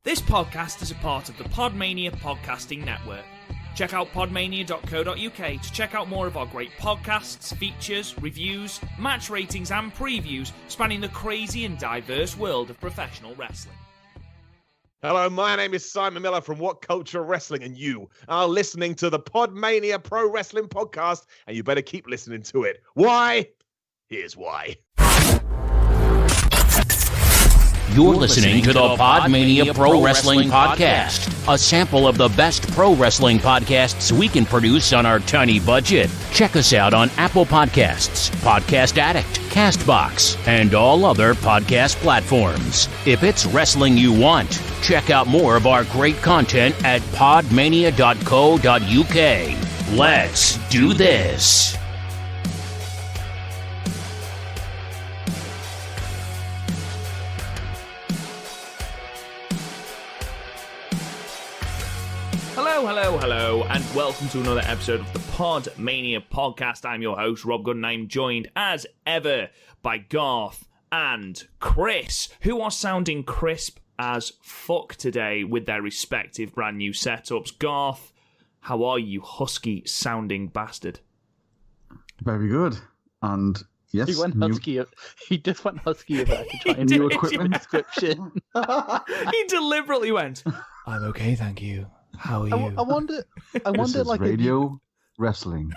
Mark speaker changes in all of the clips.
Speaker 1: This podcast is a part of the PodMania Podcasting Network. Check out podmania.co.uk to check out more of our great podcasts, features, reviews, match ratings and previews spanning the crazy and diverse world of professional wrestling.
Speaker 2: Hello, my name is Simon Miller from What Culture Wrestling, and you are listening to the PodMania Pro Wrestling Podcast, and you better keep listening to it. Why? Here's why.
Speaker 3: You're listening to the PodMania Pro Wrestling Podcast, a sample of the best pro wrestling podcasts we can produce on our tiny budget. Check us out on Apple Podcasts, Podcast Addict, CastBox, and all other podcast platforms. If it's wrestling you want, check out more of our great content at podmania.co.uk. Let's do this.
Speaker 1: Hello, and welcome to another episode of the PodMania Podcast. I'm your host, Rob Gooden. I'm joined, as ever, by Garth and Chris, who are sounding crisp as fuck today with their respective brand new setups. Garth, how are you, husky-sounding bastard?
Speaker 4: Very good. And yes,
Speaker 5: he went husky. He just went husky about to try and new equipment description.
Speaker 1: He deliberately went, I'm okay, thank you. How are you?
Speaker 5: I wonder,
Speaker 4: this is
Speaker 5: like
Speaker 4: radio wrestling.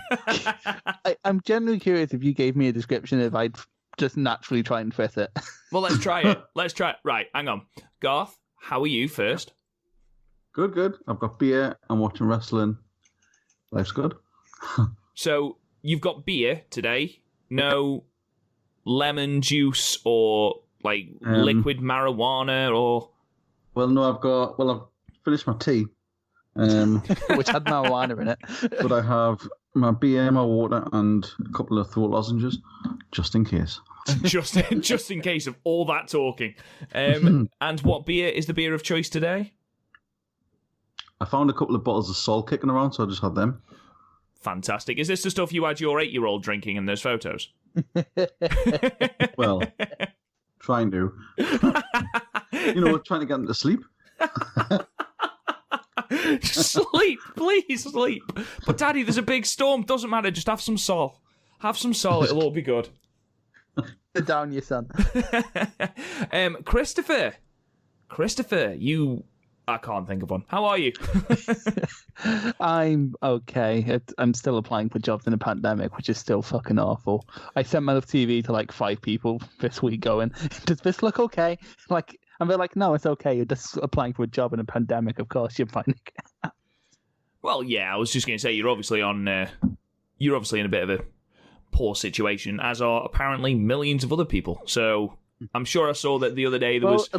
Speaker 5: I'm genuinely curious if you gave me a description, if I'd just naturally try and fit it.
Speaker 1: Well, let's try it. Right, hang on. Garth, how are you first?
Speaker 4: Good. I've got beer. I'm watching wrestling. Life's good.
Speaker 1: So, you've got beer today. No lemon juice or, like, liquid marijuana or...
Speaker 4: Well, no, I've finished my tea.
Speaker 5: Which had marijuana in it.
Speaker 4: But I have my beer, my water, and a couple of throat lozenges, just in case.
Speaker 1: just in case of all that talking. And what beer is the beer of choice today?
Speaker 4: I found a couple of bottles of salt kicking around, so I just had them.
Speaker 1: Fantastic. Is this the stuff you had your 8-year-old drinking in those photos?
Speaker 4: Well, trying to. Trying to get them to sleep.
Speaker 1: Sleep, please sleep. But Daddy, there's a big storm. Doesn't matter. Just have some salt. Have some salt. It'll all be good.
Speaker 5: Sit down, your son.
Speaker 1: Christopher, I can't think of one. How are you?
Speaker 5: I'm okay. I'm still applying for jobs in a pandemic, which is still fucking awful. I sent my TV to like 5 people this week going, does this look okay? And they're like, no, it's okay. You're just applying for a job in a pandemic. Of course, you're fine.
Speaker 1: Well, yeah, I was just going to say you're obviously in a bit of a poor situation, as are apparently millions of other people. So I'm sure I saw that the other day there was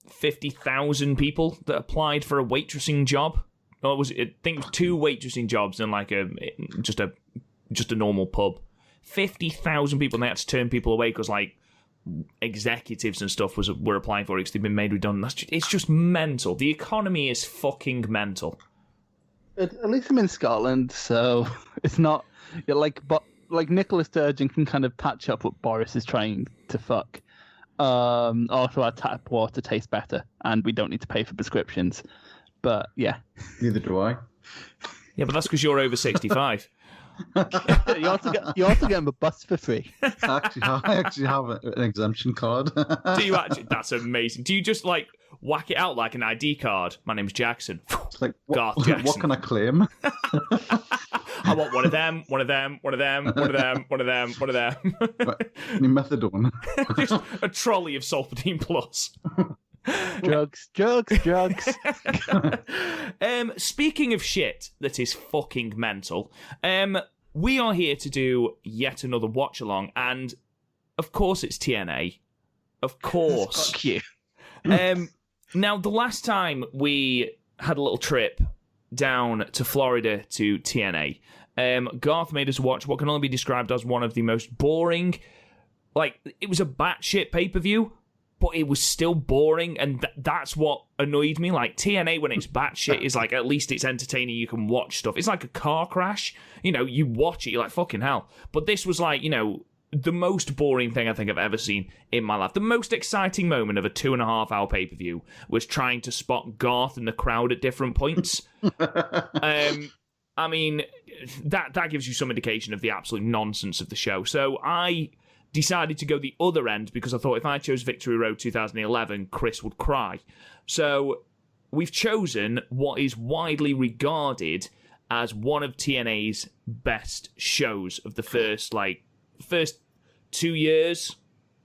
Speaker 1: 50,000 people that applied for a waitressing job. Or I think it was 2 waitressing jobs in like just a normal pub. 50,000 people, and they had to turn people away because like executives and stuff were applying for it because they've been made redundant. It's just mental. The economy is fucking mental.
Speaker 5: At least I'm in Scotland, so it's not but Nicola Sturgeon can kind of patch up what Boris is trying to fuck. Also, our tap water tastes better, and we don't need to pay for prescriptions. But yeah,
Speaker 4: neither do I.
Speaker 1: Yeah, but that's because you're over 65.
Speaker 5: you also get them a bus for free.
Speaker 4: I actually have an exemption card.
Speaker 1: Do you actually? That's amazing. Do you just like whack it out like an ID card? My name's Jackson.
Speaker 4: Like,
Speaker 1: Garth Jackson.
Speaker 4: What can I claim?
Speaker 1: I want one of them.
Speaker 4: Any methadone.
Speaker 1: Just a trolley of Solpadeine Plus.
Speaker 5: Drugs.
Speaker 1: Speaking of shit that is fucking mental, we are here to do yet another watch-along, and of course it's TNA. Of course.
Speaker 5: Fuck you.
Speaker 1: Now, the last time we had a little trip down to Florida to TNA, Garth made us watch what can only be described as one of the most boring, it was a batshit pay-per-view, but it was still boring, and that's what annoyed me. Like, TNA, when it's batshit, is like, at least it's entertaining, you can watch stuff. It's like a car crash. You watch it, you're like, fucking hell. But this was like, the most boring thing I think I've ever seen in my life. The most exciting moment of a 2.5-hour pay-per-view was trying to spot Garth in the crowd at different points. I mean, that gives you some indication of the absolute nonsense of the show. So I decided to go the other end because I thought if I chose Victory Road 2011, Chris would cry. So we've chosen what is widely regarded as one of TNA's best shows of the first 2 years.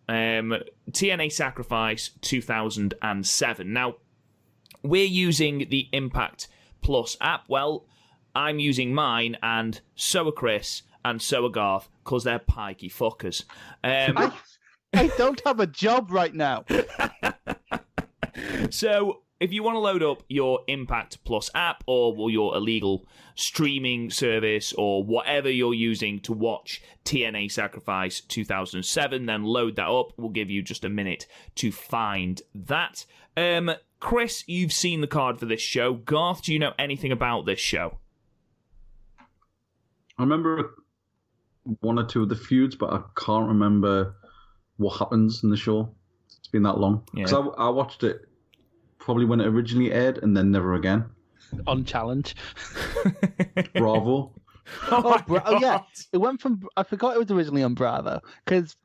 Speaker 1: TNA Sacrifice 2007. Now, we're using the Impact Plus app. Well, I'm using mine, and so are Chris, and so are Garth, because they're pikey fuckers.
Speaker 5: I don't have a job right now.
Speaker 1: So, if you want to load up your Impact Plus app, or your illegal streaming service, or whatever you're using to watch TNA Sacrifice 2007, then load that up. We'll give you just a minute to find that. Chris, you've seen the card for this show. Garth, do you know anything about this show?
Speaker 4: I remember one or two of the feuds, but I can't remember what happens in the show. It's been that long. Because I watched it probably when it originally aired and then never again.
Speaker 5: On Challenge.
Speaker 4: Bravo.
Speaker 5: Oh yeah, it went from. I forgot it was originally on Bravo because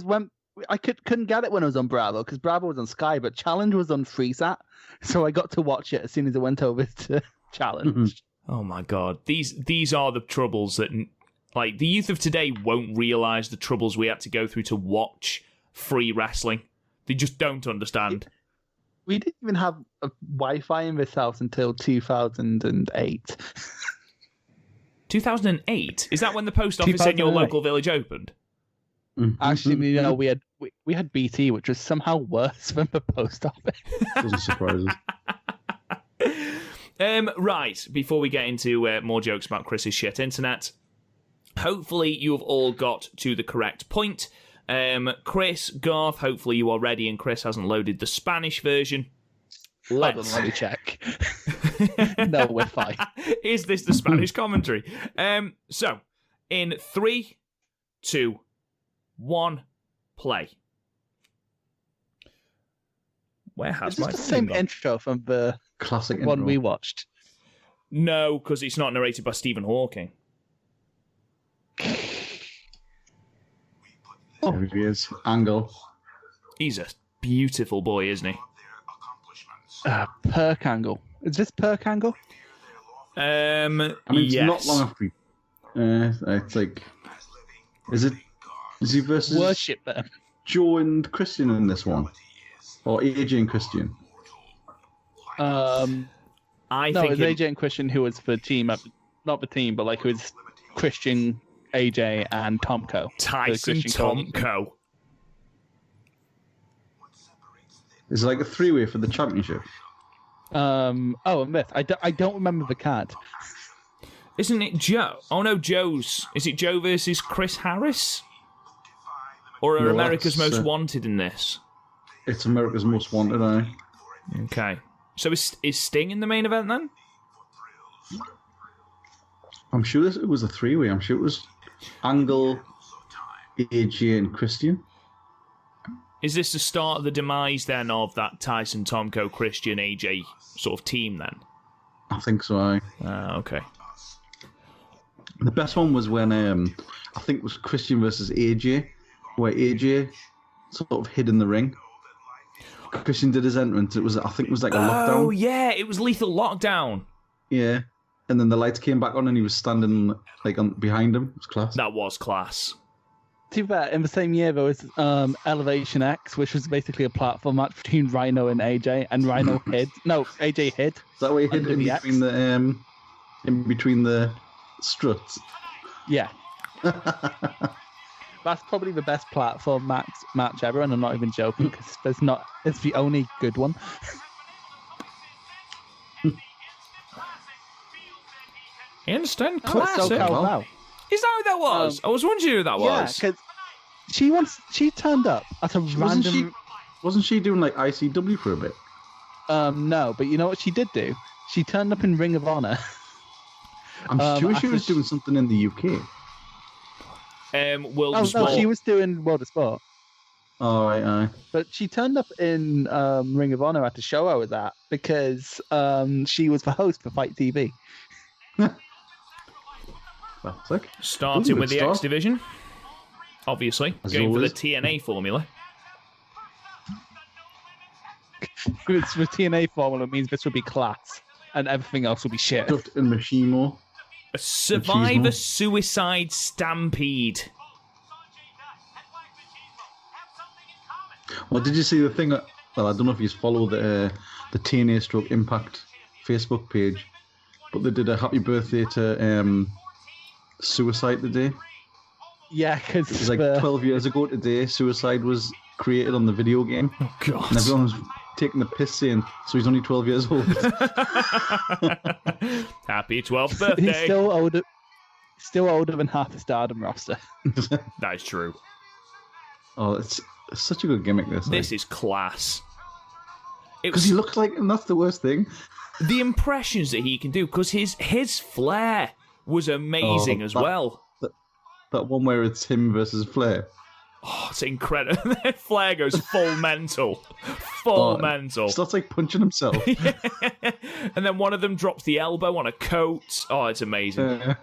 Speaker 5: when I couldn't get it when it was on Bravo because Bravo was on Sky, but Challenge was on Freesat, so I got to watch it as soon as it went over to Challenge.
Speaker 1: Oh my god, these are the troubles that the youth of today won't realise the troubles we had to go through to watch free wrestling. They just don't understand.
Speaker 5: We didn't even have a Wi-Fi in this house until 2008.
Speaker 1: 2008? Is that when the post office in your local village opened?
Speaker 5: Actually, we had BT, which was somehow worse than the post office.
Speaker 4: Doesn't surprise us.
Speaker 1: Right, before we get into more jokes about Chris's shit internet, hopefully you have all got to the correct point. Chris, Garth, hopefully you are ready and Chris hasn't loaded the Spanish version.
Speaker 5: Let me check. No, we're fine.
Speaker 1: Is this the Spanish commentary? So, in 3, 2, 1, play. Where has my
Speaker 5: the same intro from the
Speaker 4: classic
Speaker 5: one
Speaker 4: intro
Speaker 5: we watched?
Speaker 1: No, because it's not narrated by Stephen Hawking.
Speaker 4: There he is. Angle.
Speaker 1: He's a beautiful boy, isn't he?
Speaker 5: Perk Angle. Is this Perk Angle?
Speaker 4: I mean, it's not long after. It's like, is he versus
Speaker 5: Worship them?
Speaker 4: Joe and Christian in this one, or AJ and Christian?
Speaker 1: I think
Speaker 5: it's AJ and Christian who was the team, not the team, but who was Christian, AJ, and Tomko.
Speaker 1: Tyson Tomko.
Speaker 4: Is it like a 3-way for the championship?
Speaker 5: And this. I don't remember the card.
Speaker 1: Isn't it Joe? Oh no, Joe's. Is it Joe versus Chris Harris? Or are America's Most Wanted in this?
Speaker 4: It's America's Most Wanted,
Speaker 1: Okay. So is Sting in the main event then?
Speaker 4: I'm sure it was a 3-way. I'm sure it was Angle, AJ, and Christian.
Speaker 1: Is this the start of the demise then of that Tyson, Tomko, Christian, AJ sort of team then?
Speaker 4: I think so,
Speaker 1: okay.
Speaker 4: The best one was when I think it was Christian versus AJ, where AJ sort of hid in the ring. Christian did his entrance. I think it was like a lockdown.
Speaker 1: Oh yeah, it was Lethal Lockdown.
Speaker 4: Yeah, and then the lights came back on, and he was standing behind him. It was class.
Speaker 1: That was class.
Speaker 5: To be fair, in the same year there was Elevation X, which was basically a platform match between Rhino and AJ, and Rhino hid. No, AJ hid.
Speaker 4: Is that way he hid in between the struts?
Speaker 5: Yeah. That's probably the best platform match ever, and I'm not even joking because it's the only good one.
Speaker 1: I understand.
Speaker 5: Classic.
Speaker 1: Is that who that was? I was wondering who that was.
Speaker 5: Yeah, because she turned up at a random.
Speaker 4: Wasn't she doing ICW for a bit?
Speaker 5: No, but you know what she did do? She turned up in Ring of Honor.
Speaker 4: I'm sure she was doing something in the UK.
Speaker 1: World of Sport.
Speaker 5: No, she was doing World of Sport.
Speaker 4: Oh, aye.
Speaker 5: But she turned up in Ring of Honor at the show I was at because she was the host for Fight TV.
Speaker 4: Classic.
Speaker 1: Starting with the
Speaker 4: start.
Speaker 1: X Division, obviously.
Speaker 4: As
Speaker 1: going
Speaker 4: always.
Speaker 1: for the TNA formula.
Speaker 5: It's the TNA formula means this will be class and everything else will be shit.
Speaker 4: Dutt and Machimo.
Speaker 1: A Survivor
Speaker 4: Machismo.
Speaker 1: Suicide Stampede.
Speaker 4: Well, did you see the thing? Well, I don't know if you follow the TNA Stroke Impact Facebook page, but they did a happy birthday to Suicide today.
Speaker 5: Yeah, because
Speaker 4: It was like 12 years ago today. Suicide was created on the video game,
Speaker 1: Oh, God.
Speaker 4: and everyone was taking the piss saying, "So he's only 12 years old."
Speaker 1: Happy 12th
Speaker 5: he's
Speaker 1: birthday.
Speaker 5: still older than half the Stardom roster.
Speaker 1: That is true.
Speaker 4: Oh, it's such a good gimmick.
Speaker 1: This is class. It
Speaker 4: because
Speaker 1: was
Speaker 4: he looks like him. That's the worst thing.
Speaker 1: the impressions that he can do, because his flair was amazing as
Speaker 4: that-
Speaker 1: well.
Speaker 4: That one where it's him versus Flair.
Speaker 1: Oh, it's incredible. Flair goes full mental. Full mental.
Speaker 4: Starts like punching himself.
Speaker 1: And then one of them drops the elbow on a coat. Oh, it's amazing.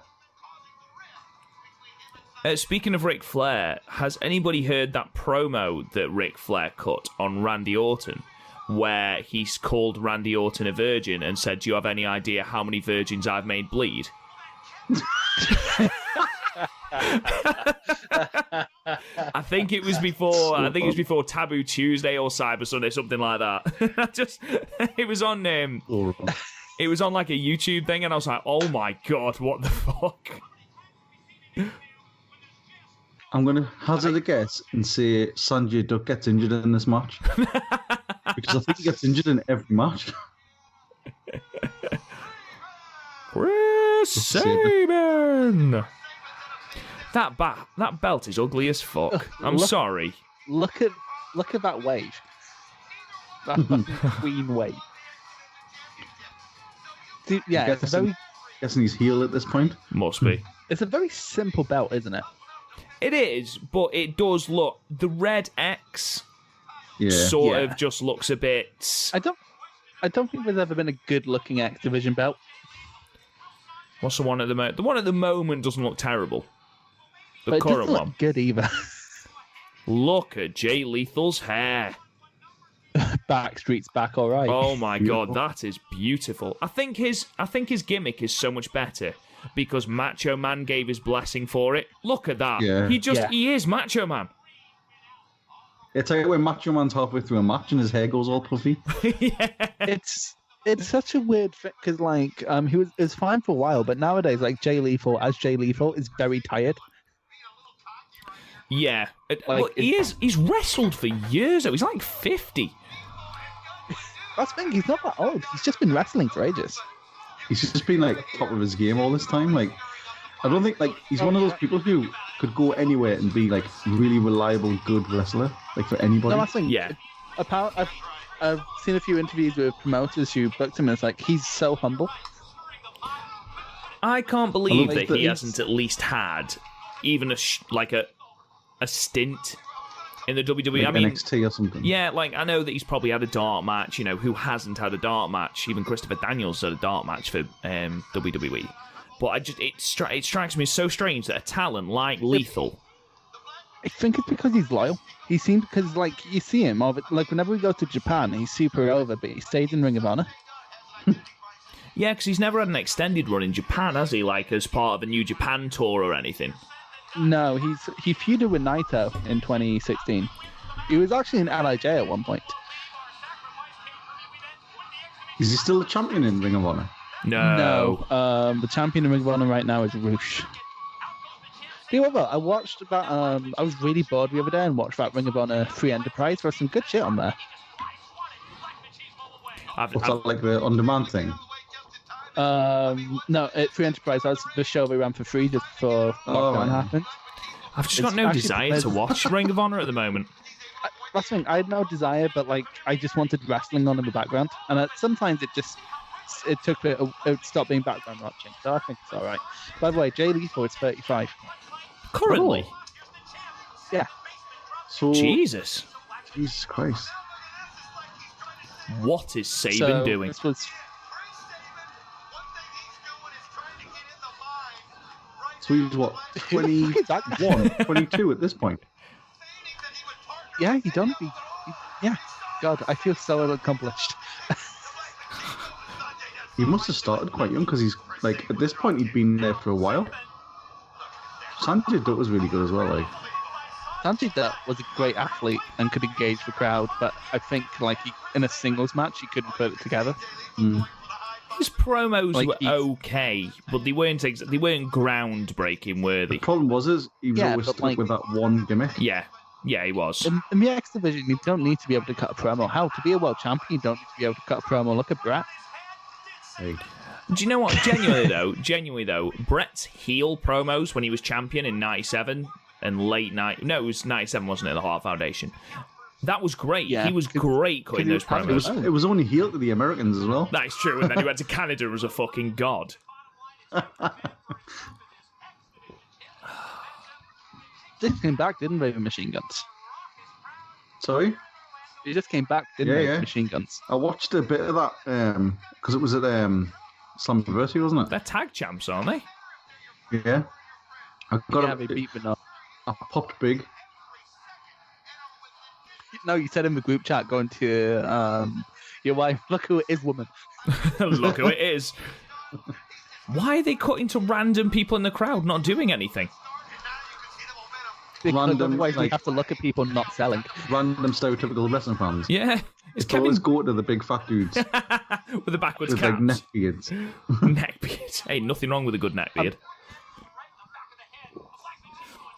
Speaker 1: Speaking of Ric Flair, has anybody heard that promo that Ric Flair cut on Randy Orton, where he's called Randy Orton a virgin and said, "Do you have any idea how many virgins I've made bleed?" I think it was before Taboo Tuesday or Cyber Sunday, something like that. It was on it was on like a YouTube thing, and I was like, "Oh my God, what the fuck?"
Speaker 4: I'm going to hazard a guess and say Sanjay Dutt gets injured in this match. Because I think he gets injured in every match.
Speaker 1: Chris Sabin! That belt is ugly as fuck. I'm sorry.
Speaker 5: Look at that wave. That fucking queen wave. Dude, yeah,
Speaker 4: Guessing he's heel at this point.
Speaker 1: Must be.
Speaker 5: it's a very simple belt, isn't it?
Speaker 1: It is, but it does look... The red X
Speaker 4: Yeah.
Speaker 1: sort of just looks a bit...
Speaker 5: I don't think there's ever been a good-looking X Division belt.
Speaker 1: What's the one at the moment? The one at the moment doesn't look terrible. The
Speaker 5: But it
Speaker 1: current
Speaker 5: doesn't look
Speaker 1: one.
Speaker 5: good either.
Speaker 1: Look at Jay Lethal's hair.
Speaker 5: Backstreet's back, all right.
Speaker 1: Oh my God, that is beautiful. I think his gimmick is so much better because Macho Man gave his blessing for it. Look at that.
Speaker 4: Yeah.
Speaker 1: He is Macho Man.
Speaker 4: It's like when Macho Man's halfway through a match and his hair goes all puffy.
Speaker 5: It's such a weird thing because he was fine for a while, but nowadays like Jay Lethal is very tired.
Speaker 1: Yeah. He's wrestled for years though. He's like 50.
Speaker 5: That's the thing, he's not that old. He's just been wrestling for ages.
Speaker 4: He's just been like top of his game all this time. Like, I don't think like he's one of those people who could go anywhere and be like really reliable, good wrestler, like for anybody.
Speaker 5: No, that's the thing.
Speaker 1: Yeah.
Speaker 5: I've seen a few interviews with promoters who booked him, and it's like he's so humble.
Speaker 1: I can't believe
Speaker 4: I love
Speaker 1: that he
Speaker 4: that
Speaker 1: hasn't at least had even a stint in the WWE.
Speaker 4: Like
Speaker 1: I mean,
Speaker 4: NXT or something.
Speaker 1: yeah, like I know that he's probably had a dark match. You know, who hasn't had a dark match? Even Christopher Daniels had a dark match for WWE. But it strikes me as so strange that a talent like Lethal.
Speaker 5: I think it's because he's loyal. He seems because like you see him like whenever we go to Japan, he's super over, but he stays in Ring of Honor.
Speaker 1: Yeah, because he's never had an extended run in Japan, has he? Like as part of a New Japan tour or anything.
Speaker 5: No, he feuded with Naito in 2016. He was actually in LIJ at one point.
Speaker 4: Is he still the champion in Ring of Honor?
Speaker 1: No.
Speaker 5: The champion in Ring of Honor right now is Roosh. However, I watched about. I was really bored the other day and watched that Ring of Honor Free Enterprise. There's some good shit on there.
Speaker 4: What's that, like the on-demand thing?
Speaker 5: No, Free Enterprise. That's the show they ran for free just before lockdown
Speaker 4: right.
Speaker 5: happened.
Speaker 1: I've just
Speaker 5: It's
Speaker 1: got no
Speaker 5: actually
Speaker 1: desire to watch Ring of Honor at the moment.
Speaker 5: That's the thing. I had no desire, but like I just wanted wrestling on in the background, and sometimes it took it stopped being background watching. So I think it's all right. By the way, Jay Lethal is 35.
Speaker 1: Currently?
Speaker 5: Yeah.
Speaker 4: So
Speaker 1: Jesus
Speaker 4: Christ.
Speaker 1: What is Sabin doing?
Speaker 5: This was...
Speaker 4: So he's what, 21, 22 at this point?
Speaker 5: Yeah, he done. Yeah. God, I feel so accomplished.
Speaker 4: He must have started quite young because he's like at this point he'd been there for a while. Sanjay Dutt was really good as well. Like
Speaker 5: Sanjay Dutt was a great athlete and could engage the crowd, but I think in a singles match he couldn't put it together.
Speaker 1: His promos
Speaker 5: Like,
Speaker 1: were okay, but they weren't groundbreaking worthy.
Speaker 4: the problem was he was always stuck with that one gimmick.
Speaker 1: Yeah, he was.
Speaker 5: In the X division, you don't need to be able to cut a promo. Hell, to be a world champion, you don't need to be able to cut a promo. Look at Brett.
Speaker 4: Hey.
Speaker 1: Do you know what? Genuinely though, Brett's heel promos when he was champion in '97 and late night. No, it was '97, wasn't it? The Hart Foundation. That was great.
Speaker 5: Yeah.
Speaker 1: He was great cutting those promos.
Speaker 4: It was only heel to the Americans as well.
Speaker 1: That's true. And then he went to Canada as a fucking god.
Speaker 5: Just came back, didn't they, with machine guns?
Speaker 4: Sorry?
Speaker 5: He just came back, didn't they,
Speaker 4: Yeah.
Speaker 5: with machine guns?
Speaker 4: I watched a bit of that because it was at Slammiversary, wasn't it?
Speaker 1: They're tag champs, aren't they?
Speaker 4: Yeah.
Speaker 5: They beat Bernard.
Speaker 4: I popped big.
Speaker 5: No, you said in the group chat going to your wife, look who it is, woman.
Speaker 1: Look who it is. Why are they cutting to random people in the crowd not doing anything?
Speaker 5: Because
Speaker 4: Random,
Speaker 5: otherwise we
Speaker 4: like-
Speaker 5: have to look at people not selling.
Speaker 4: Random stereotypical wrestling fans.
Speaker 1: Yeah. It's Kevin
Speaker 4: Always go to the big fat dudes
Speaker 1: with the backwards
Speaker 4: with
Speaker 1: caps.
Speaker 4: like neck beards.
Speaker 1: Neckbeard. Hey, nothing wrong with a good neckbeard.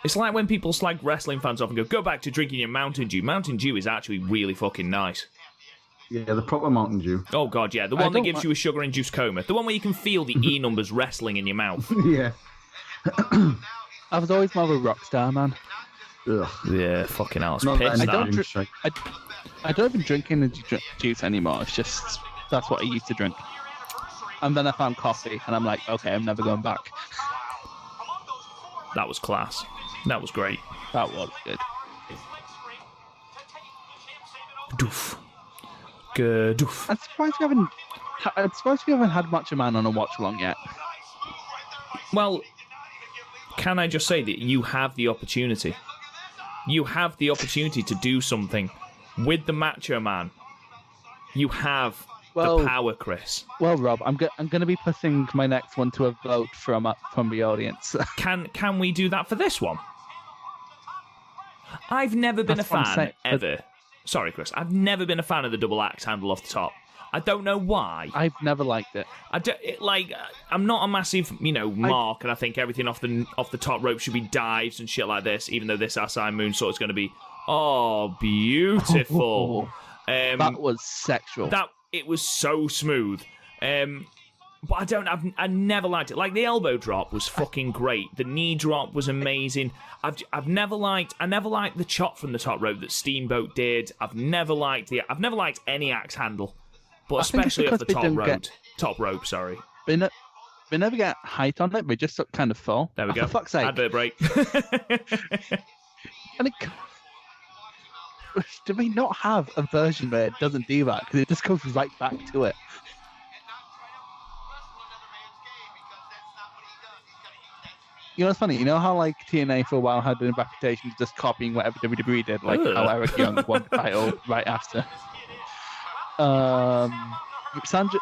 Speaker 1: It's like when people slag wrestling fans off and go back to drinking your Mountain Dew. Mountain Dew is actually really fucking nice.
Speaker 4: Yeah, the proper Mountain Dew.
Speaker 1: Oh, God, yeah. The one that gives you a sugar-induced coma. The one where you can feel the E numbers wrestling in your mouth.
Speaker 4: Yeah.
Speaker 5: I was always more of a rock star, man.
Speaker 4: Ugh.
Speaker 1: Yeah, fucking hell. It's
Speaker 4: Not
Speaker 1: piss,
Speaker 4: that
Speaker 1: that.
Speaker 4: energy drink.
Speaker 5: I don't even drink energy juice anymore. It's just, that's what I used to drink. And then I found coffee, and I'm like, okay, I'm never going back.
Speaker 1: That was class. That was great.
Speaker 5: That was good.
Speaker 1: Doof. Doof.
Speaker 5: I'm surprised we haven't had Macho Man on a watch along yet.
Speaker 1: Well, can I just say that you have the opportunity? You have the opportunity to do something with the Macho Man. You have the power, Chris.
Speaker 5: Well, Rob, I'm going to be putting my next one to a vote from the audience.
Speaker 1: Can we do that for this one? I've never been
Speaker 5: That's
Speaker 1: a
Speaker 5: what I'm
Speaker 1: fan,
Speaker 5: saying,
Speaker 1: ever. Sorry, Chris. I've never been a fan of the double axe handle off the top. I don't know why.
Speaker 5: I've never liked it.
Speaker 1: I'm not a massive, mark, and I think everything off the top rope should be dives and shit like this, even though this Asai Moonsault is going to be, beautiful.
Speaker 5: That was sexual.
Speaker 1: It was so smooth. But I never liked it. Like, the elbow drop was fucking great. The knee drop was amazing. I've never liked the chop from the top rope that Steamboat did. I've never liked any axe handle. But especially off the top rope, sorry.
Speaker 5: They never get height on it, they just kind of fall.
Speaker 1: There we go.
Speaker 5: For fuck's sake.
Speaker 1: Advert break.
Speaker 5: And do we not have a version where it doesn't do that? Because it just goes right back to it. You know what's funny? You know how like TNA for a while had a reputation of just copying whatever WWE did, like how Eric Young won the title right after. Sanjay,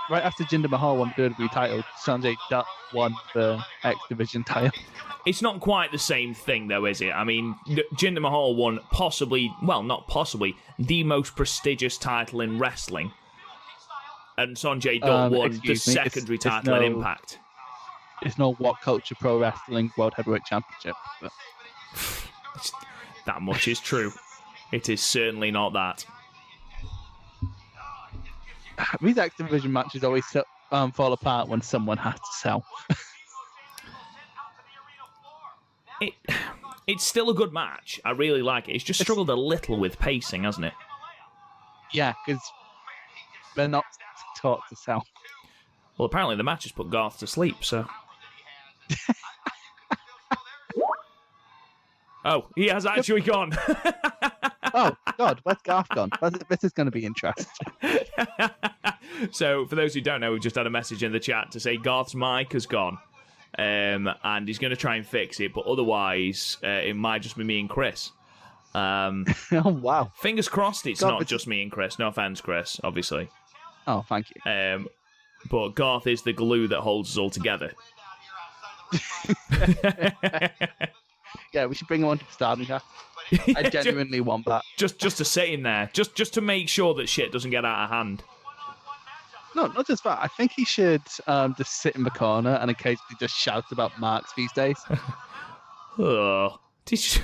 Speaker 5: right after Jinder Mahal won the WWE title, Sanjay Dutt won the X Division title.
Speaker 1: It's not quite the same thing, though, is it? I mean, Jinder Mahal won not possibly, the most prestigious title in wrestling. And Sanjay Dutt won the secondary title at Impact.
Speaker 5: It's no What Culture Pro Wrestling World Heavyweight Championship. But...
Speaker 1: That much is true. It is certainly not that.
Speaker 5: These X Division matches always fall apart when someone has to sell.
Speaker 1: It's still a good match. I really like it. It's just struggled a little with pacing, hasn't it?
Speaker 5: Yeah, because they're not taught to sell.
Speaker 1: Well, apparently the match has put Garth to sleep, so... Oh, he has actually gone.
Speaker 5: Oh, God, where's Garth gone? This is going to be interesting.
Speaker 1: So, for those who don't know, we've just had a message in the chat to say Garth's mic has gone. And he's going to try and fix it, but otherwise, it might just be me and Chris.
Speaker 5: Oh, wow.
Speaker 1: Fingers crossed it's not just me and Chris. No offense, Chris, obviously.
Speaker 5: Oh, thank you.
Speaker 1: But Garth is the glue that holds us all together.
Speaker 5: Yeah, we should bring him on to the starting cast. I genuinely want that.
Speaker 1: Just to sit in there, just to make sure that shit doesn't get out of hand.
Speaker 5: No, not just that. I think he should just sit in the corner and occasionally just shout about Marks these days.
Speaker 1: Oh, that's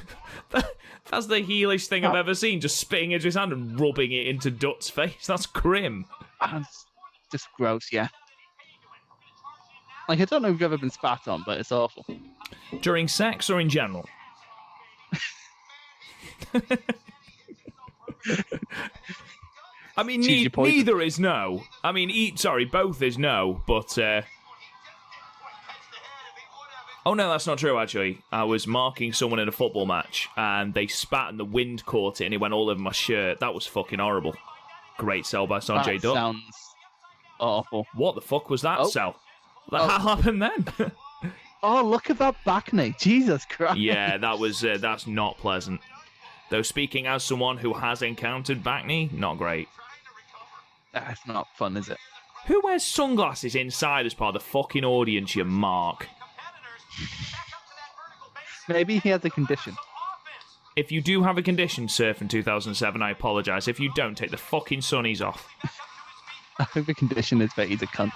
Speaker 1: the heelish thing I've ever seen. Just spitting into his hand and rubbing it into Dutt's face. That's grim.
Speaker 5: It's just gross, yeah. Like, I don't know if you've ever been spat on, but it's awful.
Speaker 1: During sex or in general? I mean, neither is no. I mean, both is no, but... Oh, no, that's not true, actually. I was marking someone in a football match, and they spat and the wind caught it, and it went all over my shirt. That was fucking horrible. Great sell by Sanjay Dutt.
Speaker 5: Sounds awful.
Speaker 1: What the fuck was that sell? That happened then?
Speaker 5: Oh, look at that back knee. Jesus Christ.
Speaker 1: Yeah, that's not pleasant. Though speaking as someone who has encountered back knee, not great.
Speaker 5: That's not fun, is it?
Speaker 1: Who wears sunglasses inside as part of the fucking audience, you mark?
Speaker 5: Maybe he has a condition.
Speaker 1: If you do have a condition, sir, from 2007, I apologise. If you don't, take the fucking sunnies off.
Speaker 5: I think the condition is that he's a cunt.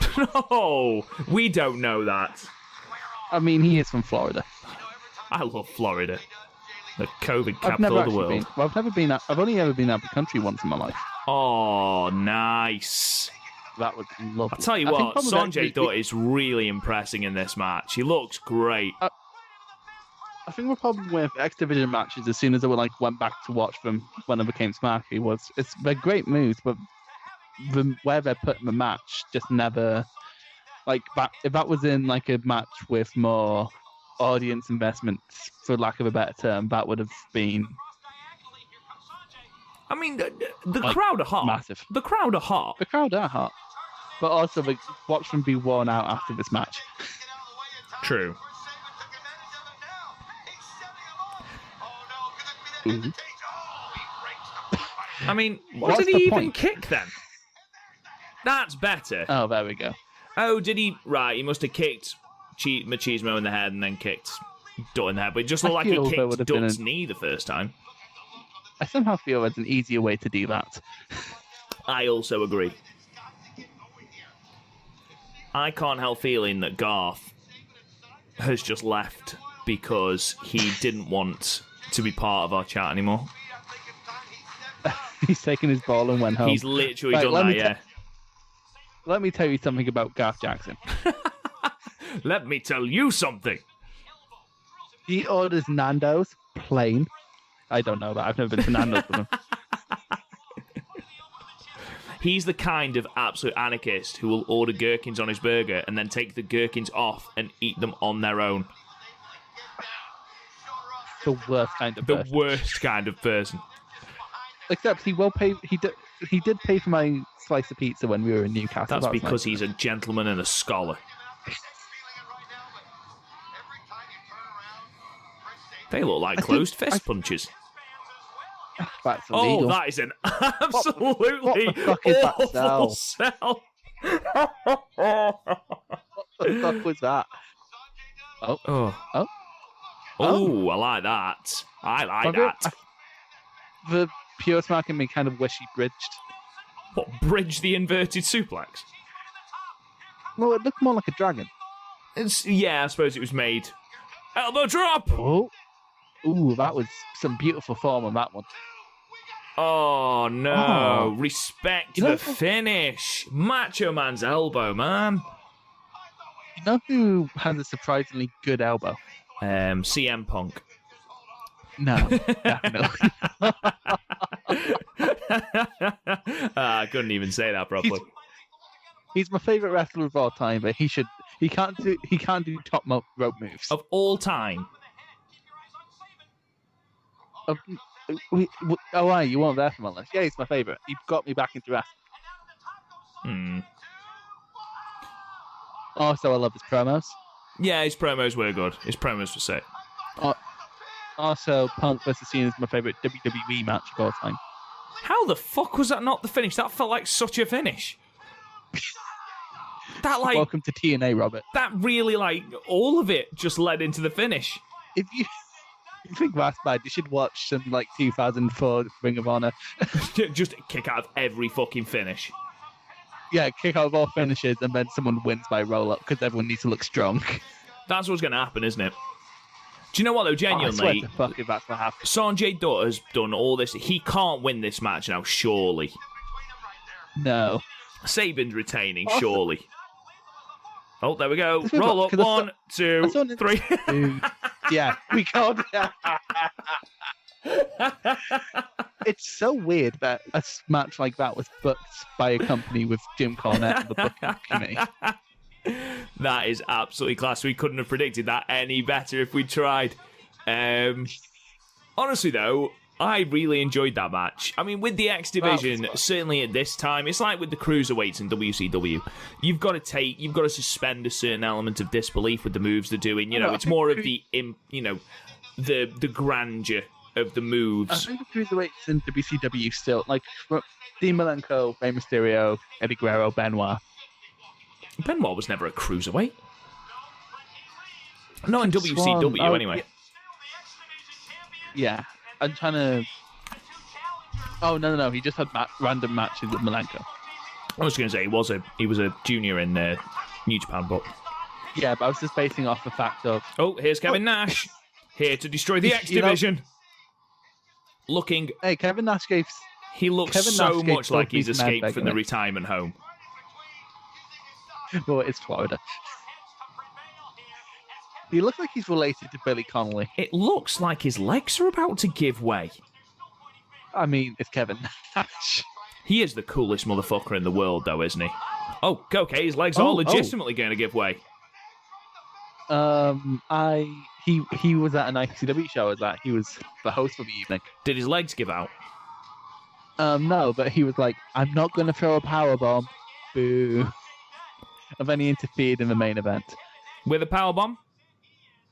Speaker 1: No, we don't know that.
Speaker 5: I mean, he is from Florida.
Speaker 1: I love Florida. The COVID capital of the world.
Speaker 5: I've only ever been out of the country once in my life.
Speaker 1: Oh, nice.
Speaker 5: That was lovely.
Speaker 1: I'll tell you what, Sanjay Dutt is really impressing in this match. He looks great.
Speaker 5: I think the problem with X Division matches, as soon as I went back to watch them when I became smarky, they're great moves, but where they're putting the match just never if that was in like a match with more audience investment, for lack of a better term, that would have been.
Speaker 1: I mean, the crowd are hot.
Speaker 5: Massive.
Speaker 1: The crowd are hot.
Speaker 5: The crowd are hot, but also watch them be worn out after this match.
Speaker 1: True.
Speaker 5: Mm-hmm.
Speaker 1: I mean, what did he even kick then? That's better.
Speaker 5: Oh, there we go.
Speaker 1: Oh, did he? Right, he must have kicked Machismo in the head and then kicked Dutt in the head, but it just looked like he kicked Dutt's knee the first time.
Speaker 5: I somehow feel there's an easier way to do that.
Speaker 1: I also agree. I can't help feeling that Garth has just left because he didn't want to be part of our chat anymore.
Speaker 5: He's taken his ball and went home.
Speaker 1: He's literally done that, yeah.
Speaker 5: Let me tell you something about Garth Jackson.
Speaker 1: Let me tell you something.
Speaker 5: He orders Nando's plain. I don't know that. I've never been to Nando's with him.
Speaker 1: He's the kind of absolute anarchist who will order gherkins on his burger and then take the gherkins off and eat them on their own.
Speaker 5: The worst kind of person.
Speaker 1: The worst kind of person.
Speaker 5: Except he will pay. He did pay for my slice of pizza when we were in Newcastle.
Speaker 1: That's because he's a gentleman and a scholar. They look like closed fist punches.
Speaker 5: That's illegal.
Speaker 1: Oh, that is an absolutely
Speaker 5: what the fuck is that
Speaker 1: awful sell.
Speaker 5: What the fuck was that?
Speaker 1: Oh, I like that. I like that.
Speaker 5: The pure smack in me kind of wish he bridged.
Speaker 1: What, bridge the inverted suplex?
Speaker 5: Well, it looked more like a dragon.
Speaker 1: Yeah, I suppose it was made. Elbow drop!
Speaker 5: Oh. Ooh, that was some beautiful form on that one.
Speaker 1: Oh, no. Respect the finish. Macho Man's elbow, man.
Speaker 5: You know who has a surprisingly good elbow?
Speaker 1: CM Punk.
Speaker 5: No, definitely.
Speaker 1: I couldn't even say that properly.
Speaker 5: He's my favorite wrestler of all time, but he can't do top rope moves
Speaker 1: of all time.
Speaker 5: Why? You weren't there for my list. Yeah, he's my favourite. He got me back into wrestling. Also, I love his promos.
Speaker 1: Yeah, his promos were good. His promos were sick.
Speaker 5: Also, Punk vs. Cena is my favourite WWE match of all time.
Speaker 1: How the fuck was that not the finish? That felt like such a finish.
Speaker 5: Welcome to TNA, Robert.
Speaker 1: That really, all of it just led into the finish.
Speaker 5: If you think that's bad, you should watch some 2004 Ring of Honor.
Speaker 1: Just kick out of every fucking finish.
Speaker 5: Yeah, kick out of all finishes, and then someone wins by roll-up because everyone needs to look strong.
Speaker 1: That's what's going to happen, isn't it? Do you know what, though? Genuinely,
Speaker 5: I swear to fuck if that's what happens.
Speaker 1: Sanjay Dutt has done all this. He can't win this match now, surely.
Speaker 5: No.
Speaker 1: Sabin's retaining, surely. Oh, there we go. Roll up. 1, 2, 3.
Speaker 5: Yeah, we got it. It's so weird that a match like that was booked by a company with Jim Cornette and the booking committee.
Speaker 1: That is absolutely class. We couldn't have predicted that any better if we tried. Honestly, though, I really enjoyed that match. I mean, with the X Division, certainly at this time, it's like with the Cruiserweights in WCW. You've got to suspend a certain element of disbelief with the moves they're doing. It's more of the grandeur of the moves.
Speaker 5: I think the Cruiserweights in WCW still, Dean Malenko, Rey Mysterio, Eddie Guerrero, Benoit.
Speaker 1: Benoit was never a Cruiserweight. Not in WCW, anyway.
Speaker 5: Yeah. I'm trying to... Oh, no. He just had random matches with Malenko.
Speaker 1: I was going to say, he was a junior in New Japan, but...
Speaker 5: Yeah, but I was just basing off the fact of...
Speaker 1: Oh, here's Kevin Nash. Here to destroy the X Division. Looking...
Speaker 5: Hey, Kevin Nash gave...
Speaker 1: He looks so much like he's escaped from the retirement home.
Speaker 5: Well, it's Florida. He looks like he's related to Billy Connolly.
Speaker 1: It looks like his legs are about to give way.
Speaker 5: I mean, it's Kevin Nash.
Speaker 1: He is the coolest motherfucker in the world, though, isn't he? Oh, okay, his legs are legitimately going to give way.
Speaker 5: He was at an ICW show as that. He was the host for the evening.
Speaker 1: Did his legs give out?
Speaker 5: No, but he was like, I'm not going to throw a powerbomb. Boo. And then he interfered in the main event.
Speaker 1: With a powerbomb?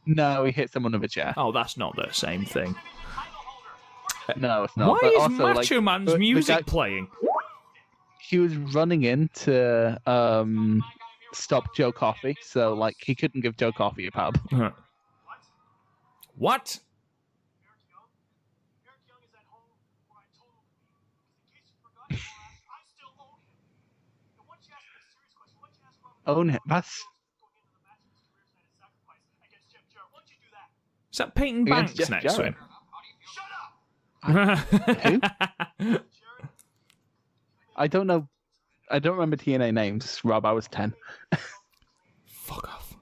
Speaker 5: No, he hit someone with a chair.
Speaker 1: Oh, that's not the same thing.
Speaker 5: No, it's not.
Speaker 1: Why
Speaker 5: but
Speaker 1: is
Speaker 5: also,
Speaker 1: Macho Man's music playing?
Speaker 5: He was running in to stop Joe Coffey, so he couldn't give Joe Coffey a pub.
Speaker 1: What?
Speaker 5: Own it. That's...
Speaker 1: Is that Peyton Banks next to him?
Speaker 5: Who? I don't know. I don't remember TNA names, Rob. I was 10.
Speaker 1: Fuck off.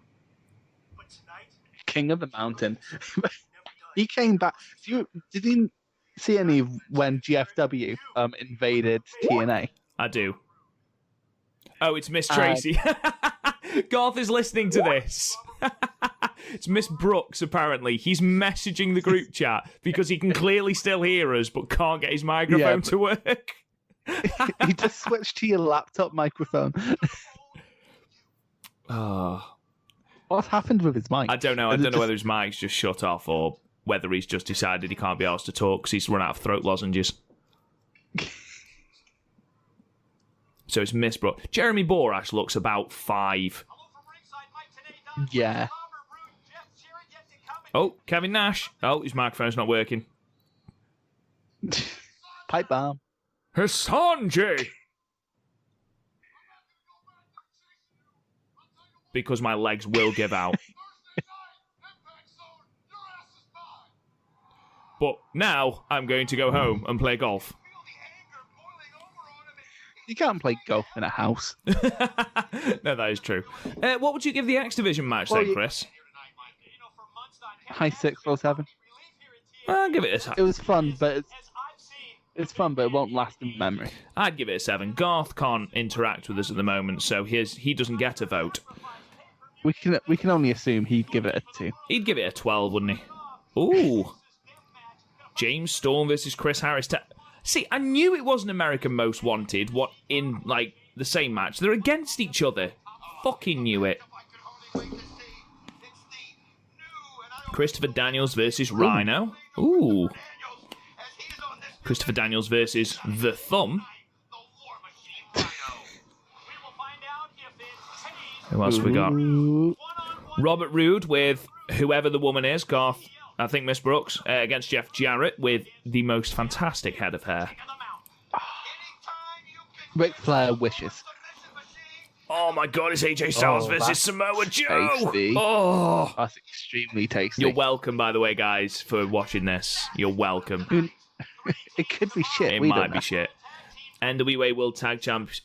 Speaker 5: King of the Mountain. He came back. Did you see any when GFW invaded TNA?
Speaker 1: I do. Oh, it's Miss Tracy. Garth is listening to this. It's Miss Brooks, apparently. He's messaging the group chat because he can clearly still hear us but can't get his microphone to work.
Speaker 5: He just switched to your laptop microphone. What's happened with his mic?
Speaker 1: I don't know. I don't know whether his mic's just shut off or whether he's just decided he can't be asked to talk because he's run out of throat lozenges. So it's Miss Brooks. Jeremy Borash looks about 5.
Speaker 5: Yeah.
Speaker 1: Oh, Kevin Nash. Oh, his microphone's not working.
Speaker 5: Pipe bomb.
Speaker 1: Sanjay! Because my legs will give out. But now I'm going to go home and play golf.
Speaker 5: You can't play golf in a house.
Speaker 1: No, that is true. What would you give the X Division match then, Chris?
Speaker 5: High 6 or 7.
Speaker 1: I'll give it a 7.
Speaker 5: It was fun, but it's fun, but it won't last in memory.
Speaker 1: I'd give it a 7. Garth can't interact with us at the moment, so he doesn't get a vote.
Speaker 5: We can only assume he'd give it a 2.
Speaker 1: He'd give it a 12, wouldn't he? Ooh. James Storm versus Chris Harris. See, I knew it wasn't American Most Wanted. What in like the same match? They're against each other. Fucking knew it. Christopher Daniels versus Rhino. Ooh. Christopher Daniels versus The Thumb. Who else have we got? Robert Roode with whoever the woman is, Garth, I think Miss Brooks, against Jeff Jarrett with the most fantastic head of hair.
Speaker 5: Ric Flair wishes.
Speaker 1: Oh my God, it's AJ Styles versus Samoa Joe.
Speaker 5: Tasty.
Speaker 1: Oh,
Speaker 5: That's extremely tasty.
Speaker 1: you're welcome, by the way, guys, for watching this. You're welcome.
Speaker 5: It could be shit.
Speaker 1: It
Speaker 5: we
Speaker 1: might
Speaker 5: don't
Speaker 1: be
Speaker 5: know.
Speaker 1: shit. NWA World Tag Champs.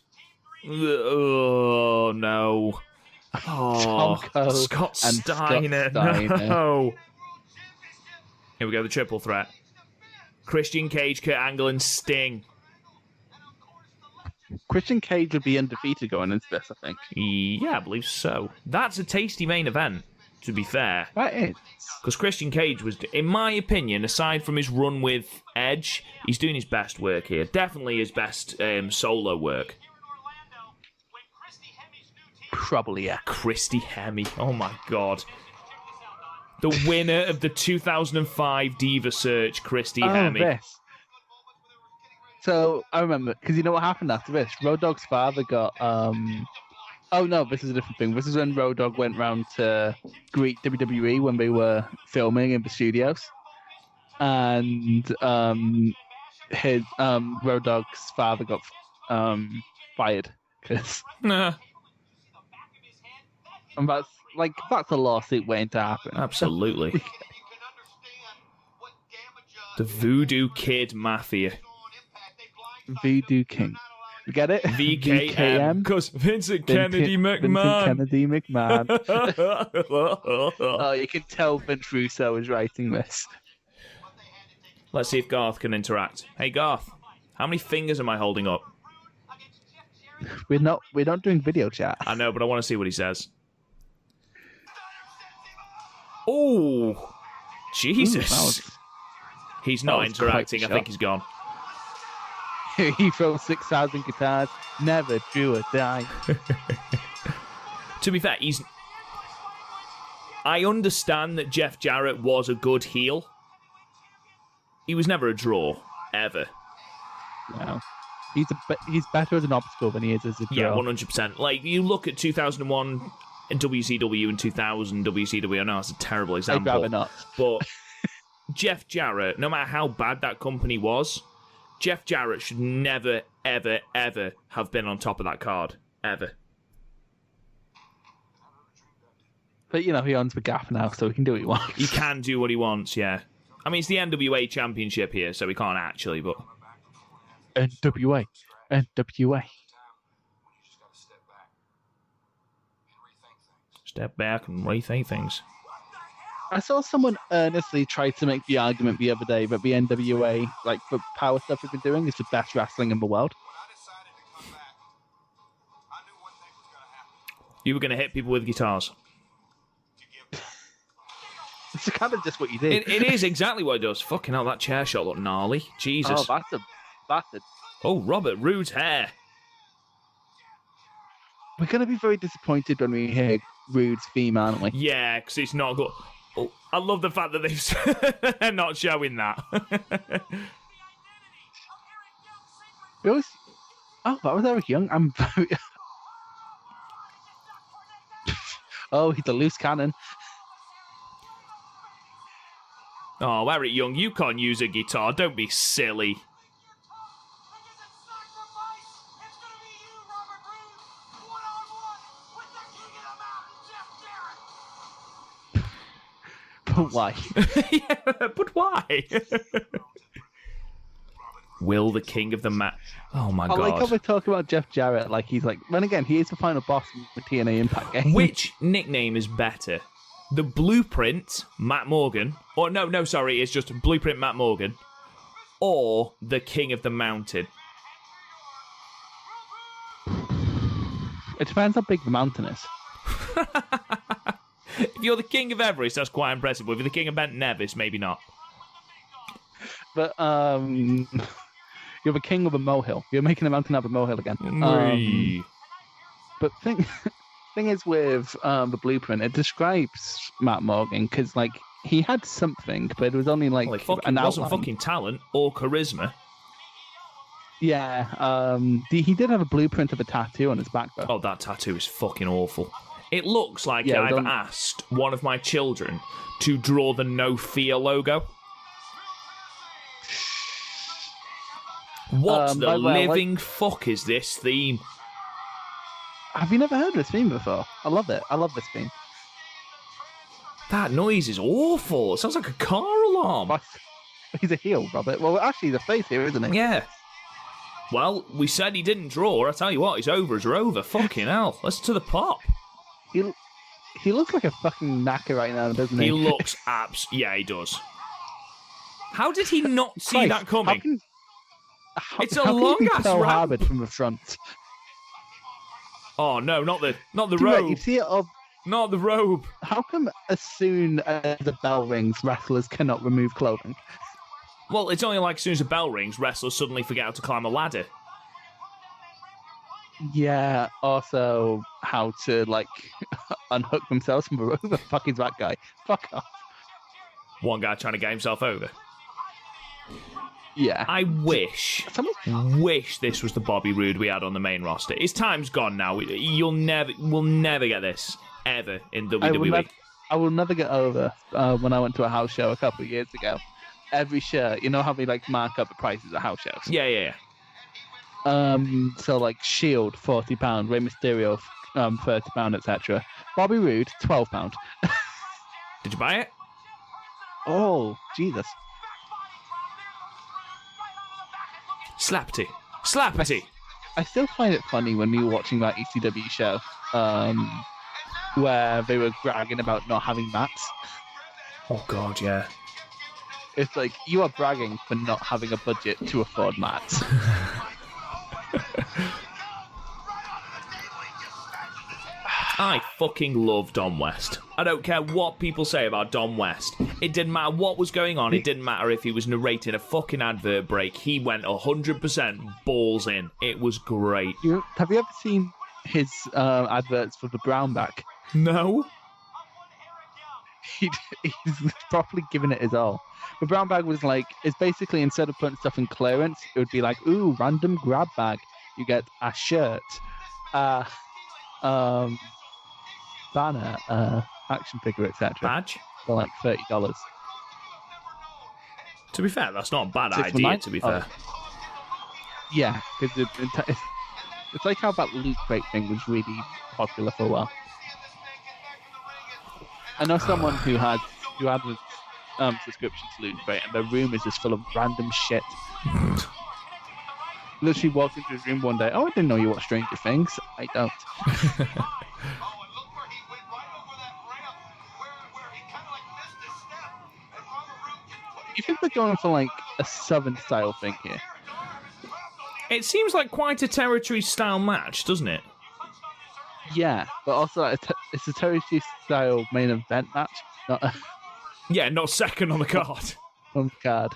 Speaker 1: Oh no. Oh,
Speaker 5: Tomko
Speaker 1: Scott
Speaker 5: and
Speaker 1: Steiner.
Speaker 5: Scott Steiner.
Speaker 1: No. Here we go, the triple threat. Christian Cage, Kurt Angle, and Sting.
Speaker 5: Christian Cage would be undefeated going into this, I think.
Speaker 1: Yeah, I believe so. That's a tasty main event, to be fair.
Speaker 5: That is.
Speaker 1: Because Christian Cage was, in my opinion, aside from his run with Edge, he's doing his best work here. Definitely his best solo work.
Speaker 5: Probably, yeah.
Speaker 1: Christy Hemme. Oh my God. The winner of the 2005 Diva Search, Christy Hemme.
Speaker 5: This. So, I remember, because you know what happened after this? Road Dogg's father got, Oh no, this is a different thing. This is when Road Dogg went round to greet WWE when they were filming in the studios. And his Road Dogg's father got fired. Cause,
Speaker 1: Nah,
Speaker 5: and that's a lawsuit waiting to happen.
Speaker 1: absolutely. The Voodoo Kid Mafia.
Speaker 5: Voodoo King. You get it?
Speaker 1: VKM. Because Vincent Kennedy
Speaker 5: Vincent
Speaker 1: McMahon.
Speaker 5: Kennedy McMahon. Oh, you can tell Vince Russo is writing this.
Speaker 1: Let's see if Garth can interact. Hey Garth, how many fingers am I holding up?
Speaker 5: We're not doing video chat.
Speaker 1: I know, but I want to see what he says. Oh, Jesus. He's not
Speaker 5: was quite
Speaker 1: interacting. I
Speaker 5: the
Speaker 1: think
Speaker 5: shot.
Speaker 1: he's gone.
Speaker 5: He throws 6,000 guitars, never drew a dime.
Speaker 1: To be fair, I understand that Jeff Jarrett was a good heel. He was never a draw, ever.
Speaker 5: No. He's better as an obstacle than he is as a
Speaker 1: Yeah,
Speaker 5: draw.
Speaker 1: 100%. Like, you look at 2001 in WCW and 2000 WCW, I know it's a terrible
Speaker 5: I'd
Speaker 1: example.
Speaker 5: rather not.
Speaker 1: But Jeff Jarrett, no matter how bad that company was, Jeff Jarrett should never, ever, ever have been on top of that card. Ever.
Speaker 5: But, he owns the gaff now, so he can do what he wants.
Speaker 1: He can do what he wants, yeah. I mean, it's the NWA Championship here, so he can't actually, but...
Speaker 5: NWA.
Speaker 1: Step back and rethink things.
Speaker 5: I saw someone earnestly try to make the argument the other day that the NWA, like the power stuff we've been doing, is the best wrestling in the world.
Speaker 1: You were going to hit people with guitars.
Speaker 5: It's kind of just what you did.
Speaker 1: It is exactly what it does. Fucking hell, that chair shot looked gnarly. Jesus.
Speaker 5: Oh, that's a.
Speaker 1: Oh, Robert Roode's hair.
Speaker 5: We're going to be very disappointed when we hear Rude's theme, aren't we?
Speaker 1: Yeah, because it's not good. Oh, I love the fact that they're not showing that.
Speaker 5: We always... Oh, that was Eric Young. I'm very... Oh, he's a loose cannon.
Speaker 1: Oh, Eric Young, you can't use a guitar. Don't be silly.
Speaker 5: But why?
Speaker 1: Yeah, but why? Will the King of the Oh my
Speaker 5: I like how
Speaker 1: God.
Speaker 5: we're talking about Jeff Jarrett like he's like... Then again, he is the final boss of the TNA Impact game.
Speaker 1: Which nickname is better? The Blueprint, Matt Morgan, or no, sorry, it's just Blueprint Matt Morgan, or the King of the Mountain?
Speaker 5: It depends how big the mountain is.
Speaker 1: If you're the King of Everest, that's quite impressive. But if you're the King of Mount Nevis, maybe not.
Speaker 5: But you're the king of a molehill. You're making a mountain out of a molehill again. But thing is with the blueprint, it describes Matt Morgan because like he had something, but it was only like
Speaker 1: it wasn't fucking talent or charisma.
Speaker 5: Yeah, he did have a blueprint of a tattoo on his back though.
Speaker 1: Oh, that tattoo is fucking awful. It looks like I've asked one of my children to draw the No Fear logo. What the living fuck is this theme?
Speaker 5: Have you never heard this theme before? I love it. I love this theme.
Speaker 1: That noise is awful. It sounds like a car alarm.
Speaker 5: He's a heel, Robert. Well, actually, the face here, isn't he?
Speaker 1: Yeah. Well, we said he didn't draw. I tell you what, his overs are over. Fucking hell. Listen to the pop.
Speaker 5: He looks like a fucking knacker right now, doesn't he?
Speaker 1: He looks yeah, he does. How did he not see that coming? It's a long-ass
Speaker 5: ramp from the front.
Speaker 1: Oh no, not the robe.
Speaker 5: You see it
Speaker 1: not the robe.
Speaker 5: How come as soon as the bell rings, wrestlers cannot remove clothing?
Speaker 1: Well, it's only like as soon as the bell rings, wrestlers suddenly forget how to climb a ladder.
Speaker 5: Yeah, also how to, like, unhook themselves from the rope. Who the fuck is that guy? Fuck off.
Speaker 1: One guy trying to get himself over.
Speaker 5: Yeah.
Speaker 1: I wish this was the Bobby Roode we had on the main roster. His time's gone now. We'll never get this, ever, in WWE.
Speaker 5: I will never get over when I went to a house show a couple of years ago. Every shirt, you know how they, like, mark up the prices at house shows?
Speaker 1: Yeah.
Speaker 5: So like Shield, £40, Rey Mysterio, £30, etc. Bobby Roode, £12.
Speaker 1: Did you buy it?
Speaker 5: Oh, Jesus.
Speaker 1: Slappity.
Speaker 5: I still find it funny when you're watching that ECW show, where they were bragging about not having mats.
Speaker 1: Oh God, yeah.
Speaker 5: It's like, you are bragging for not having a budget to afford mats.
Speaker 1: I fucking love Dom West. I don't care what people say about Dom West. It didn't matter what was going on. It didn't matter if he was narrating a fucking advert break. He went 100% balls in. It was great.
Speaker 5: Have you ever seen his adverts for the Brownback?
Speaker 1: No.
Speaker 5: He's properly giving it his all. The brown bag was like, it's basically, instead of putting stuff in clearance, it would be like, ooh, random grab bag. You get a shirt, banner, action figure, etc.
Speaker 1: Badge?
Speaker 5: For like $30.
Speaker 1: To be fair, that's not a bad idea, to be fair.
Speaker 5: Yeah, because it's like how that loot crate thing was really popular for a while. I know someone who had a subscription to Loot Crate, and their room is just full of random shit. Literally walked into his room one day. Oh, I didn't know you watched Stranger Things. I don't. You think they're going for like a Southern style thing here?
Speaker 1: It seems like quite a territory style match, doesn't it?
Speaker 5: Yeah, but also it's a territory style main event match, not a...
Speaker 1: Yeah, not second on the card.
Speaker 5: On the card.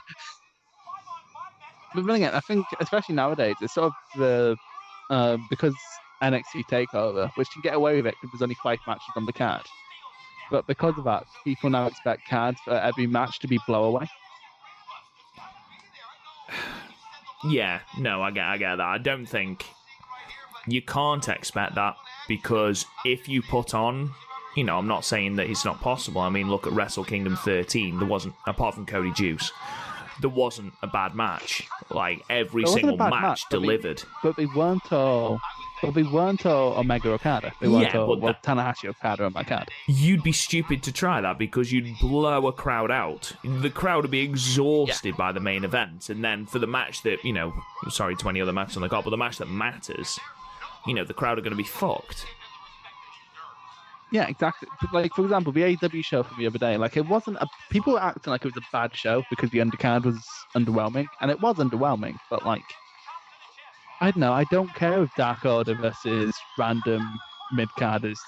Speaker 5: But then again, I think, especially nowadays, it's sort of the because NXT TakeOver, which can get away with it because there's only 5 matches on the card. But because of that, people now expect cards for every match to be blowaway.
Speaker 1: Yeah, no, I get that. I don't think you can't expect that, because if you put on, you know, I'm not saying that it's not possible. I mean, look at Wrestle Kingdom 13. There wasn't, apart from Cody Juice, there wasn't a bad match. Like, every single match delivered.
Speaker 5: But they weren't all Omega Okada. They weren't all Tanahashi Okada on my card.
Speaker 1: You'd be stupid to try that, because you'd blow a crowd out. The crowd would be exhausted by the main event. And then for the match that, you know, sorry to any other match on the card, but the match that matters, you know, the crowd are going to be fucked.
Speaker 5: Yeah, exactly. Like, for example, the AEW show from the other day, like, it wasn't people were acting like it was a bad show because the undercard was underwhelming, and it was underwhelming, but, like, I don't know, I don't care if Dark Order versus random mid-carders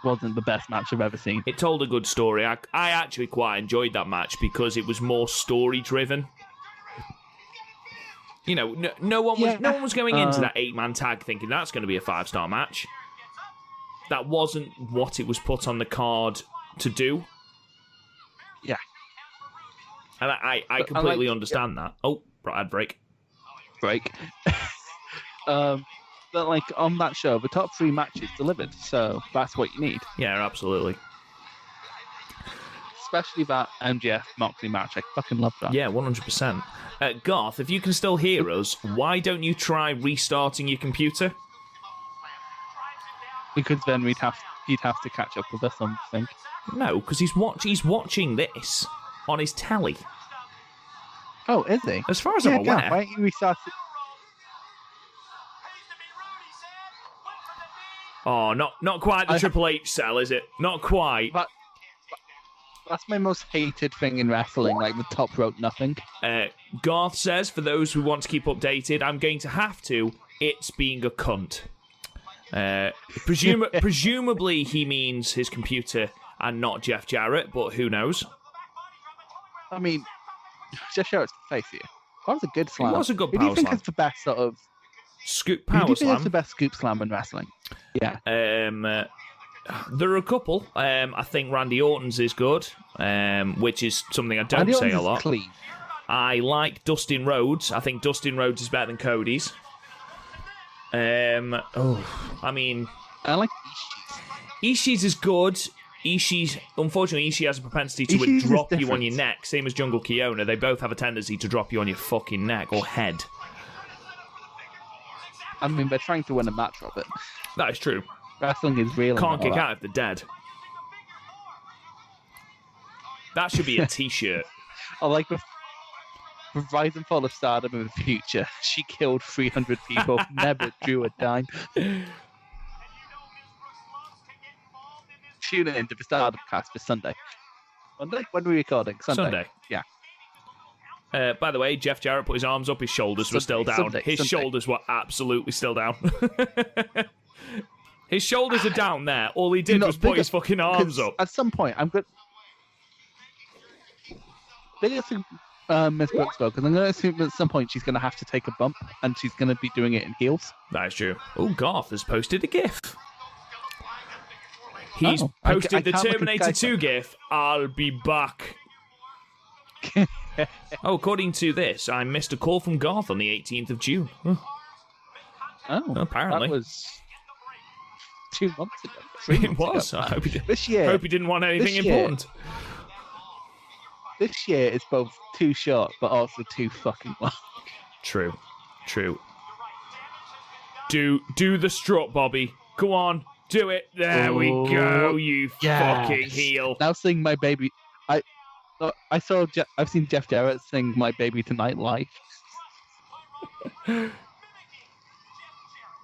Speaker 5: wasn't the best match I've ever seen.
Speaker 1: It told a good story. I actually quite enjoyed that match because it was more story-driven. You know, no one was going into that 8-man tag thinking that's going to be a 5-star match. That wasn't what it was put on the card to do.
Speaker 5: Yeah.
Speaker 1: And I completely understand that. Oh, ad break.
Speaker 5: But like on that show, the top 3 matches delivered, so that's what you need.
Speaker 1: Yeah, absolutely.
Speaker 5: Especially that MJF Moxley match. I fucking love that.
Speaker 1: Yeah, 100%. Garth, if you can still hear us, why don't you try restarting your computer?
Speaker 5: Because then he'd have to catch up with us, I think.
Speaker 1: No, because he's watching this on his telly.
Speaker 5: Oh, is he?
Speaker 1: As far as I'm aware.
Speaker 5: God, why don't you restart it?
Speaker 1: Oh, not quite the Triple H cell, is it? Not quite.
Speaker 5: That's my most hated thing in wrestling, like the top rope nothing.
Speaker 1: Garth says, for those who want to keep updated, I'm going to have to. It's being a cunt. Presumably he means his computer and not Jeff Jarrett, but who knows?
Speaker 5: I mean, Jeff Jarrett's the face here. That was a good slam.
Speaker 1: It was a good
Speaker 5: power slam. Who do you think is the best sort of...
Speaker 1: Scoop power slam?
Speaker 5: Who do you think is the best scoop slam in wrestling? Yeah.
Speaker 1: There are a couple. I think Randy Orton's is good, which is something I don't
Speaker 5: Randy
Speaker 1: say
Speaker 5: Orton's
Speaker 1: a lot.
Speaker 5: Is clean.
Speaker 1: I like Dustin Rhodes. I think Dustin Rhodes is better than Cody's. I
Speaker 5: like
Speaker 1: Ishii's is good. Unfortunately, Ishii has a propensity to drop you on your neck, same as Jungle Kiona. They both have a tendency to drop you on your fucking neck or head.
Speaker 5: I mean, they're trying to win a match, Robert.
Speaker 1: That is true.
Speaker 5: Wrestling is real.
Speaker 1: Can't kick out if they're dead. That should be a t-shirt.
Speaker 5: I like the Rise and Fall of Stardom in the future. She killed 300 people, never drew a dime. Tune in to the Stardom cast for Sunday. Monday? When are we recording? Sunday. Yeah.
Speaker 1: By the way, Jeff Jarrett put his arms up, his shoulders were still down. His shoulders were absolutely still down. His shoulders are down there. All he did was put his fucking arms up.
Speaker 5: At some point, I'm good. Biggest thing, Miss Brooks though, because I'm going to assume that at some point she's going to have to take a bump, and she's going to be doing it in heels.
Speaker 1: That is true. Oh, Garth has posted a GIF. He's posted the Terminator 2 GIF. I'll be back. According to this, I missed a call from Garth on the 18th of June. Apparently.
Speaker 5: That was 2 months ago. 3 months
Speaker 1: it was.
Speaker 5: Ago.
Speaker 1: I hope he
Speaker 5: this year,
Speaker 1: hope he didn't want anything important.
Speaker 5: This year is both too short, but also too fucking long.
Speaker 1: True. Do the strut, Bobby. Go on. Do it. There we go, you fucking heel.
Speaker 5: Now sing My Baby. I've seen Jeff Jarrett sing My Baby Tonight live.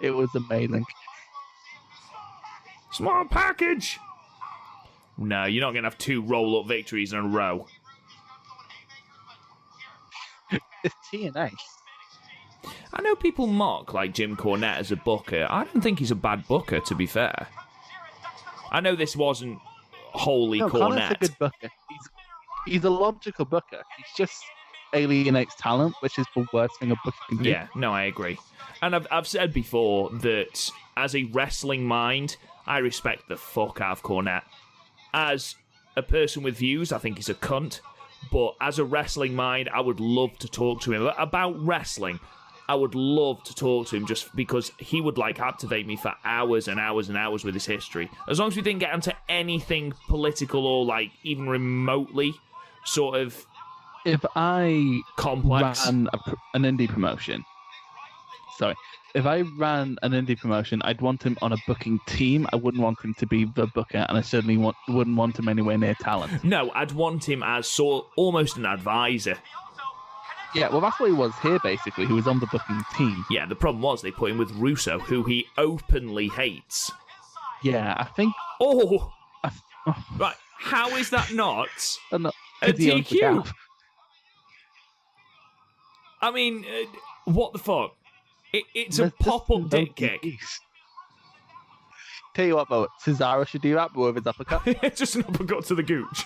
Speaker 5: It was amazing.
Speaker 1: Small package. No, you're not going to have 2 roll-up victories in a row.
Speaker 5: It's TNA.
Speaker 1: I know people mock like Jim Cornette as a booker. I don't think he's a bad booker, to be fair. I know this wasn't wholly Cornette.
Speaker 5: Cornette's a good booker. He's a logical booker. He just alienates talent, which is the worst thing a booker can do.
Speaker 1: Yeah, no, I agree. And I've said before that as a wrestling mind, I respect the fuck out of Cornette. As a person with views, I think he's a cunt. But as a wrestling mind, I would love to talk to him about wrestling. I would love to talk to him just because he would captivate me for hours and hours and hours with his history. As long as we didn't get into anything political or even remotely sort of
Speaker 5: if I
Speaker 1: complex.
Speaker 5: Ran an indie promotion, if I ran an indie promotion, I'd want him on a booking team. I wouldn't want him to be the booker, and I certainly wouldn't want him anywhere near talent.
Speaker 1: No, I'd want him as almost an advisor.
Speaker 5: Yeah, well, that's what he was here, basically. He was on the booking team.
Speaker 1: Yeah, the problem was they put him with Russo, who he openly hates.
Speaker 5: Yeah, I think...
Speaker 1: Right, how is that not
Speaker 5: a
Speaker 1: DQ? I mean, what the fuck? It's a pop-up dick kick.
Speaker 5: Tell you what, though, Cesaro should do that, but with his uppercut.
Speaker 1: Just an uppercut to the gooch.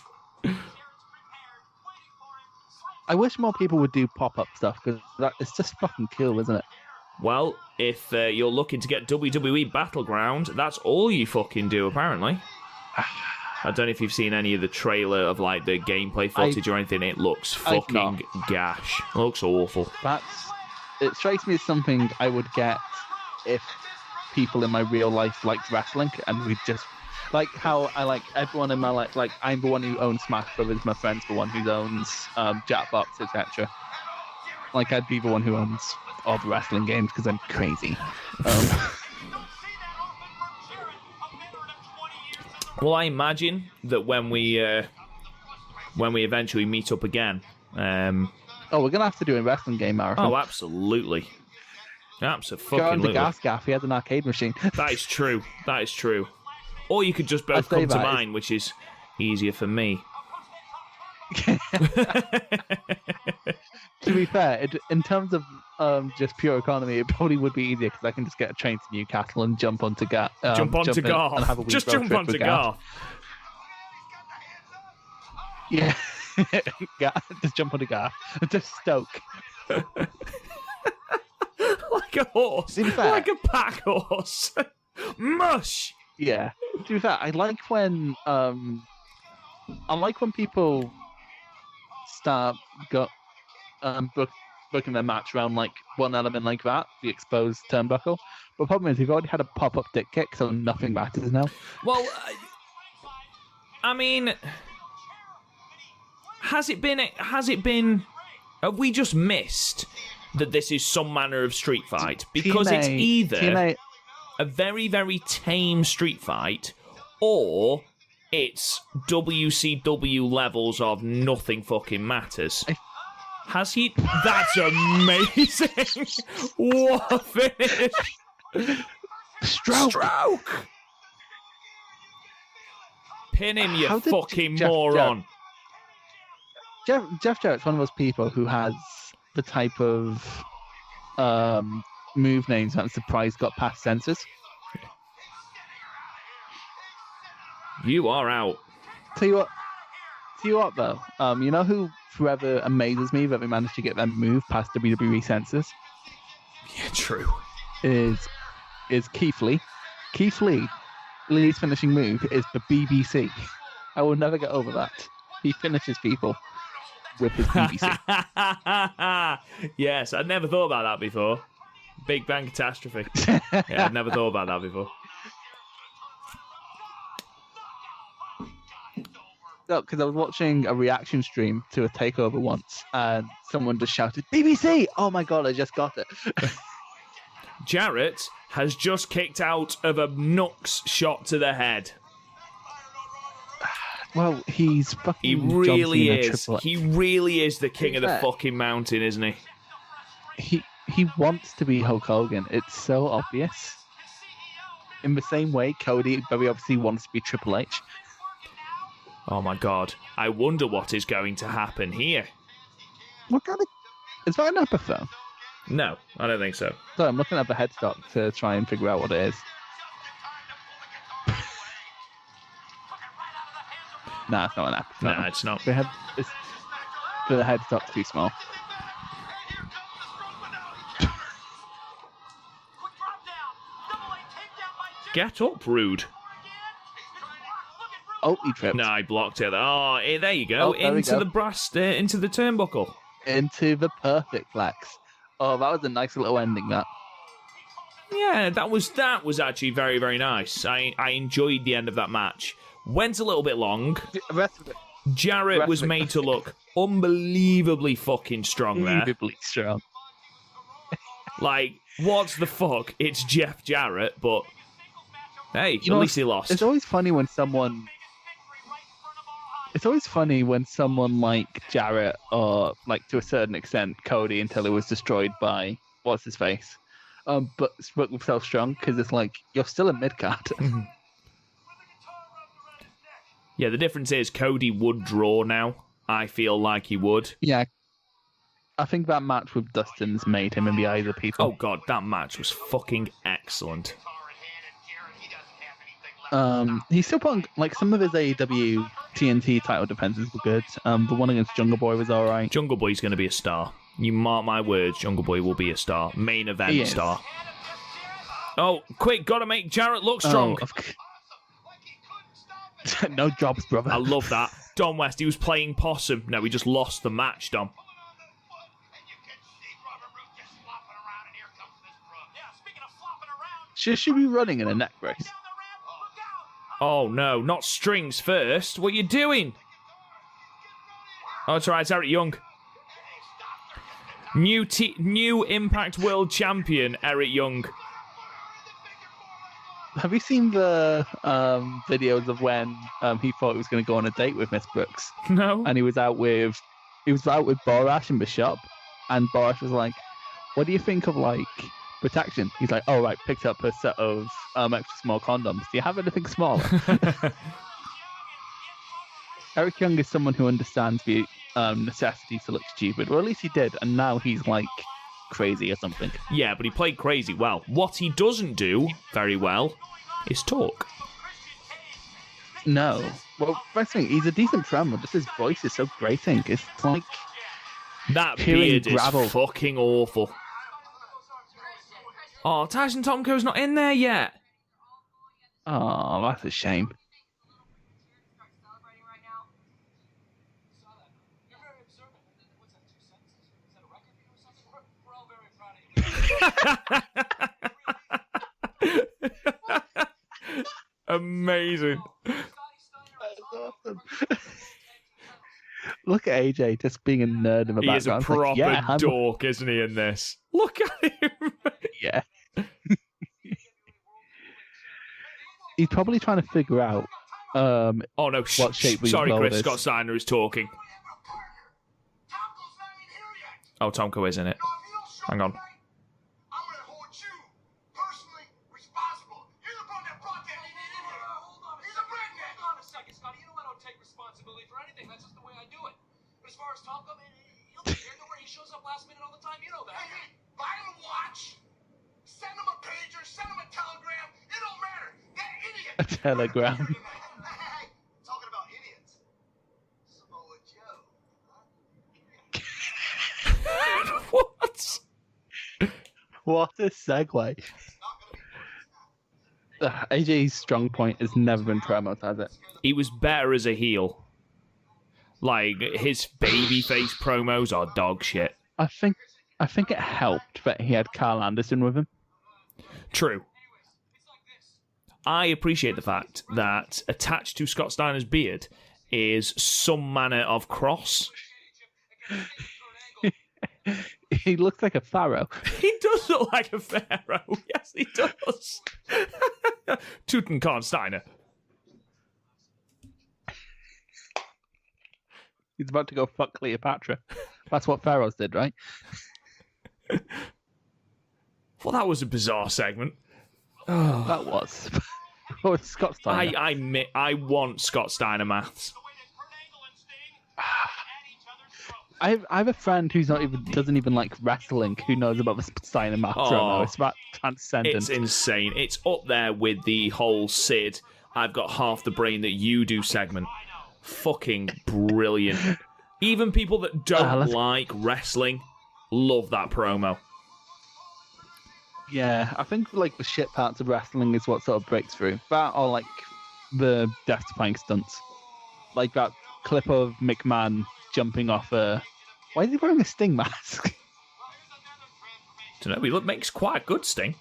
Speaker 5: I wish more people would do pop-up stuff because it's just fucking cool, isn't it?
Speaker 1: Well, if you're looking to get WWE Battleground, that's all you fucking do, apparently. I don't know if you've seen any of the trailer of like the gameplay footage or anything. It looks fucking gash. It looks awful.
Speaker 5: It strikes me as something I would get if people in my real life liked wrestling, and we just like how I like everyone in my life. Like I'm the one who owns Smash Brothers. My friend's the one who owns Jackbox, etc. Like I'd be the one who owns all the wrestling games because I'm crazy.
Speaker 1: Well, I imagine that when we eventually meet up again.
Speaker 5: We're gonna have to do a wrestling game marathon.
Speaker 1: Oh, absolutely. Absolutely.
Speaker 5: Go on to Gas Gaff. He has an arcade machine.
Speaker 1: That is true. That is true. Or you could just both come to mine, which is easier for me.
Speaker 5: To be fair, in terms of just pure economy, it probably would be easier because I can just get a train to Newcastle and jump onto Garth.
Speaker 1: Just jump onto Garth.
Speaker 5: Yeah, just jump onto Garth. Just Stoke.
Speaker 1: Like a horse. Like a pack horse. Mush.
Speaker 5: Yeah. To be fair, I like when people start booking their match around like one element like that, the exposed turnbuckle. But the problem is we've already had a pop-up dick kick, so nothing matters now.
Speaker 1: Well, I mean, has it been? Have we just missed that this is some manner of street fight? Because it's either a very, very tame street fight, or it's WCW levels of nothing fucking matters. Has he? That's amazing! What a finish! Stroke! Pin him, you fucking moron!
Speaker 5: Jeff Jarrett's one of those people who has the type of move names that I'm surprised got past censors.
Speaker 1: You are out.
Speaker 5: Tell you what though, you know who forever amazes me that they managed to get that move past WWE censors?
Speaker 1: Yeah, true.
Speaker 5: Is Keith Lee. Keith Lee's finishing move is the BBC. I will never get over that. He finishes people with his BBC.
Speaker 1: Yes, I'd never thought about that before. Big Bang Catastrophe. Yeah, I'd never thought about that before.
Speaker 5: No, because I was watching a reaction stream to a takeover once, and someone just shouted, BBC! Oh my god, I just got it.
Speaker 1: Jarrett has just kicked out of a Nux shot to the head.
Speaker 5: Well, he's fucking
Speaker 1: He really is. He really is the king of the fucking mountain, isn't he?
Speaker 5: He wants to be Hulk Hogan. It's so obvious. In the same way, Cody very obviously wants to be Triple H.
Speaker 1: Oh my god. I wonder what is going to happen here.
Speaker 5: What kind of... Is that an epiphone?
Speaker 1: No, I don't think so.
Speaker 5: So I'm looking at the headstock to try and figure out what it is. Nah, it's not an epiphone.
Speaker 1: Nah, it's not.
Speaker 5: The headstock's too small.
Speaker 1: Get up, Rude.
Speaker 5: Oh, he tripped.
Speaker 1: No, I blocked it. Oh, there you go. Into the brass, into the turnbuckle.
Speaker 5: Into the perfect flex. Oh, that was a nice little ending, that.
Speaker 1: Yeah, that was actually very, very nice. I enjoyed the end of that match. Went a little bit long. Jarrett was made to look unbelievably fucking strong there.
Speaker 5: Unbelievably strong.
Speaker 1: Like, what the fuck? It's Jeff Jarrett, but hey, at least he lost.
Speaker 5: It's always funny when someone like Jarrett, or like to a certain extent Cody, until it was destroyed by what's his face, but spoke himself strong, because it's like you're still a mid card.
Speaker 1: Yeah, the difference is Cody would draw now. I feel like he would.
Speaker 5: Yeah, I think that match with Dustin's made him in the eyes of people.
Speaker 1: Oh god, that match was fucking excellent.
Speaker 5: He's still putting like some of his AEW TNT title defenses were good. The one against Jungle Boy was all right.
Speaker 1: Jungle Boy's going to be a star. You mark my words, Jungle Boy will be a star. Main event star. Oh, quick, got to make Jarrett look strong.
Speaker 5: No jobs, brother.
Speaker 1: I love that. Dom West, he was playing possum. No, he just lost the match, Dom.
Speaker 5: Should she be running in a neck brace?
Speaker 1: Oh, no, not strings first. What are you doing? Oh, it's all right, it's Eric Young. New Impact World Champion, Eric Young.
Speaker 5: Have you seen the videos of when he thought he was going to go on a date with Miss Brooks?
Speaker 1: No.
Speaker 5: And he was out with Borash and Bishop, and Borash was like, "What do you think of like protection?" He's like, "Oh right, picked up a set of extra small condoms. Do you have anything smaller?" Eric Young is someone who understands the necessity to look stupid, or at least he did, and now he's like crazy or something.
Speaker 1: Yeah, but he played crazy well. What he doesn't do very well is talk.
Speaker 5: No. Well, first thing, he's a decent drummer, just his voice is so grating. It's like
Speaker 1: that beard is fucking awful. Oh, Tyson Tomko's not in there yet.
Speaker 5: Oh, that's a shame.
Speaker 1: Amazing.
Speaker 5: That's awesome. Look at AJ just being a nerd in the background.
Speaker 1: He is a proper dork, isn't he, in this? Look at him.
Speaker 5: Yeah. He's probably trying to figure out
Speaker 1: oh no,
Speaker 5: what shape
Speaker 1: sorry, Chris,
Speaker 5: is.
Speaker 1: Scott Steiner is talking. Oh, Tomko is in it. Hang on.
Speaker 5: A telegram.
Speaker 6: Talking about idiots. Samoa Joe.
Speaker 1: What?
Speaker 5: What a segue. AJ's strong point has never been promos, has it?
Speaker 1: He was better as a heel. Like, his babyface promos are dog shit.
Speaker 5: I think it helped that he had Carl Anderson with him.
Speaker 1: True. I appreciate the fact that attached to Scott Steiner's beard is some manner of cross.
Speaker 5: He looks like a pharaoh.
Speaker 1: He does look like a pharaoh. Yes, he does. Tutankhamun Steiner.
Speaker 5: He's about to go fuck Cleopatra. That's what pharaohs did, right?
Speaker 1: Well, that was a bizarre segment.
Speaker 5: Oh. That was. Oh, it's Scott Steiner.
Speaker 1: I want Scott Steiner maths.
Speaker 5: I have a friend who's doesn't even like wrestling who knows about the Steiner math promo. It's about transcendent.
Speaker 1: It's insane. It's up there with the whole Sid, I've got half the brain that you do segment. Fucking brilliant. Even people that don't like wrestling love that promo.
Speaker 5: Yeah, I think like the shit parts of wrestling is what sort of breaks through. That or like the death-defying stunts. Like that clip of McMahon jumping off a... Why is he wearing a Sting mask?
Speaker 1: Don't know, he makes quite a good Sting.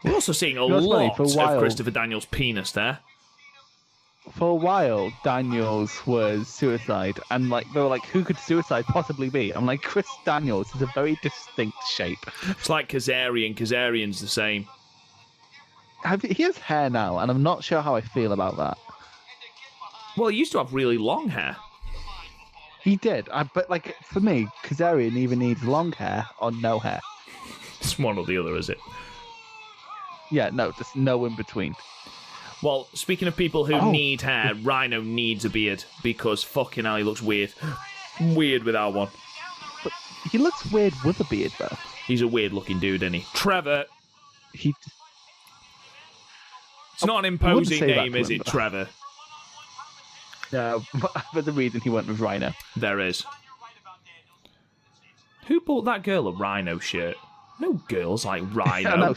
Speaker 1: We're also seeing a lot of Christopher Daniels' penis there.
Speaker 5: For a while, Daniels was suicide, and like they were like, who could suicide possibly be? I'm like, Chris Daniels is a very distinct shape.
Speaker 1: It's like Kazarian. Kazarian's the same.
Speaker 5: He has hair now, and I'm not sure how I feel about that.
Speaker 1: Well, he used to have really long hair.
Speaker 5: He did, but like for me, Kazarian either needs long hair or no hair.
Speaker 1: It's one or the other, is it?
Speaker 5: Yeah, no, just no in between.
Speaker 1: Well, speaking of people who need hair, Rhino needs a beard because fucking hell, he looks weird. Weird without one.
Speaker 5: But he looks weird with a beard, though.
Speaker 1: He's a weird-looking dude, isn't he? Trevor. It's not an imposing name, is it, Trevor?
Speaker 5: No, but the reason he went with Rhino.
Speaker 1: There is. Who bought that girl a Rhino shirt? No girls like Rhino.
Speaker 5: No,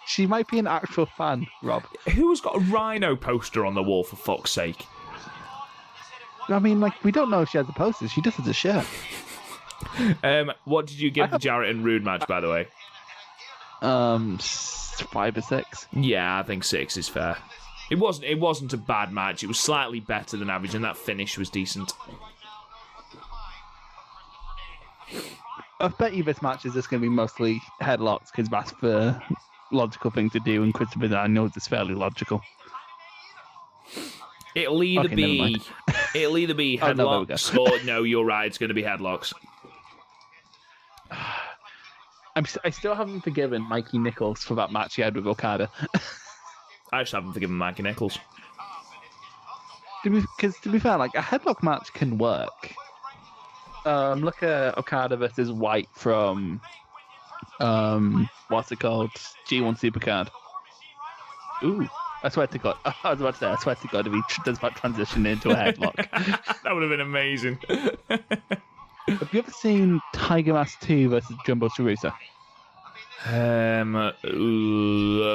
Speaker 5: she might be an actual fan, Rob.
Speaker 1: Who's got a Rhino poster on the wall, for fuck's sake?
Speaker 5: I mean, like, we don't know if she has a poster. She just has a shirt.
Speaker 1: What did you give the Jarrett and Rude match, by the way?
Speaker 5: 5 or 6.
Speaker 1: Yeah, I think 6 is fair. It wasn't a bad match. It was slightly better than average, and that finish was decent.
Speaker 5: I bet you this match is just going to be mostly headlocks because that's the logical thing to do, and Christopher Daniels is fairly logical.
Speaker 1: It'll either be
Speaker 5: Oh, no,
Speaker 1: headlocks or no, you're right. It's going to be headlocks.
Speaker 5: I still haven't forgiven Mikey Nichols for that match he had with Okada.
Speaker 1: I just haven't forgiven Mikey Nichols.
Speaker 5: Because to be fair, like a headlock match can work. Look at Okada versus White from what's it called? G1 Supercard. Ooh, I swear to God. I was about to say, I swear to God, if he does that transition into a headlock.
Speaker 1: That would have been amazing.
Speaker 5: Have you ever seen Tiger Mask 2 versus Jumbo Tsurusa?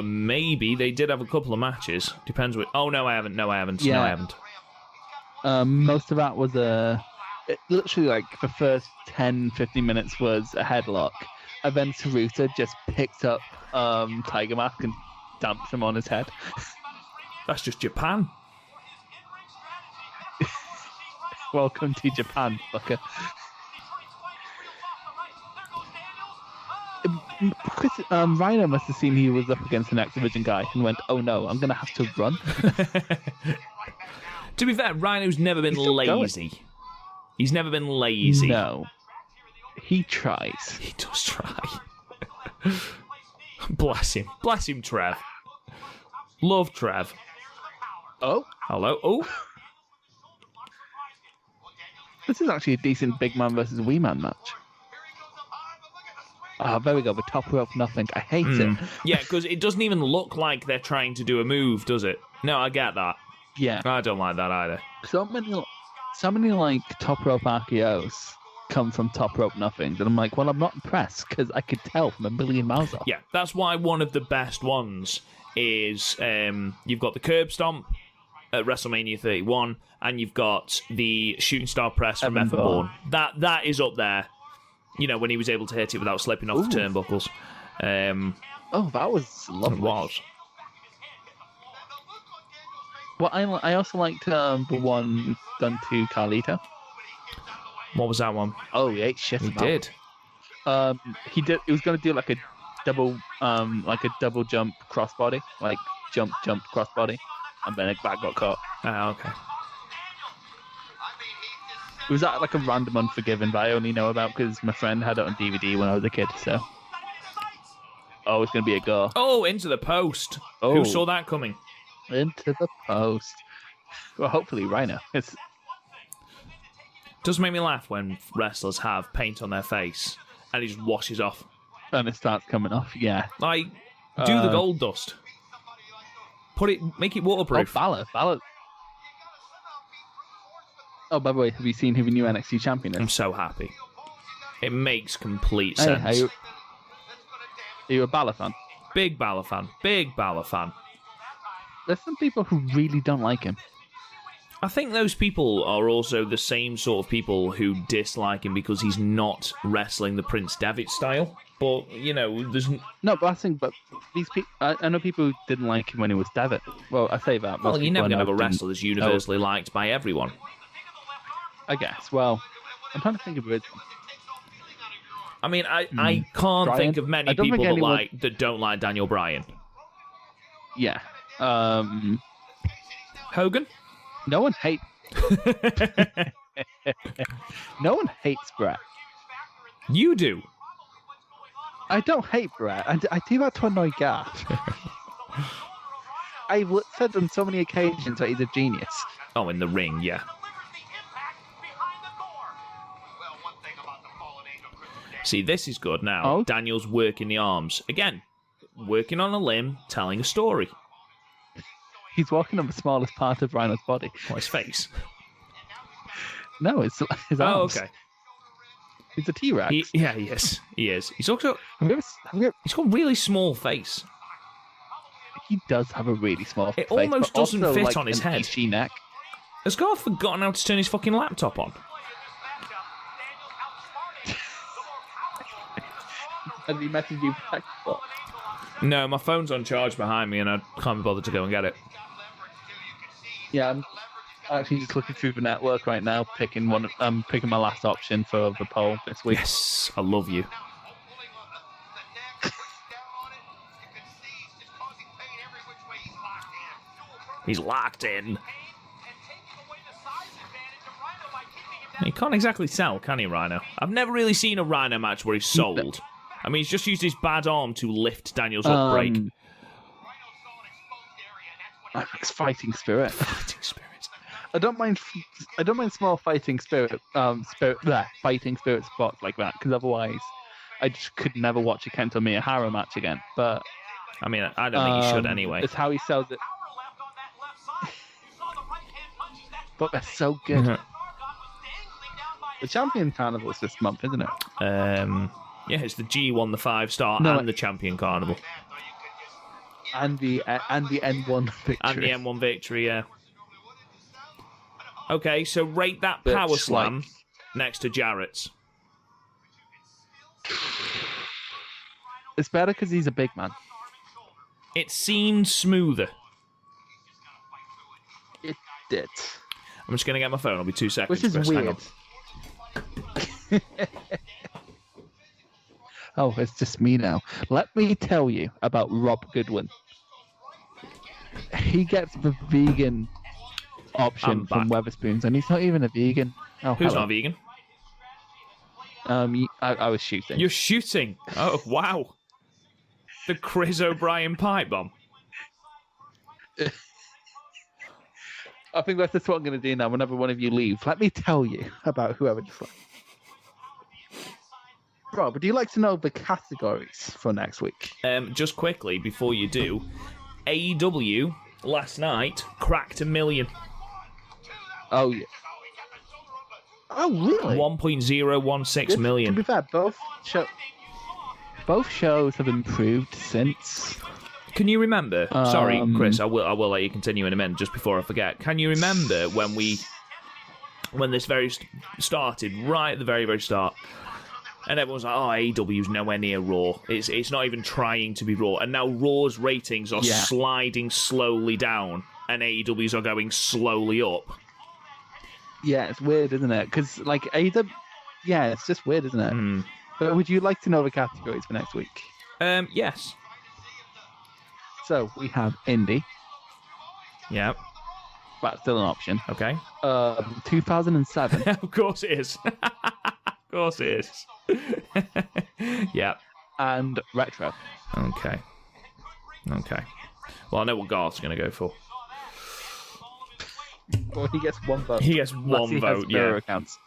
Speaker 1: Maybe. They did have a couple of matches. Depends what... Oh, no, I haven't.
Speaker 5: Yeah.
Speaker 1: No, I haven't.
Speaker 5: Most of that was literally like the first 10-15 minutes was a headlock, and then Tsurusa just picked up Tiger Mask and dumped him on his head.
Speaker 1: That's just Japan.
Speaker 5: Welcome to Japan, fucker. Rhino must have seen he was up against an X Division guy and went, "Oh no, I'm gonna have to run."
Speaker 1: To be fair, Rhino's never been lazy. He's never been lazy.
Speaker 5: No, he tries.
Speaker 1: He does try. Bless him, Trev. Love Trev.
Speaker 5: Oh,
Speaker 1: hello. Oh,
Speaker 5: this is actually a decent big man versus wee man match. Ah, there we go. The top rope nothing. I hate it.
Speaker 1: Yeah, because it doesn't even look like they're trying to do a move, does it? No, I get that.
Speaker 5: Yeah,
Speaker 1: I don't like that either.
Speaker 5: So many like top rope RKOs come from top rope nothings, and I'm like, well, I'm not impressed because I could tell from a million miles off.
Speaker 1: Yeah, that's why one of the best ones is you've got the curb stomp at WrestleMania 31, and you've got the shooting star press from Evan Bourne. That is up there. You know, when he was able to hit it without slipping off the turnbuckles.
Speaker 5: Oh, that was lovely.
Speaker 1: It was.
Speaker 5: Well, I also liked the one done to Carlito.
Speaker 1: What was that one?
Speaker 5: Oh, he ate shit.
Speaker 1: He did.
Speaker 5: He did. He was going to do like a double jump crossbody, like jump crossbody, and then that got caught.
Speaker 1: Oh, okay.
Speaker 5: It was like a random Unforgiven that I only know about because my friend had it on DVD when I was a kid. So, it's going to be a go.
Speaker 1: Oh, into the post.
Speaker 5: Oh.
Speaker 1: Who saw that coming?
Speaker 5: Into the post. Well, hopefully Rhino. It
Speaker 1: does make me laugh when wrestlers have paint on their face and it just washes off.
Speaker 5: And it starts coming off, yeah.
Speaker 1: Like, do the gold dust. Make it waterproof.
Speaker 5: Oh, Balor. Oh, by the way, have you seen who the new NXT champion is?
Speaker 1: I'm so happy. It makes complete sense.
Speaker 5: Are you a Balor fan?
Speaker 1: Big Balor fan.
Speaker 5: There's some people who really don't like him.
Speaker 1: I think those people are also the same sort of people who dislike him because he's not wrestling the Prince Devitt style. But, you know, there's...
Speaker 5: No, but I think, these people... I know people who didn't like him when he was Devitt. Well, I say that.
Speaker 1: Well, you're never going to have a wrestler that's universally liked by everyone.
Speaker 5: I guess. Well, I'm trying to think of it.
Speaker 1: I mean, I can't think of many people that don't like Daniel Bryan.
Speaker 5: Yeah.
Speaker 1: Hogan?
Speaker 5: No one hates... No one hates Brett.
Speaker 1: You do.
Speaker 5: I don't hate Brett. I do that to annoy Garth. I've said on so many occasions that he's a genius.
Speaker 1: Oh, in the ring, yeah. See, this is good now.
Speaker 5: Oh.
Speaker 1: Daniel's working the arms. Again, working on a limb, telling a story.
Speaker 5: He's walking on the smallest part of Rhino's body.
Speaker 1: What, his face?
Speaker 5: No, it's his
Speaker 1: Oh,
Speaker 5: arms.
Speaker 1: okay.
Speaker 5: He's a T-Rex.
Speaker 1: He is. He is. He's also... He's got a really small face.
Speaker 5: He does have a really small face.
Speaker 1: It almost
Speaker 5: but
Speaker 1: doesn't
Speaker 5: also,
Speaker 1: fit
Speaker 5: like,
Speaker 1: on his
Speaker 5: an
Speaker 1: head.
Speaker 5: Ichi neck.
Speaker 1: Has Garth forgotten how to turn his fucking laptop on?
Speaker 5: Has he messaged you back?
Speaker 1: No, my phone's on charge behind me and I can't be bothered to go and get it.
Speaker 5: Yeah, I'm actually just looking through the network right now, picking my last option for the poll this week.
Speaker 1: Yes, I love you. He's locked in. He can't exactly sell, can he, Rhino? I've never really seen a Rhino match where he's sold. I mean, he's just used his bad arm to lift Daniel's up break.
Speaker 5: It's fighting spirit.
Speaker 1: Fighting spirit.
Speaker 5: I don't mind small fighting spirit fighting spirit spots like that, because otherwise I just could never watch a Kento Miyahara match again. But
Speaker 1: I mean, I don't think you should anyway.
Speaker 5: It's how he sells it. But they're so good. The Champion Carnival is this month, isn't it?
Speaker 1: Yeah, it's the G won the 5-star and the Champion Carnival.
Speaker 5: And the N1 victory.
Speaker 1: And the N1 victory, yeah. Okay, so rate that power slam next to Jarrett's.
Speaker 5: It's better because he's a big man.
Speaker 1: It seemed smoother.
Speaker 5: It did.
Speaker 1: I'm just going to get my phone. I'll be 2 seconds.
Speaker 5: Which is
Speaker 1: Chris.
Speaker 5: weird.
Speaker 1: Hang on.
Speaker 5: Oh, it's just me now. Let me tell you about Rob Goodwin. He gets the vegan option from Weatherspoons, and he's not even a vegan. Oh,
Speaker 1: Who's
Speaker 5: hello.
Speaker 1: not vegan?
Speaker 5: I was shooting.
Speaker 1: You're shooting. Oh, wow. The Chris O'Brien pipe bomb.
Speaker 5: I think that's just what I'm going to do now. Whenever one of you leave, let me tell you about whoever just left. Rob, would you like to know the categories for next week?
Speaker 1: Just quickly, before you do, AEW last night cracked 1 million.
Speaker 5: Oh, yeah. Oh, really?
Speaker 1: 1.016 million.
Speaker 5: To be fair, both shows have improved since.
Speaker 1: Can you remember? Sorry, Chris, I will let you continue in a minute. Just before I forget, can you remember when this started right at the very start, and everyone's like, "Oh, AEW's nowhere near Raw. It's not even trying to be Raw." And now Raw's ratings are sliding slowly down, and AEW's are going slowly up.
Speaker 5: Yeah, it's weird, isn't it? Because like AEW, yeah, it's just weird, isn't it? But would you like to know the categories for next week?
Speaker 1: Yes.
Speaker 5: So we have indie.
Speaker 1: Yeah.
Speaker 5: That's still an option.
Speaker 1: Okay.
Speaker 5: 2007.
Speaker 1: Of course it is. Of course it is. Yeah.
Speaker 5: And retro.
Speaker 1: Okay. Well, I know what Garth's going to go for.
Speaker 5: Well, he gets one vote.
Speaker 1: He gets one vote, yeah.
Speaker 5: Accounts.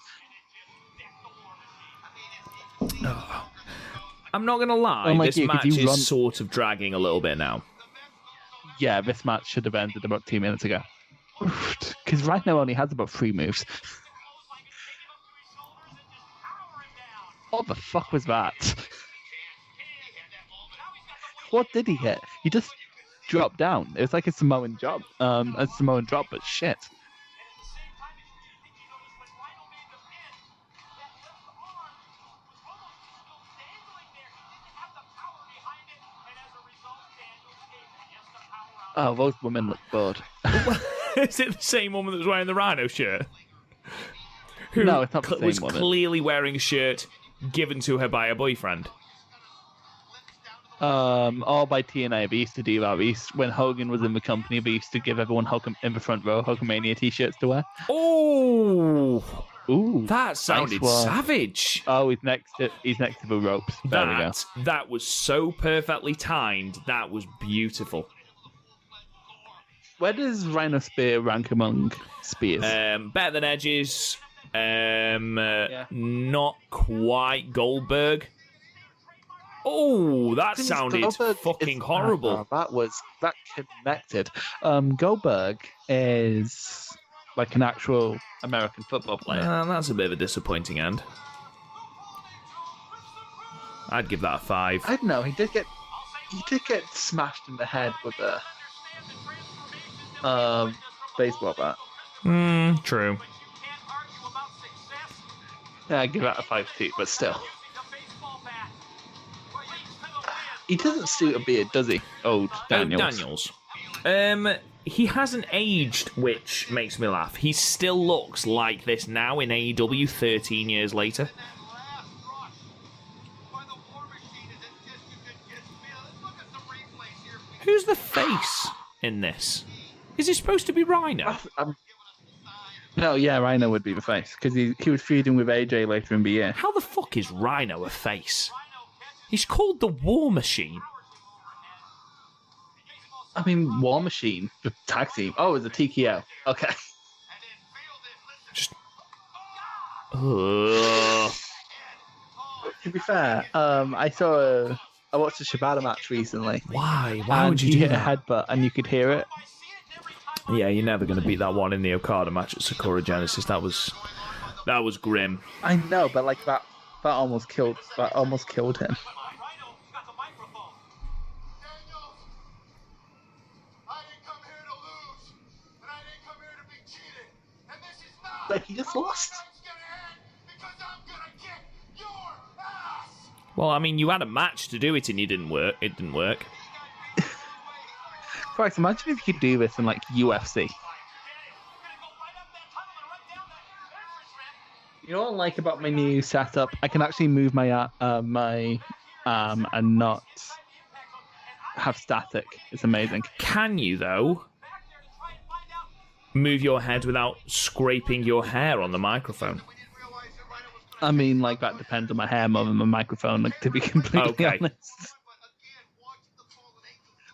Speaker 1: I'm not going to lie, this match is
Speaker 5: run...
Speaker 1: sort of dragging a little bit now.
Speaker 5: Yeah, this match should have ended about 2 minutes ago. Because Rhino only has about 3 moves. What the fuck was that? What did he hit? He just dropped down. It was like a Samoan drop. But shit. Oh, those women look bored.
Speaker 1: Is it the same woman that was wearing the Rhino shirt? Who
Speaker 5: no, it's not the same
Speaker 1: was
Speaker 5: woman.
Speaker 1: Clearly wearing a shirt given to her by a boyfriend.
Speaker 5: All by TNA. They used to do that. When Hogan was in the company, they used to give everyone in the front row Hulkamania t-shirts to wear.
Speaker 1: Oh,
Speaker 5: ooh,
Speaker 1: that sounded
Speaker 5: nice
Speaker 1: savage.
Speaker 5: Oh, he's next to the ropes. There we go.
Speaker 1: That was so perfectly timed. That was beautiful.
Speaker 5: Where does Rhino Spear rank among spears?
Speaker 1: Better than Edge's. Not quite Goldberg. Oh, that
Speaker 5: Thing is,
Speaker 1: sounded
Speaker 5: Goldberg
Speaker 1: fucking
Speaker 5: is-
Speaker 1: horrible.
Speaker 5: that connected. Goldberg is like an actual American football player.
Speaker 1: That's a bit of a disappointing end. I'd give that a 5.
Speaker 5: I don't know. He did get smashed in the head with a baseball bat.
Speaker 1: True.
Speaker 5: Yeah, I'd give that a 5 too, but still. He doesn't suit a beard, does he? Old Daniels.
Speaker 1: Daniels. He hasn't aged, which makes me laugh. He still looks like this now in AEW 13 years later. Who's the face in this? Is he supposed to be Rhino?
Speaker 5: No, yeah, Rhino would be the face, because he was feuding with AJ later in the year.
Speaker 1: How the fuck is Rhino a face? He's called the War Machine.
Speaker 5: I mean, War Machine, the tag team. Oh, it's a TKO. Okay.
Speaker 1: Just...
Speaker 5: To be fair, I watched a Shibata match recently.
Speaker 1: Why? Why would you
Speaker 5: he
Speaker 1: do
Speaker 5: hit
Speaker 1: that?
Speaker 5: a headbutt and you could hear it?
Speaker 1: Yeah, you're never going to beat that one in the Okada match at Sakura Genesis. That was grim.
Speaker 5: I know, but like that almost killed him. Like he just lost.
Speaker 1: Well, I mean, you had a match to do it and it didn't work.
Speaker 5: Christ, imagine if you could do this in like UFC. You know what I like about my new setup? I can actually move my arm and not have static. It's amazing.
Speaker 1: Can you, though, move your head without scraping your hair on the microphone?
Speaker 5: I mean, like, that depends on my hair more than my microphone, like, to be completely
Speaker 1: Okay.
Speaker 5: honest.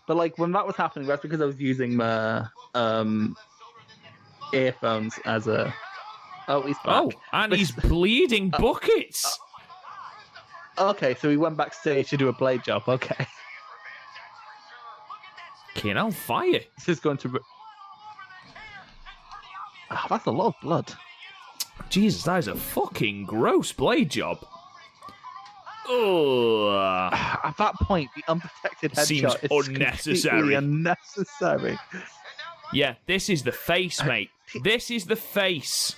Speaker 5: But, like, when that was happening, that's because I was using my earphones as a... Oh, he's back.
Speaker 1: Oh, and he's bleeding buckets.
Speaker 5: Okay, so he went backstage to do a blade job. Okay.
Speaker 1: Fucking hell, fire.
Speaker 5: This is going to... Oh, that's a lot of blood.
Speaker 1: Jesus, that is a fucking gross blade job. Ugh.
Speaker 5: At that point, the unprotected headshot
Speaker 1: Seems
Speaker 5: is
Speaker 1: unnecessary.
Speaker 5: completely unnecessary.
Speaker 1: Yeah, this is the face, mate. This is the face.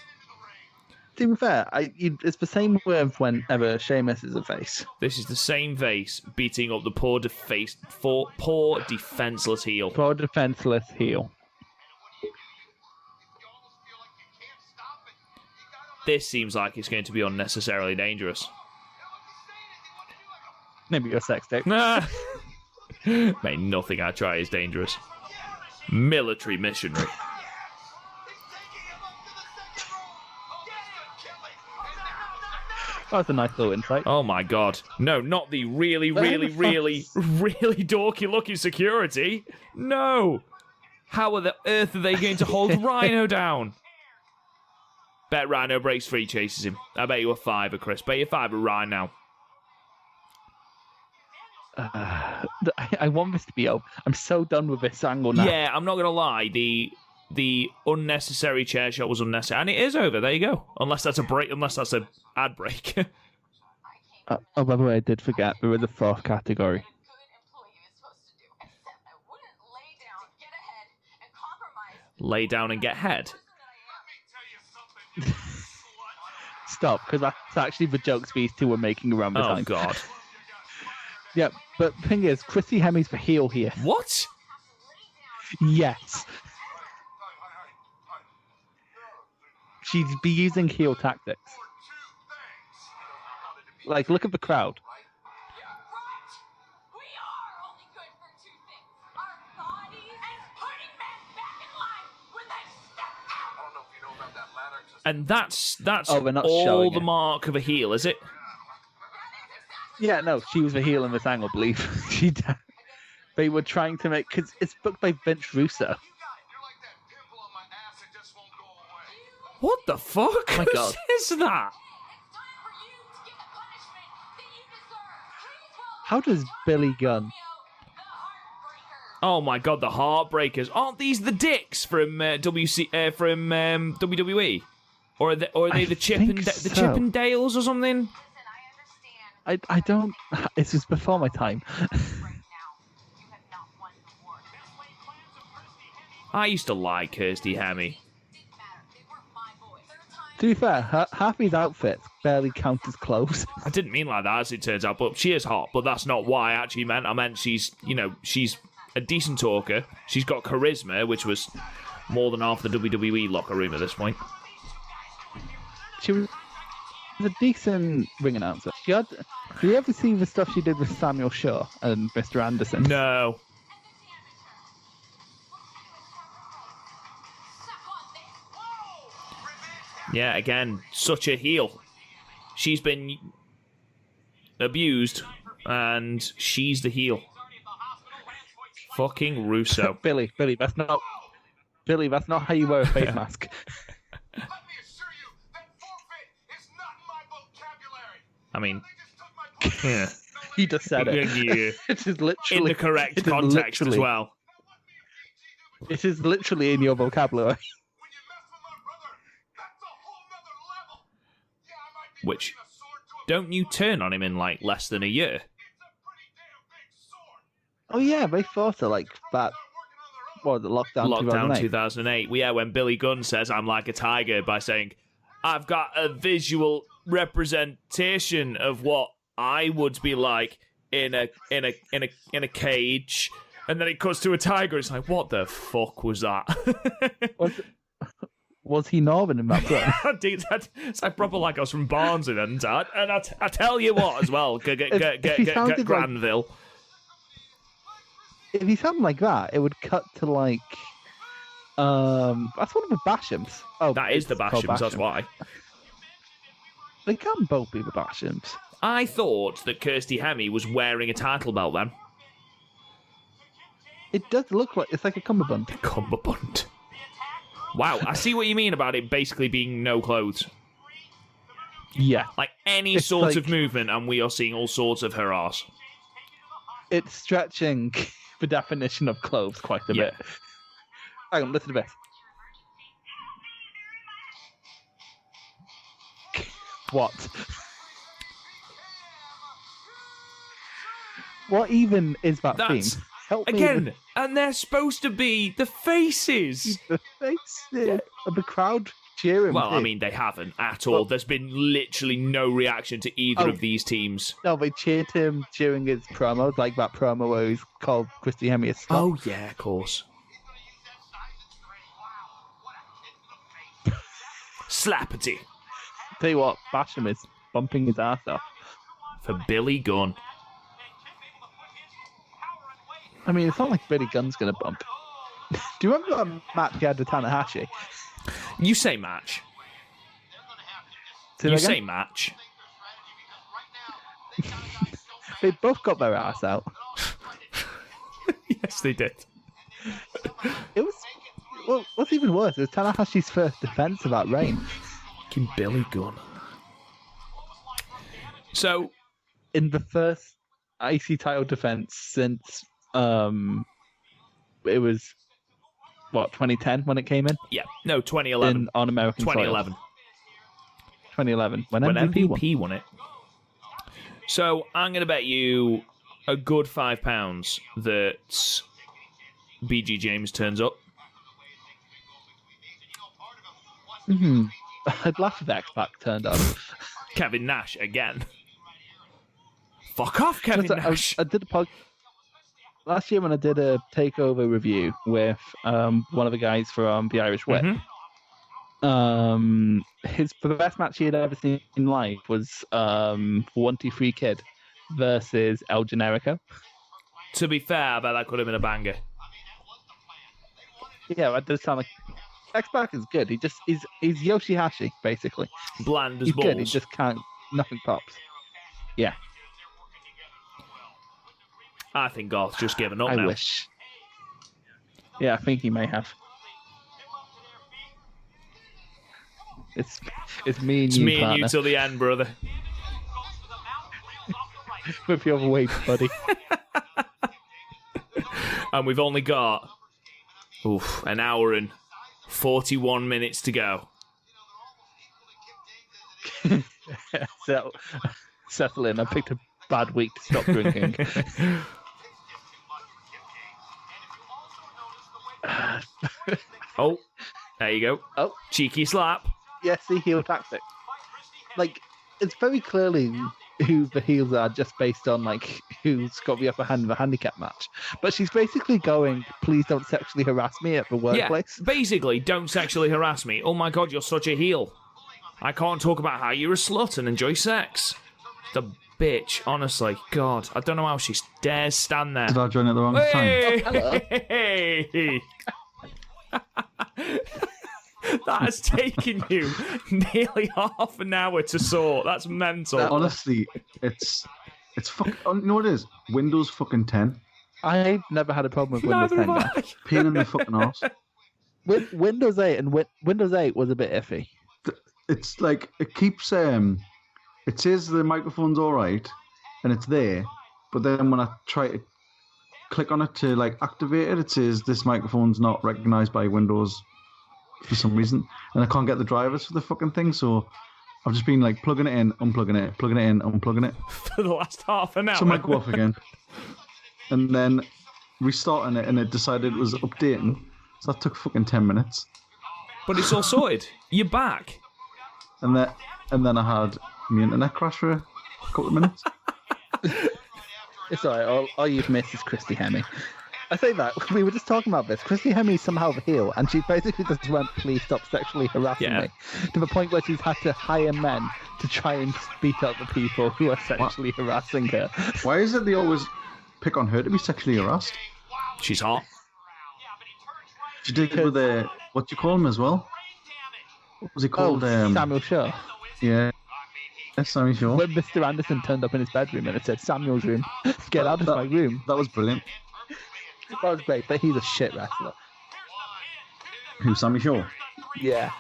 Speaker 5: To be fair, it's the same with whenever Sheamus is a face.
Speaker 1: This is the same face beating up the poor defenseless heel.
Speaker 5: Poor defenseless heel.
Speaker 1: This seems like it's going to be unnecessarily dangerous.
Speaker 5: Maybe your sex tape.
Speaker 1: Nah. Mate, nothing I try is dangerous. Military missionary.
Speaker 5: That was a nice little insight.
Speaker 1: Oh my god. No, not the really dorky looking security. No. How on the earth are they going to hold Rhino down? Bet Rhino breaks free, chases him. I bet you a $5, Chris. Bet you $5 right now.
Speaker 5: I want this to be over. I'm so done with this angle now.
Speaker 1: Yeah, I'm not going to lie. The unnecessary chair shot was unnecessary. And it is over. There you go. Unless that's a break. Unless that's an ad break.
Speaker 5: Oh, by the way, I did forget. There was a fourth category.
Speaker 1: Lay down and get head.
Speaker 5: Stop, because that's actually the jokes these two were making around the time.
Speaker 1: Oh, God.
Speaker 5: Yeah, but the thing is, Chrissy Hemi's the heel here.
Speaker 1: What?
Speaker 5: Yes. She'd be using heel tactics. Like, look at the crowd.
Speaker 1: And that's
Speaker 5: Oh, we're not
Speaker 1: all
Speaker 5: showing
Speaker 1: the
Speaker 5: it.
Speaker 1: mark of a heel, is it?
Speaker 5: Yeah, no, she was the heel in this angle, I believe. They were trying to make... Because it's booked by Vince Russo.
Speaker 1: What the fuck?
Speaker 5: Oh my God.
Speaker 1: Who says that?
Speaker 5: How does Billy Gunn?
Speaker 1: Oh my God, the Heartbreakers! Aren't these the Dicks from WWE? Or are they the Chippendales or something?
Speaker 5: I don't. This was before my time.
Speaker 1: I used to like Kirsty Hemme.
Speaker 5: To be fair, half his outfits barely count as clothes.
Speaker 1: I didn't mean like that, as it turns out, but she is hot. But that's not what I actually meant. I meant she's a decent talker. She's got charisma, which was more than half the WWE locker room at this point.
Speaker 5: She was a decent ring announcer. Did you ever see the stuff she did with Samuel Shaw and Mr. Anderson?
Speaker 1: No. Yeah, again, such a heel. She's been abused, and she's the heel. Fucking Russo.
Speaker 5: Billy, that's not how you wear a face mask.
Speaker 6: Let me assure you, that forfeit is not in my vocabulary.
Speaker 1: I mean,
Speaker 6: They just took my
Speaker 1: yeah.
Speaker 5: He just said it.
Speaker 1: Yeah.
Speaker 5: It is literally
Speaker 1: In the correct context as well.
Speaker 5: It is literally in your vocabulary.
Speaker 6: When you mess with my brother, that's a whole nother level. Yeah, I might be
Speaker 1: Which,
Speaker 6: bringing a sword to a
Speaker 1: don't you turn on him in like less than a year?
Speaker 6: It's a pretty damn big sword.
Speaker 5: Oh yeah, they fought her like that. What, the lockdown
Speaker 1: Lockdown
Speaker 5: 2008?
Speaker 1: 2008. Well, yeah, when Billy Gunn says I'm like a tiger by saying I've got a visual representation of what I would be like in a cage, and then it cuts to a tiger. It's like, what the fuck was that?
Speaker 5: Was he Northern in that film?
Speaker 1: It's like proper like I was from Barnsley then, Dad. And I tell you what as well, get
Speaker 5: he sounded like-
Speaker 1: Granville.
Speaker 5: If he sounded like that, it would cut to like, that's one of the Bashams. Oh,
Speaker 1: That is the
Speaker 5: it's called
Speaker 1: Bashams, that's
Speaker 5: Basham.
Speaker 1: why.
Speaker 5: They can't both be the Bashams.
Speaker 1: I thought that Kirsty Hemme was wearing a title belt then.
Speaker 5: It does look like it's like a cummerbund.
Speaker 1: Cummerbund. Wow, I see what you mean about it basically being no clothes.
Speaker 5: Yeah,
Speaker 1: Like any
Speaker 5: It's
Speaker 1: sort
Speaker 5: like-
Speaker 1: of movement, and we are seeing all sorts of her arse.
Speaker 5: it's stretching the definition of clothes quite a
Speaker 1: Yeah.
Speaker 5: bit. Hang on, listen to this. What? What even is that
Speaker 1: That's
Speaker 5: theme? Help me
Speaker 1: again, and they're supposed to be the faces.
Speaker 5: with the faces of the crowd cheering.
Speaker 1: Well, I
Speaker 5: too.
Speaker 1: mean, they haven't at all. There's been literally no reaction to either of these teams.
Speaker 5: no, they cheered him during his promos, like that promo where he's called Christy Hemme a slut.
Speaker 1: Oh yeah, of course. Slappity
Speaker 5: Tell you what, Basham is bumping his ass off.
Speaker 1: for Billy Gunn.
Speaker 5: I mean, it's not like Billy Gunn's gonna bump. Do you remember that match he had with Tanahashi?
Speaker 1: You say match.
Speaker 5: Say
Speaker 1: You
Speaker 5: that again?
Speaker 1: say match.
Speaker 5: They both got their ass out.
Speaker 1: Yes, they did.
Speaker 5: It was. Well, what's even worse, it was Tanahashi's first defense of that reign.
Speaker 1: Fucking Billy Gunn. So,
Speaker 5: In the first IC title defense since it was what 2010 when it came in
Speaker 1: yeah, no, 2011.
Speaker 5: on American soil.
Speaker 1: 2011.
Speaker 5: 2011 when
Speaker 1: When
Speaker 5: MVP won.
Speaker 1: MVP won it. So, I'm going to bet you a good £5 that BG James turns up.
Speaker 5: I'd laugh if X-Pac turned up.
Speaker 1: Kevin Nash again. Fuck off, Kevin Nash.
Speaker 5: I did a pod last year when I did a takeover review with one of the guys from the Irish Whip.
Speaker 1: Mhm.
Speaker 5: The best match he had ever seen live was 1-2-3 Kid versus El Generico.
Speaker 1: To be fair, I bet that could have been a banger.
Speaker 5: Yeah, that does sound like X-Pac is good. He's Yoshihashi basically.
Speaker 1: Bland as
Speaker 5: He's
Speaker 1: balls.
Speaker 5: good. He just can't. Nothing pops. Yeah,
Speaker 1: I think Garth's just given up
Speaker 5: I
Speaker 1: now.
Speaker 5: wish. Yeah, I think he may have. It's me and
Speaker 1: It's
Speaker 5: you,
Speaker 1: me and
Speaker 5: partner.
Speaker 1: you till the end, brother.
Speaker 5: with your weight, buddy.
Speaker 1: And we've only got an hour and 41 minutes to go.
Speaker 5: So, settle in. I picked a bad week to stop drinking.
Speaker 1: Oh, there you go.
Speaker 5: Oh.
Speaker 1: Cheeky slap.
Speaker 5: Yes, the heel tactic. Like, it's very clearly who the heels are just based on, like, who's got the upper hand in the handicap match. But she's basically going, please don't sexually harass me at the workplace.
Speaker 1: Yeah, basically, don't sexually harass me. Oh my god, you're such a heel. I can't talk about how you're a slut and enjoy sex. The bitch, honestly. God, I don't know how she dares stand there.
Speaker 4: Did I join at the wrong time?
Speaker 1: Hey! That has taken you nearly half an hour to sort. That's mental.
Speaker 4: Honestly, it's fucking. You know what it is? Windows fucking 10.
Speaker 5: I've never had a problem with Windows 10.
Speaker 1: Neither have I.
Speaker 4: Pain in the fucking arse.
Speaker 5: With Windows 8 and Windows 8 was a bit iffy.
Speaker 4: It's like it keeps. It says the microphone's all right, and it's there, but then when I try to click on it to like activate it, it says this microphone's not recognized by Windows for some reason, and I can't get the drivers for the fucking thing. So I've just been like plugging it in, unplugging it, plugging it in, unplugging it
Speaker 1: For the last half an hour.
Speaker 4: So I might go off again, and then restarting it, and it decided it was updating. So that took fucking 10 minutes.
Speaker 1: But it's all sorted. You're back.
Speaker 4: And then I had my internet crash for a couple of minutes.
Speaker 5: It's alright, all you've missed is Christy Hemme. I say that, we were just talking about this. Christy Hemme is somehow the heel, and she basically just went, please stop sexually harassing me. To the point where she's had to hire men to try and beat up the people who are sexually harassing her.
Speaker 4: Why is it they always pick on her to be sexually harassed?
Speaker 1: She's hot.
Speaker 4: She did it with what do you call him as well? What was he called?
Speaker 5: Samuel Shaw.
Speaker 4: Yeah. Yes, Sammy Shaw.
Speaker 5: When Mr. Anderson turned up in his bedroom and it said, Samuel's room, get out of my room.
Speaker 4: That was brilliant.
Speaker 5: That was great, but he's a shit wrestler.
Speaker 4: Who, Sammy Shaw?
Speaker 5: Yeah.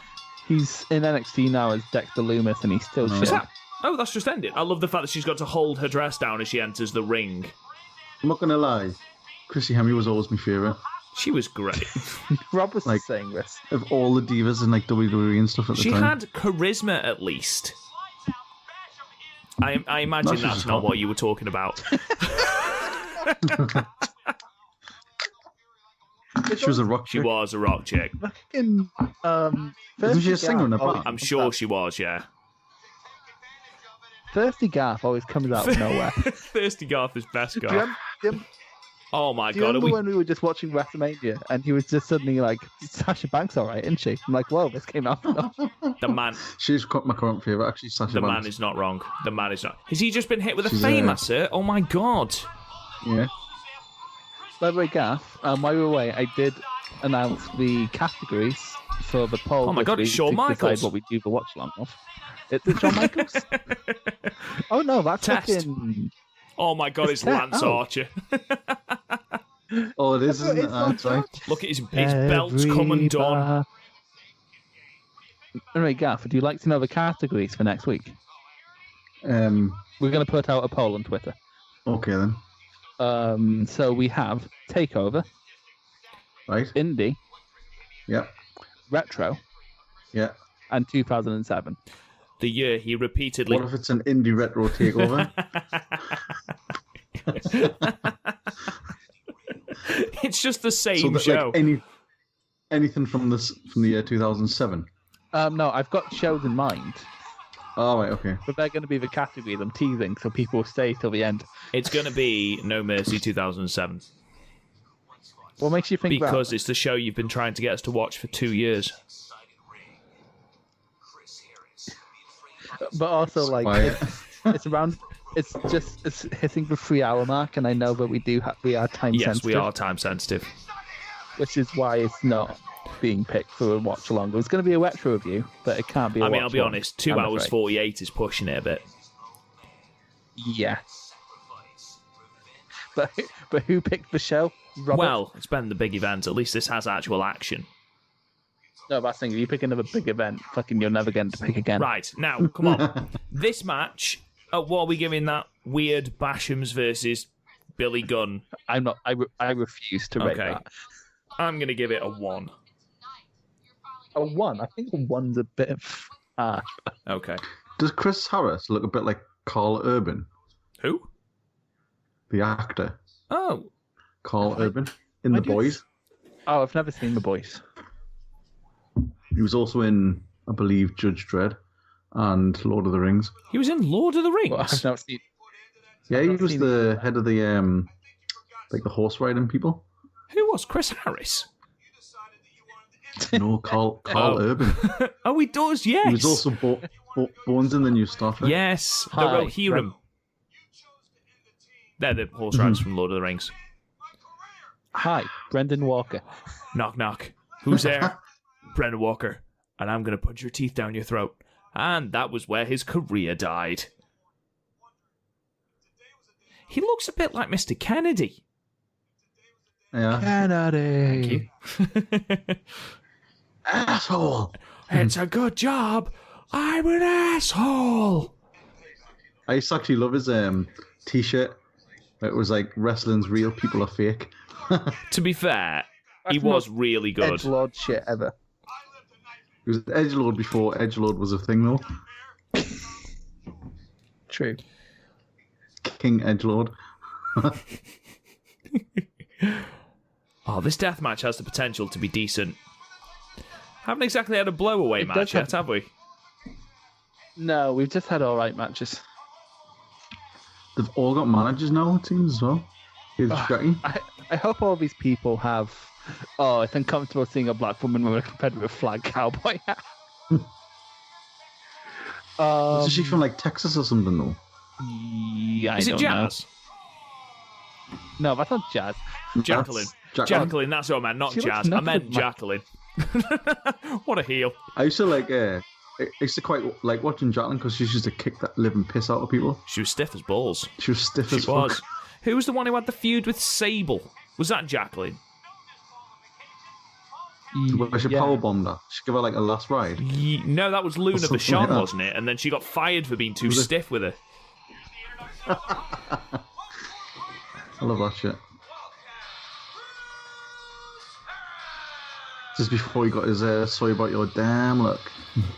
Speaker 5: He's in NXT now as Dexter Loomis and he's still shit.
Speaker 1: That's just ended. I love the fact that she's got to hold her dress down as she enters the ring.
Speaker 4: I'm not going to lie. Chrissy Hemme was always my favourite.
Speaker 1: She was great.
Speaker 5: Rob was
Speaker 4: like,
Speaker 5: saying this.
Speaker 4: Of all the divas in like WWE and stuff at the time.
Speaker 1: She had charisma at least. I imagine that's not what you were talking about.
Speaker 4: She was a rock chick.
Speaker 1: She was a rock chick.
Speaker 5: Fucking,
Speaker 4: Isn't she a singer in a band?
Speaker 1: I'm sure she was, yeah.
Speaker 5: Thirsty Garth always comes out of nowhere.
Speaker 1: Thirsty Garth is best Garth. Oh my
Speaker 5: Do you
Speaker 1: god!
Speaker 5: remember when we were just watching WrestleMania and he was just suddenly like, Sasha Banks alright, isn't she? I'm like, whoa, this came out.
Speaker 1: The man.
Speaker 4: She's my current favourite, actually, Sasha
Speaker 1: The
Speaker 4: Banks.
Speaker 1: man is not wrong. The man is not. Has he just been hit with
Speaker 4: She's
Speaker 1: a fame, sir? Oh my god.
Speaker 4: Yeah.
Speaker 5: By the way, Garth, while we were away, I did announce the categories for the poll.
Speaker 1: Oh my god, it's
Speaker 5: to
Speaker 1: Shawn Michaels.
Speaker 5: decide what we do the watch along of. It's Shawn Michaels? Oh no, that's
Speaker 1: Test.
Speaker 5: fucking...
Speaker 1: Oh my god, it's Lance Archer.
Speaker 4: Oh, it is, isn't it? That's right.
Speaker 1: Look at his belt's come undone.
Speaker 5: Anyway, Garth, would you like to know the categories for next week? We're going to put out a poll on Twitter.
Speaker 4: Okay, then.
Speaker 5: So we have Takeover.
Speaker 4: Right.
Speaker 5: Indie.
Speaker 4: Yeah.
Speaker 5: Retro.
Speaker 4: Yeah.
Speaker 5: And 2007.
Speaker 1: The year he repeatedly...
Speaker 4: What if it's an indie retro takeover?
Speaker 1: It's just the same
Speaker 4: So that,
Speaker 1: show.
Speaker 4: like, anything from the year 2007?
Speaker 5: No, I've got shows in mind.
Speaker 4: Oh, right, okay.
Speaker 5: But they're going to be the categories I'm teasing, so people will stay till the end.
Speaker 1: It's going to be No Mercy 2007.
Speaker 5: What makes you think
Speaker 1: Because
Speaker 5: that?
Speaker 1: it's the show you've been trying to get us to watch for 2 years.
Speaker 5: But also, like,
Speaker 4: Quiet.
Speaker 5: it's around... It's hitting the 3 hour mark, and I know that we are time
Speaker 1: Yes,
Speaker 5: sensitive.
Speaker 1: we are time sensitive.
Speaker 5: Which is why it's not being picked for a watch along. It was going to be a retro review, but it can't be.
Speaker 1: I mean, I'll be honest. 2 hours 48 is pushing it a bit.
Speaker 5: Yeah. But who picked the show? Robert?
Speaker 1: Well, it's been the big event. At least this has actual action.
Speaker 5: No, that's the thing. If you pick another big event, fucking, you're never going to pick again.
Speaker 1: Right now, come on. This match. what are we giving that weird Bashams versus Billy Gunn?
Speaker 5: I'm not. I refuse to rate that.
Speaker 1: I'm going to give it a 1.
Speaker 5: A 1? I think a 1's a bit of harsh.
Speaker 1: Okay.
Speaker 4: Does Chris Harris look a bit like Carl Urban?
Speaker 1: Who?
Speaker 4: The actor.
Speaker 1: Oh.
Speaker 4: Carl Urban in The Boys.
Speaker 5: Oh, I've never seen The Boys.
Speaker 4: He was also in, I believe, Judge Dredd and Lord of the Rings.
Speaker 1: He was in Lord of the Rings?
Speaker 5: Well, I've not seen...
Speaker 4: Yeah, he was the head of the, like the horse riding people.
Speaker 1: Who was Chris Harris?
Speaker 4: No, Carl Urban.
Speaker 1: Oh, he does, yes.
Speaker 4: He was also Bones in the new Star Trek.
Speaker 1: Yes, the Rohirrim. They're the horse riders from Lord of the Rings.
Speaker 5: Hi, Brendan Walker.
Speaker 1: Knock, knock. Who's there? Brendan Walker. And I'm going to punch your teeth down your throat. And that was where his career died. He looks a bit like Mr. Kennedy.
Speaker 4: Yeah.
Speaker 5: Kennedy.
Speaker 4: Asshole.
Speaker 1: It's a good job. I'm an asshole.
Speaker 4: I used to actually love his t-shirt. It was like, wrestling's real, people are fake.
Speaker 1: To be fair, he was really good.
Speaker 5: Edgelord shit ever.
Speaker 4: He was edgelord before edgelord was a thing, though.
Speaker 5: True.
Speaker 4: King edgelord.
Speaker 1: Oh, this deathmatch has the potential to be decent. Haven't exactly had a blowaway match yet, have we?
Speaker 5: No, we've just had all right matches.
Speaker 4: They've all got managers now, it seems, as well.
Speaker 5: I hope all these people have... Oh, it's uncomfortable seeing a black woman with a Confederate flag cowboy hat.
Speaker 4: Is she from, like, Texas or something, though?
Speaker 5: Yeah,
Speaker 1: Is it Jazz?
Speaker 5: Know. No, that's not Jazz.
Speaker 1: Jacqueline. Jacqueline, that's what I meant, not
Speaker 5: She
Speaker 1: Jazz.
Speaker 5: looks
Speaker 1: I meant
Speaker 5: nothing like-
Speaker 1: Jacqueline. What a heel.
Speaker 4: I used to like, I used to quite like watching Jacqueline because she used to kick that living piss out of people.
Speaker 1: She was stiff as balls.
Speaker 4: She was stiff as
Speaker 1: She was.
Speaker 4: fuck.
Speaker 1: Who was the one who had the feud with Sable? Was that Jacqueline?
Speaker 4: Where she powerbombed her. She gave her like a last ride.
Speaker 1: No, that was Luna
Speaker 4: something
Speaker 1: Vachon,
Speaker 4: like that.
Speaker 1: wasn't it? And then she got fired for being too stiff with her.
Speaker 4: I love that shit. Just before he got his sorry about your damn look.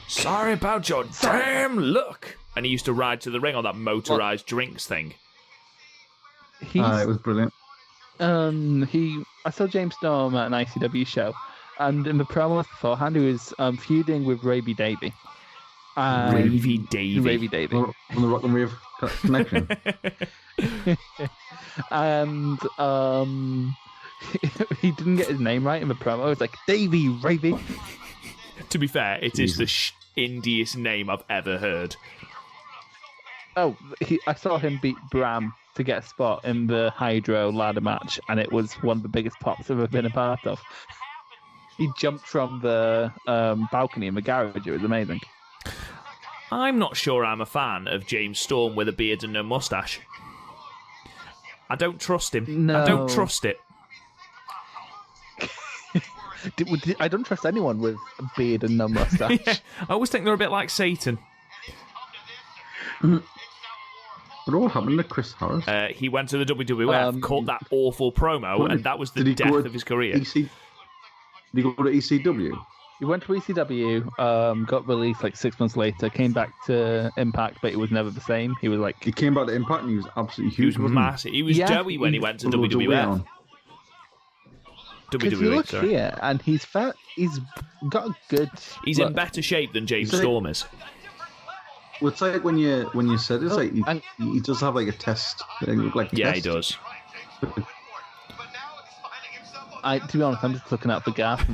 Speaker 1: Sorry about your damn look. And he used to ride to the ring on that motorised drinks thing.
Speaker 4: It was brilliant.
Speaker 5: I saw James Storm at an ICW show, and in the promos beforehand, he was feuding with Ravy Davey.
Speaker 1: Ravy Davey.
Speaker 5: Ravy Davey.
Speaker 4: On the Rock and Rave connection.
Speaker 1: Um,
Speaker 5: And he didn't get his name right in the promo. It was like Davey Ravy.
Speaker 1: To be fair, it is the indiest name I've ever heard.
Speaker 5: Oh, I saw him beat Bram to get a spot in the Hydro ladder match, and it was one of the biggest pops I've ever been a part of. He jumped from the balcony in the garage. It was amazing.
Speaker 1: I'm not sure I'm a fan of James Storm with a beard and no mustache. I don't trust him.
Speaker 5: No.
Speaker 1: I don't trust it.
Speaker 5: I don't trust anyone with a beard and no mustache.
Speaker 1: Yeah, I always think they're a bit like Satan.
Speaker 4: What happened to Chris Harris?
Speaker 1: He went to the WWF, caught that awful promo, and that was the death of his career.
Speaker 4: Did he go to ECW?
Speaker 5: He went to ECW, got released like 6 months later, came back to Impact, but it was never the same. He was like...
Speaker 4: He came back to Impact and he was absolutely
Speaker 1: He
Speaker 4: huge.
Speaker 1: was massive. He was doughy when he went to WWF.
Speaker 5: Because you look here, and he's got a good...
Speaker 1: He's in better shape than James Storm is.
Speaker 4: Well, it's like when you said it's like he does have like a test thing, look like a
Speaker 1: Yeah,
Speaker 4: test.
Speaker 1: he does.
Speaker 5: To be honest, I'm just looking out for Garth.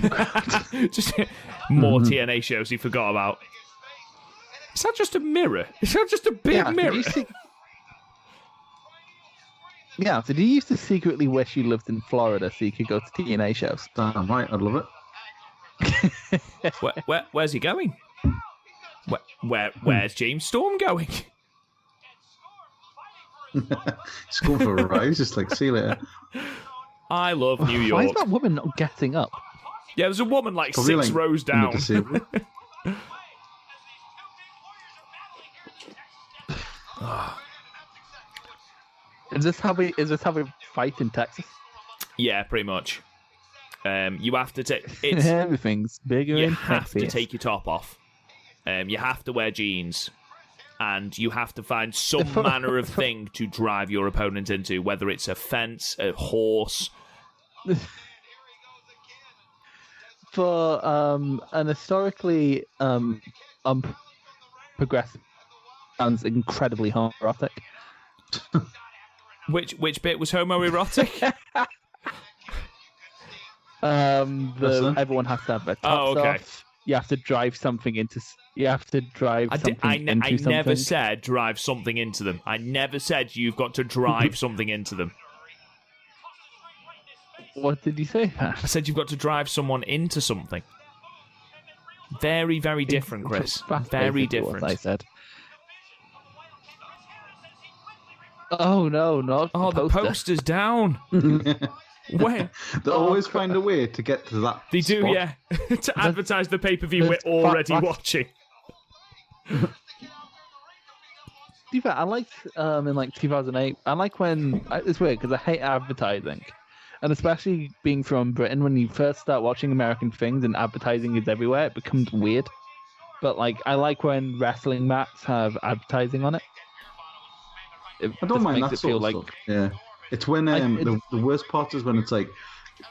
Speaker 1: Just more TNA shows he forgot about. Is that just a mirror? Is that just a big mirror?
Speaker 5: Yeah, so do you used to secretly wish you lived in Florida so you could go to TNA shows?
Speaker 4: Damn right, I'd love it.
Speaker 1: Where's he going? Where's James Storm going?
Speaker 4: He's going for a ride, just like, see you later.
Speaker 1: I love New York.
Speaker 5: Why is that woman not getting up?
Speaker 1: Yeah, there's a woman like
Speaker 4: Probably,
Speaker 1: 6
Speaker 4: like,
Speaker 1: rows down.
Speaker 5: Is this how we fight in Texas?
Speaker 1: Yeah, pretty much. You have to take it's.
Speaker 5: Everything's bigger.
Speaker 1: You
Speaker 5: in
Speaker 1: have to
Speaker 5: Texas.
Speaker 1: take your top off. You have to wear jeans, and you have to find some manner of thing to drive your opponent into, whether it's a fence, a horse.
Speaker 5: For an historically progressive, sounds incredibly homoerotic.
Speaker 1: Which bit was homoerotic?
Speaker 5: Everyone has to have their tops
Speaker 1: okay.
Speaker 5: off. You have to drive something into. You have to drive something into
Speaker 1: I
Speaker 5: something.
Speaker 1: never said drive something into them. I never said you've got to drive something into them.
Speaker 5: What did you say?
Speaker 1: I said you've got to drive someone into something. Very, very different, Chris.
Speaker 5: That's
Speaker 1: Very
Speaker 5: basically what
Speaker 1: different.
Speaker 5: I said. Oh no, not
Speaker 1: Oh,
Speaker 5: the
Speaker 1: the
Speaker 5: poster.
Speaker 1: poster's down. Where?
Speaker 4: They always find a way to get to that.
Speaker 1: They do,
Speaker 4: spot.
Speaker 1: yeah. To advertise the pay-per-view we're
Speaker 5: That's
Speaker 1: already
Speaker 5: fact.
Speaker 1: watching.
Speaker 5: To be fair, I liked in like 2008. I like when it's weird because I hate advertising, and especially being from Britain. When you first start watching American things and advertising is everywhere, it becomes weird. But like, I like when wrestling mats have advertising on it. It
Speaker 4: I don't
Speaker 5: just
Speaker 4: mind
Speaker 5: makes
Speaker 4: that
Speaker 5: it feel
Speaker 4: sort of
Speaker 5: like
Speaker 4: stuff. Yeah, it's when the worst part is when it's like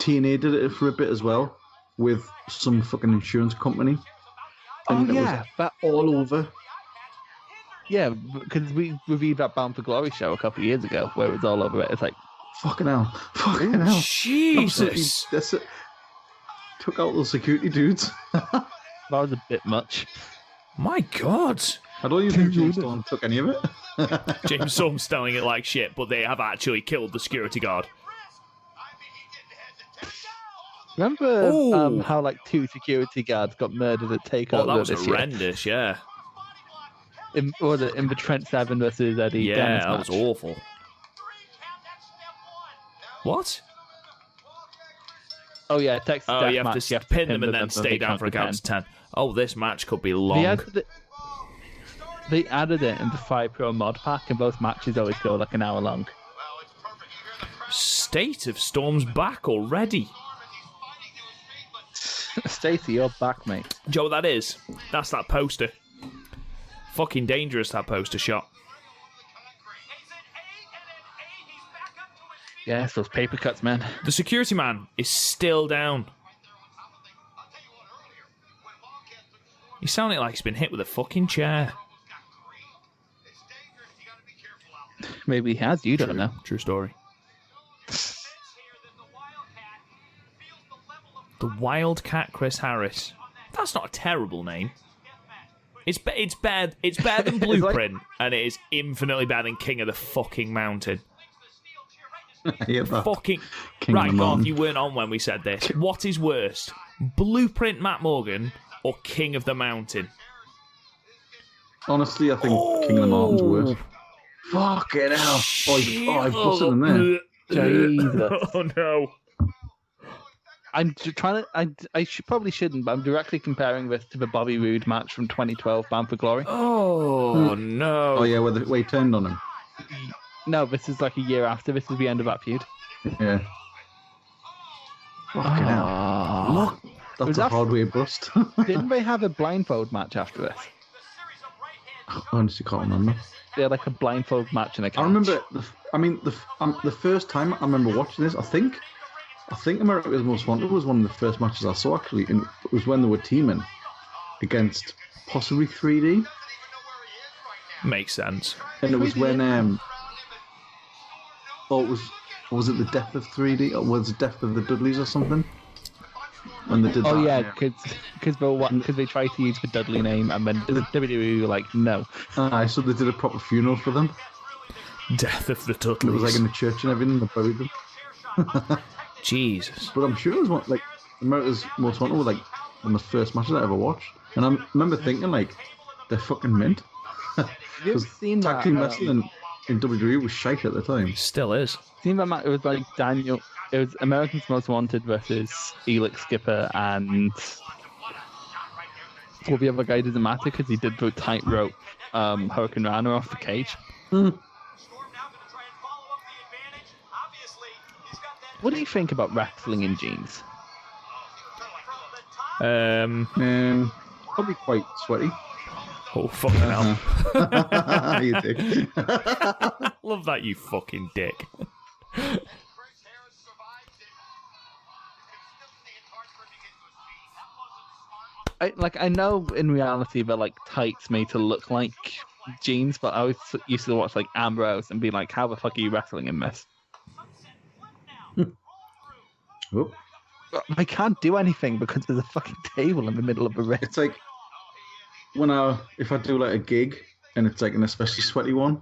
Speaker 4: TNA did it for a bit as well with some fucking insurance company. And it was
Speaker 5: that
Speaker 4: all over.
Speaker 5: yeah, because we reviewed that Bound for Glory show a couple of years ago where it was all over it. It's like
Speaker 4: Fucking hell. Fucking hell.
Speaker 1: Jesus.
Speaker 4: That's it. Took out the security dudes.
Speaker 5: that was a bit much.
Speaker 1: My God.
Speaker 4: I don't even think James Storm took any of it.
Speaker 1: James Storm's selling it like shit, but they have actually killed the security guard.
Speaker 5: Remember
Speaker 1: Ooh.
Speaker 5: how like 2 security guards got murdered at Takeover
Speaker 1: Oh, that was
Speaker 5: this year?
Speaker 1: horrendous, yeah.
Speaker 5: In the Trent Sabin versus Eddie
Speaker 1: Yeah,
Speaker 5: Dennis
Speaker 1: that was
Speaker 5: match.
Speaker 1: awful. What?
Speaker 5: Oh yeah, Texas
Speaker 1: Oh,
Speaker 5: Death
Speaker 1: you have
Speaker 5: match,
Speaker 1: to pin them and then stay down for a count to 10. Oh, this match could be long.
Speaker 5: They added it in the 5 Pro mod pack, and both matches always go like an hour long.
Speaker 1: State of Storm's back already.
Speaker 5: Stacey, you're back, mate.
Speaker 1: Do you know what that is? That's that poster. Fucking dangerous, that poster shot.
Speaker 5: Yes, those paper cuts, man.
Speaker 1: The security man is still down. He sounded like he's been hit with a fucking chair.
Speaker 5: Maybe he has. You don't know.
Speaker 1: True story. The Wildcat Chris Harris. That's not a terrible name. It's better than Blueprint, and it is infinitely better than King of the fucking Mountain.
Speaker 4: I hear that.
Speaker 1: Fucking
Speaker 4: King of
Speaker 1: right,
Speaker 4: the
Speaker 1: Garth,
Speaker 4: Mountain.
Speaker 1: you weren't on when we said this. What is worst, Blueprint Matt Morgan or King of the Mountain?
Speaker 4: Honestly, I think King of the Mountain's worse. Fucking hell. Oh, I busted him there.
Speaker 5: Jesus.
Speaker 1: Oh no.
Speaker 5: I'm trying to. I probably shouldn't, but I'm directly comparing this to the Bobby Roode match from 2012, Bound for Glory.
Speaker 1: Oh no.
Speaker 4: Oh, yeah, where he turned on him.
Speaker 5: No, this is like a year after. This is the end of that feud.
Speaker 4: Yeah. Fucking hell.
Speaker 5: Look,
Speaker 4: That's a hard way bust.
Speaker 5: didn't they have a blindfold match after this?
Speaker 4: I honestly can't remember.
Speaker 5: They had like a blindfold match in a catch.
Speaker 4: I remember, the first time I remember watching this, I think America's Most Wanted was one of the first matches I saw, actually, and it was when they were teaming against possibly 3D.
Speaker 1: Makes sense.
Speaker 4: And it was when, was it the death of 3D, or was it death of the Dudleys or something? When they did that.
Speaker 5: Oh yeah, because they tried to use the Dudley name, and then WWE were like, no.
Speaker 4: Aye, so they did a proper funeral for them.
Speaker 1: Death of the
Speaker 4: It
Speaker 1: Dudleys.
Speaker 4: was like in the church and everything, they buried them.
Speaker 1: Jesus.
Speaker 4: But I'm sure it was one, like, America's Most Wanted was like one of the first matches I ever watched. And I remember thinking, like, they're fucking mint.
Speaker 5: Have you ever seen
Speaker 4: Tag
Speaker 5: that?
Speaker 4: team wrestling in WWE was shite at the time.
Speaker 1: Still is.
Speaker 5: Seen that match? It was like Daniel. It was American's Most Wanted versus Elix Skipper, and well, the other guy doesn't matter because he did the tightrope Hurricane Rana off the cage. What do you think about wrestling in jeans?
Speaker 4: Probably quite sweaty.
Speaker 1: Oh, fucking hell.
Speaker 4: You dick.
Speaker 1: Love that, you fucking dick.
Speaker 5: I know in reality they're like tights made to look like jeans, but I always used to watch like Ambrose and be like, how the fuck are you wrestling in this?
Speaker 4: Whoop.
Speaker 5: I can't do anything because there's a fucking table in the middle of the ring.
Speaker 4: It's like if I do like a gig and it's like an especially sweaty one,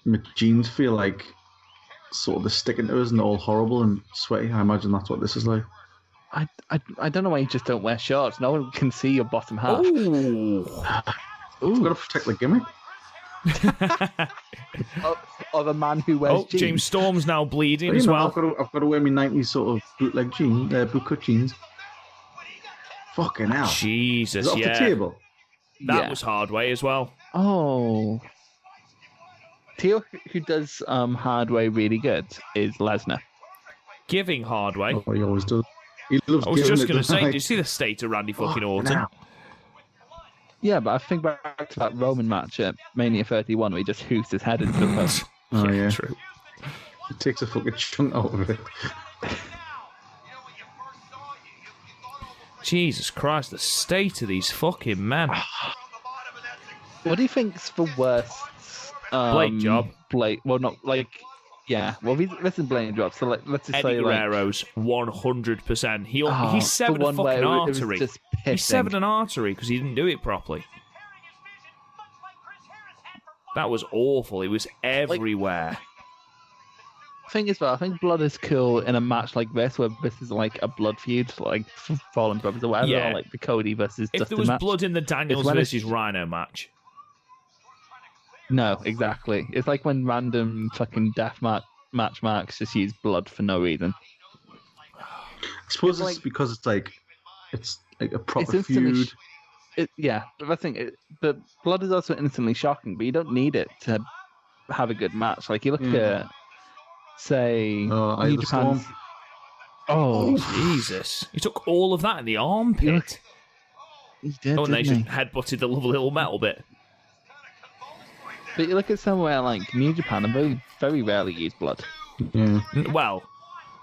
Speaker 4: my jeans feel like sort of they're sticking to us and they're all horrible and sweaty. I imagine that's what this is like.
Speaker 5: I don't know why you just don't wear shorts. No one can see your bottom half.
Speaker 1: Ooh.
Speaker 4: You've got to protect the gimmick.
Speaker 5: Of a man who wears jeans.
Speaker 1: James Storm's now bleeding
Speaker 4: But,
Speaker 1: as well.
Speaker 4: I've got to wear my 90s sort of bootleg jeans, bootcut jeans. Fucking hell.
Speaker 1: Jesus,
Speaker 4: Is it off
Speaker 1: yeah.
Speaker 4: the table?
Speaker 1: That was Hardway as well.
Speaker 5: Oh. Theo, who does Hardway really good, is Lesnar.
Speaker 1: Giving Hardway.
Speaker 4: Oh, he always does. He loves
Speaker 1: I was
Speaker 4: giving
Speaker 1: just
Speaker 4: it,
Speaker 1: going to say,
Speaker 4: doesn't
Speaker 1: did
Speaker 4: he?
Speaker 1: you see the state of Randy fucking Orton?
Speaker 4: hell.
Speaker 5: Yeah, but I think back to that Roman match at Mania 31 where he just hoots his head into the post.
Speaker 4: Oh, yeah.
Speaker 1: True.
Speaker 4: He takes a fucking chunk out of it.
Speaker 1: Jesus Christ, the state of these fucking men.
Speaker 5: What do you think's the worst?
Speaker 1: Blade job.
Speaker 5: Well, not like. Yeah, well, this is blade job. So let's just
Speaker 1: Eddie
Speaker 5: say
Speaker 1: Guerrero's 100%. He
Speaker 5: the
Speaker 1: severed a
Speaker 5: one where
Speaker 1: fucking
Speaker 5: it was
Speaker 1: artery.
Speaker 5: just
Speaker 1: He
Speaker 5: pissing.
Speaker 1: severed an artery because he didn't do it properly. That was awful. It was everywhere.
Speaker 5: Thing is, though, I think blood is cool in a match like this, where this is like a blood feud, like Fallen Brothers or whatever,
Speaker 1: Yeah.
Speaker 5: or like the Cody versus
Speaker 1: If
Speaker 5: Dustin
Speaker 1: there was
Speaker 5: match.
Speaker 1: blood in the Daniels
Speaker 5: when
Speaker 1: versus Rhino match.
Speaker 5: No, exactly. It's like when random fucking death match marks just use blood for no reason.
Speaker 4: I suppose
Speaker 5: It's
Speaker 4: it's
Speaker 5: like-
Speaker 4: because it's like a proper
Speaker 5: instantly
Speaker 4: feud.
Speaker 5: Yeah, but I think but blood is also instantly shocking, but you don't need it to have a good match. Like you look at, say,
Speaker 4: Eye
Speaker 5: New
Speaker 4: of the Storm.
Speaker 5: Japan's. Oh,
Speaker 1: Jesus. He took all of that in the armpit.
Speaker 5: he did,
Speaker 1: Oh, and they
Speaker 5: didn't
Speaker 1: just
Speaker 5: he?
Speaker 1: headbutted the little metal bit.
Speaker 5: But you look at somewhere like New Japan, and very, very rarely use blood.
Speaker 4: Yeah.
Speaker 1: Well,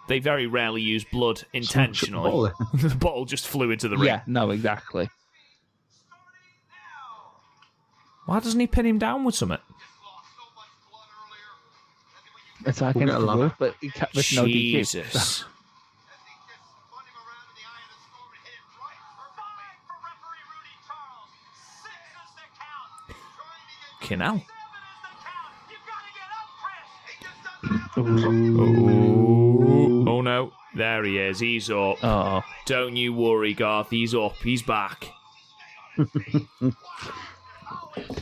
Speaker 1: they very rarely use blood intentionally.
Speaker 4: Bottle
Speaker 1: The bottle just flew into the ring.
Speaker 5: Yeah, no, exactly.
Speaker 1: Why doesn't he pin him down with something?
Speaker 5: It's
Speaker 4: We'll
Speaker 5: against
Speaker 4: get a
Speaker 5: the
Speaker 4: ladder.
Speaker 5: rule, but he kept with no DQ.
Speaker 1: Jesus. Fucking hell. Oh no. There he is. He's up.
Speaker 5: Oh,
Speaker 1: Don't you worry, Garth. He's up. He's back.
Speaker 5: tell you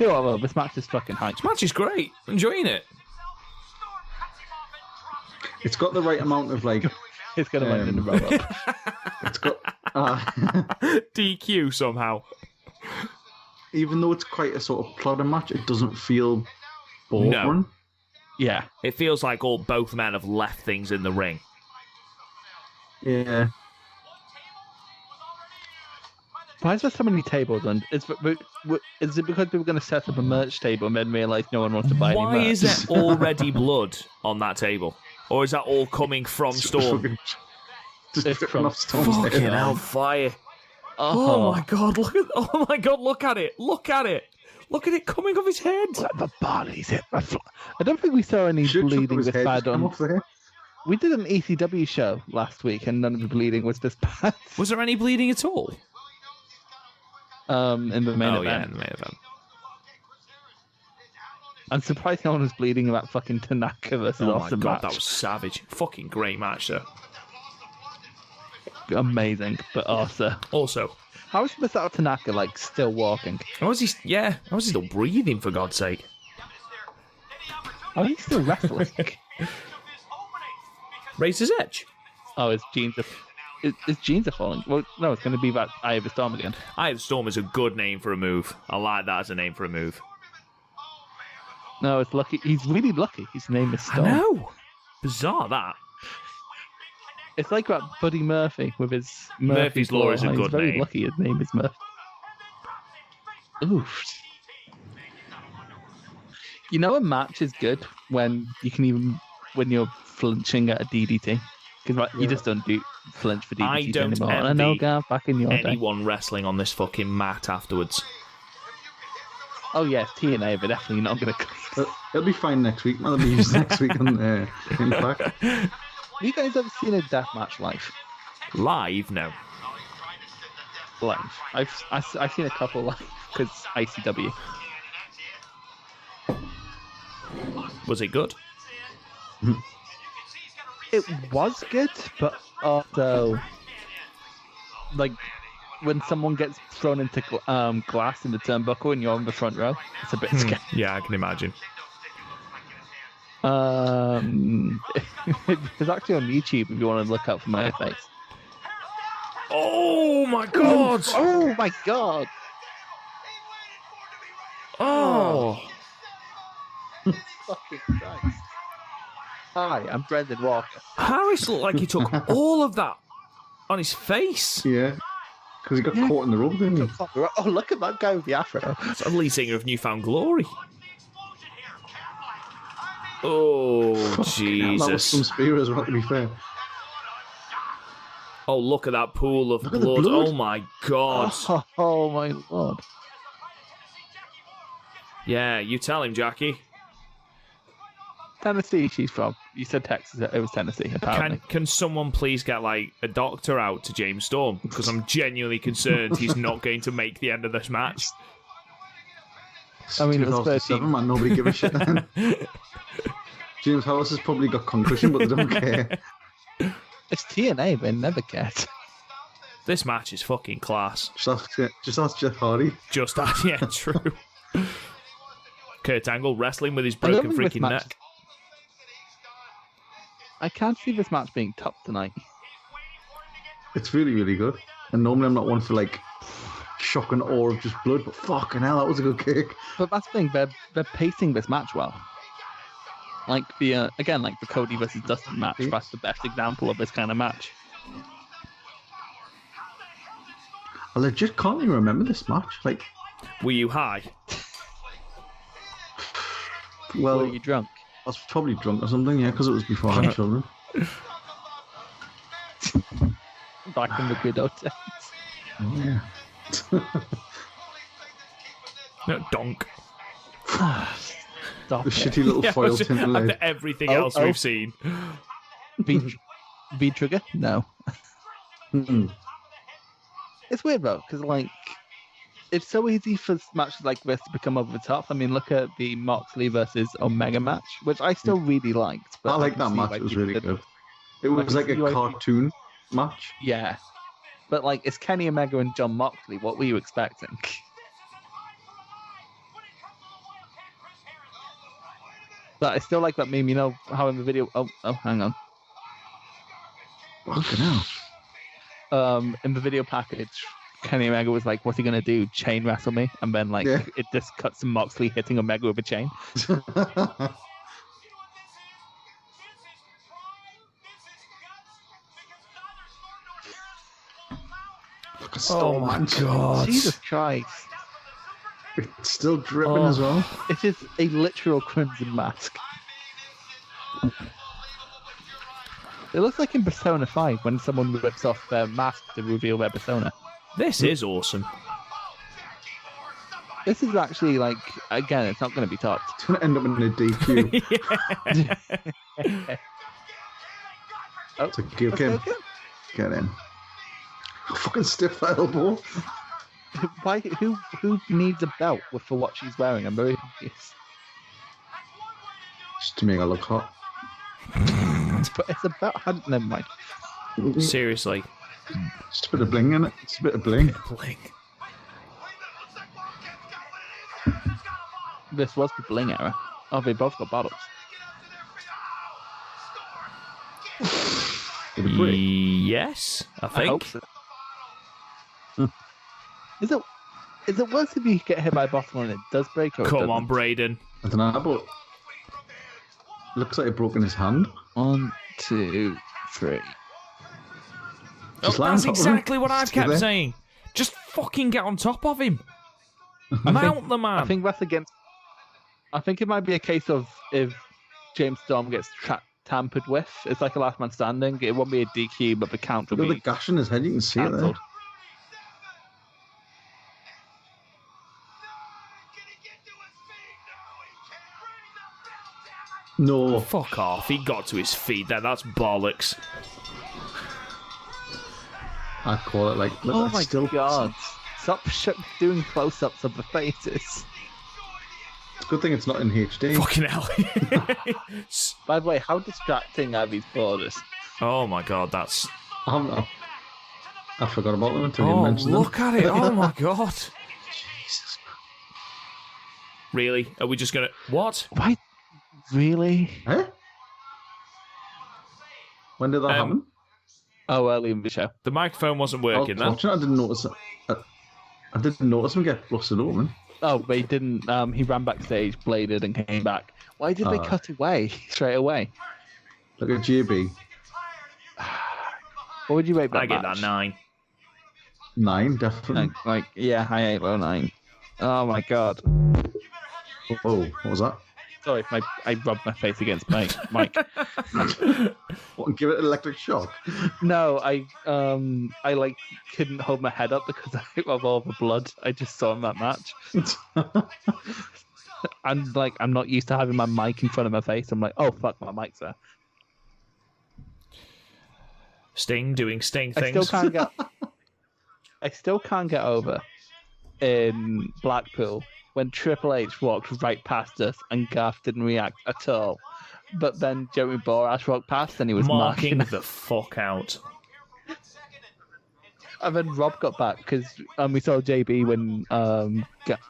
Speaker 5: what, though, this match is fucking hype.
Speaker 1: This match is great. Enjoying it.
Speaker 4: It's got the right amount of like.
Speaker 5: It's gonna end in the roll up.
Speaker 4: It's got.
Speaker 1: DQ somehow.
Speaker 4: Even though it's quite a sort of plodder match, it doesn't feel boring.
Speaker 1: No.
Speaker 5: Yeah,
Speaker 1: It feels like both men have left things in the ring.
Speaker 4: Yeah.
Speaker 5: why is there so many tables? And is it because we were going to set up a merch table and then realise no one wants to buy any
Speaker 1: Why
Speaker 5: merch?
Speaker 1: is there already blood on that table? Or is that all coming from Storm?
Speaker 4: Fucking- Just
Speaker 5: It's
Speaker 4: dripping
Speaker 5: from-
Speaker 4: off Storm's
Speaker 1: Fucking
Speaker 4: head.
Speaker 1: hell, fire. Oh my god, look at look at it. Look at it. Look at it coming off his head.
Speaker 5: The bodies hit my I don't think we saw any
Speaker 4: Should
Speaker 5: bleeding
Speaker 4: his
Speaker 5: this
Speaker 4: head
Speaker 5: bad
Speaker 4: just come
Speaker 5: on.
Speaker 4: off the head.
Speaker 5: We did an ECW show last week, and none of the bleeding was this bad.
Speaker 1: Was there any bleeding at all?
Speaker 5: In the main
Speaker 1: Oh yeah, in
Speaker 5: event,
Speaker 1: the main event.
Speaker 5: I'm surprised no one was bleeding about fucking Tanaka versus
Speaker 1: Oh my
Speaker 5: Austin
Speaker 1: god,
Speaker 5: match.
Speaker 1: that was savage. Fucking great match though.
Speaker 5: Amazing, but also,
Speaker 1: Also,
Speaker 5: how is Masato Tanaka like still walking?
Speaker 1: how is he still breathing for God's sake?
Speaker 5: How is he still wrestling?
Speaker 1: Razor's Edge.
Speaker 5: Oh, his jeans are. His jeans are falling. Well, no, it's going to be that Eye of the Storm again.
Speaker 1: Eye of the Storm is a good name for a move. I like that as a name for a move.
Speaker 5: No, it's lucky. He's really lucky. His name is
Speaker 1: I
Speaker 5: Storm.
Speaker 1: know. Bizarre, that.
Speaker 5: It's like that Buddy Murphy with his
Speaker 1: Murphy's Law is a
Speaker 5: He's
Speaker 1: good
Speaker 5: very
Speaker 1: name.
Speaker 5: lucky his name is Murphy. Oof. You know a match is good when you're flinching at a DDT. Because you just don't do flinch for DDTs
Speaker 1: I don't
Speaker 5: anymore. And I know,
Speaker 1: envy
Speaker 5: Garth, back in your day.
Speaker 1: anyone wrestling on this fucking mat afterwards.
Speaker 5: Oh yeah, it's TNA, but definitely not going to clean.
Speaker 4: It'll be fine next week. That'll be used next week on Impact.
Speaker 5: Have you guys ever seen a death match live?
Speaker 1: Live? No.
Speaker 5: Live. I've seen a couple live because ICW.
Speaker 1: Was it good?
Speaker 5: It was good, but also, like, when someone gets thrown into glass in the turnbuckle and you're on the front row, it's a bit scary.
Speaker 1: Yeah, I can imagine.
Speaker 5: It's actually on YouTube if you want to look up for my face.
Speaker 1: Oh my god!
Speaker 5: Oh my god!
Speaker 1: Oh!
Speaker 5: Fucking Christ. Hi, I'm Brendan Walker.
Speaker 1: Harris looked like he took all of that on his face.
Speaker 4: Yeah. Because he got caught in the rub, didn't he?
Speaker 5: Oh, look at that guy with the afro.
Speaker 1: It's the lead singer of Newfound Glory. Oh,
Speaker 4: That was
Speaker 1: Jesus.
Speaker 4: some spear as well, to be fair.
Speaker 1: Oh, look at that pool of
Speaker 4: Look at the
Speaker 1: blood.
Speaker 4: blood.
Speaker 1: Oh, my God.
Speaker 5: Oh my lord.
Speaker 1: Yeah, you tell him, Jackie.
Speaker 5: Tennessee, she's from. You said Texas, it was Tennessee, apparently.
Speaker 1: Can someone please get, like, a doctor out to James Storm? Because I'm genuinely concerned he's not going to make the end of this match.
Speaker 5: I mean, it was
Speaker 4: 2007,
Speaker 5: 13.
Speaker 4: man. Nobody give a shit then. James Harris has probably got concussion, but they don't care.
Speaker 5: It's TNA, they never cared.
Speaker 1: This match is fucking class.
Speaker 4: Just ask Jeff Hardy.
Speaker 1: Just that, yeah, true. Kurt Angle wrestling with his
Speaker 5: I love
Speaker 1: broken
Speaker 5: this
Speaker 1: freaking
Speaker 5: match.
Speaker 1: neck.
Speaker 5: I can't see this match being topped tonight.
Speaker 4: It's really, really good. And normally I'm not one for, like, shock and awe of just blood, but fucking hell, that was a good kick.
Speaker 5: But that's the thing, they're pacing this match well. Like the like the Cody versus Dustin match, that's the best example of this kind of match.
Speaker 4: I legit can't even remember this match. Like,
Speaker 1: Were you high?
Speaker 4: well,
Speaker 5: Were you drunk?
Speaker 4: I was probably drunk or something, yeah, because it was before I had children.
Speaker 5: Back in the good old days.
Speaker 4: Oh, yeah.
Speaker 1: No, donk.
Speaker 5: Stop
Speaker 4: The
Speaker 5: it.
Speaker 4: shitty little
Speaker 1: Yeah,
Speaker 4: foil
Speaker 1: after
Speaker 4: tinted lid.
Speaker 1: everything else we've seen.
Speaker 5: V trigger? No.
Speaker 4: Mm-mm.
Speaker 5: It's weird though, because like, it's so easy for matches like this to become over the top. I mean, look at the Moxley versus Omega match, which I still really liked. But
Speaker 4: I like
Speaker 5: can
Speaker 4: that
Speaker 5: see
Speaker 4: match.
Speaker 5: why
Speaker 4: It was
Speaker 5: people
Speaker 4: really
Speaker 5: didn't.
Speaker 4: good. It was like a
Speaker 5: see why people-
Speaker 4: cartoon match.
Speaker 5: Yeah. But like, it's Kenny Omega and John Moxley. What were you expecting? But I still like that meme, you know, how in the video... Oh, hang on.
Speaker 4: Fucking hell.
Speaker 5: In the video package, Kenny Omega was like, what's he going to do? Chain wrestle me? And then, like,
Speaker 4: Yeah.
Speaker 5: it just cuts to Moxley hitting Omega with a chain.
Speaker 1: Oh my God.
Speaker 5: Jesus Christ.
Speaker 4: It's still dripping as well.
Speaker 5: It is a literal crimson mask. It looks like in Persona 5 when someone rips off their mask to reveal their persona.
Speaker 1: This is awesome.
Speaker 5: This is actually like, again, it's not going to be topped.
Speaker 4: It's going to end up in a DQ.
Speaker 5: Oh,
Speaker 4: So give
Speaker 5: let's
Speaker 4: him.
Speaker 5: go again.
Speaker 4: Get in. Fucking stiff elbow.
Speaker 5: Why? Who needs a belt for what she's wearing? I'm very confused.
Speaker 4: Just to make her look hot.
Speaker 5: But it's a belt. Never mind.
Speaker 1: Seriously.
Speaker 4: Just a bit of bling in it. Just a bit of bling.
Speaker 1: Bling.
Speaker 5: This was the bling era. Oh, they both got bottles.
Speaker 4: Did it break?
Speaker 1: Yes, I
Speaker 5: I hope
Speaker 1: think.
Speaker 5: so. Is it worse if you get hit by a bottle and it does break? Or it
Speaker 1: Come
Speaker 5: doesn't?
Speaker 1: on, Braden.
Speaker 4: I don't know, but looks like he broken his hand.
Speaker 5: 1, 2, 3.
Speaker 4: Just
Speaker 1: Oh,
Speaker 4: lie on
Speaker 1: that's
Speaker 4: top of him.
Speaker 1: exactly what I've
Speaker 4: Stay
Speaker 1: kept
Speaker 4: there.
Speaker 1: saying. Just fucking get on top of him. Mount the man.
Speaker 5: I think that's against. I think it might be a case of if James Storm gets tampered with, it's like a last man standing. It won't be a DQ, but the count will
Speaker 4: Look at
Speaker 5: be
Speaker 4: the gash in his head. You can see it there.
Speaker 5: cancelled.
Speaker 4: No.
Speaker 1: Fuck off. He got to his feet there. That's bollocks.
Speaker 4: I call it like.
Speaker 5: Oh
Speaker 4: that's
Speaker 5: my
Speaker 4: still,
Speaker 5: god! Stop doing close-ups of the faces.
Speaker 4: Good thing it's not in HD.
Speaker 1: Fucking hell.
Speaker 5: By the way, how distracting are these borders?
Speaker 1: Oh my god, that's...
Speaker 4: I forgot about them until you mentioned them.
Speaker 1: look at it. Oh my god. Really? Are we just gonna... What?
Speaker 5: Why? Really?
Speaker 4: Eh? When did that happen?
Speaker 5: Oh, early in the show.
Speaker 1: The microphone wasn't
Speaker 4: I was
Speaker 1: working then.
Speaker 4: watching it, I didn't notice it. I didn't notice him get busted open.
Speaker 5: Oh, they didn't. He ran backstage, bladed, and came back. Why did they cut away straight away?
Speaker 4: Look at JB.
Speaker 5: What would you rate that
Speaker 1: I get
Speaker 5: match?
Speaker 1: that 9.
Speaker 4: 9, definitely.
Speaker 5: Yeah, I ain't low 9. Oh my god.
Speaker 4: Oh, what was that?
Speaker 5: Sorry, I rubbed my face against my mic.
Speaker 4: What, give it an electric shock?
Speaker 5: No, I like couldn't hold my head up because of all the blood I just saw in that match. And like, I'm not used to having my mic in front of my face. I'm like, oh fuck, my mic's there.
Speaker 1: Sting doing Sting things.
Speaker 5: I still can't get over in Blackpool when Triple H walked right past us and Garth didn't react at all. But then Jeremy Borash walked past and he was
Speaker 1: marking
Speaker 5: marking.
Speaker 1: the fuck out.
Speaker 5: And then Rob got back because we saw JB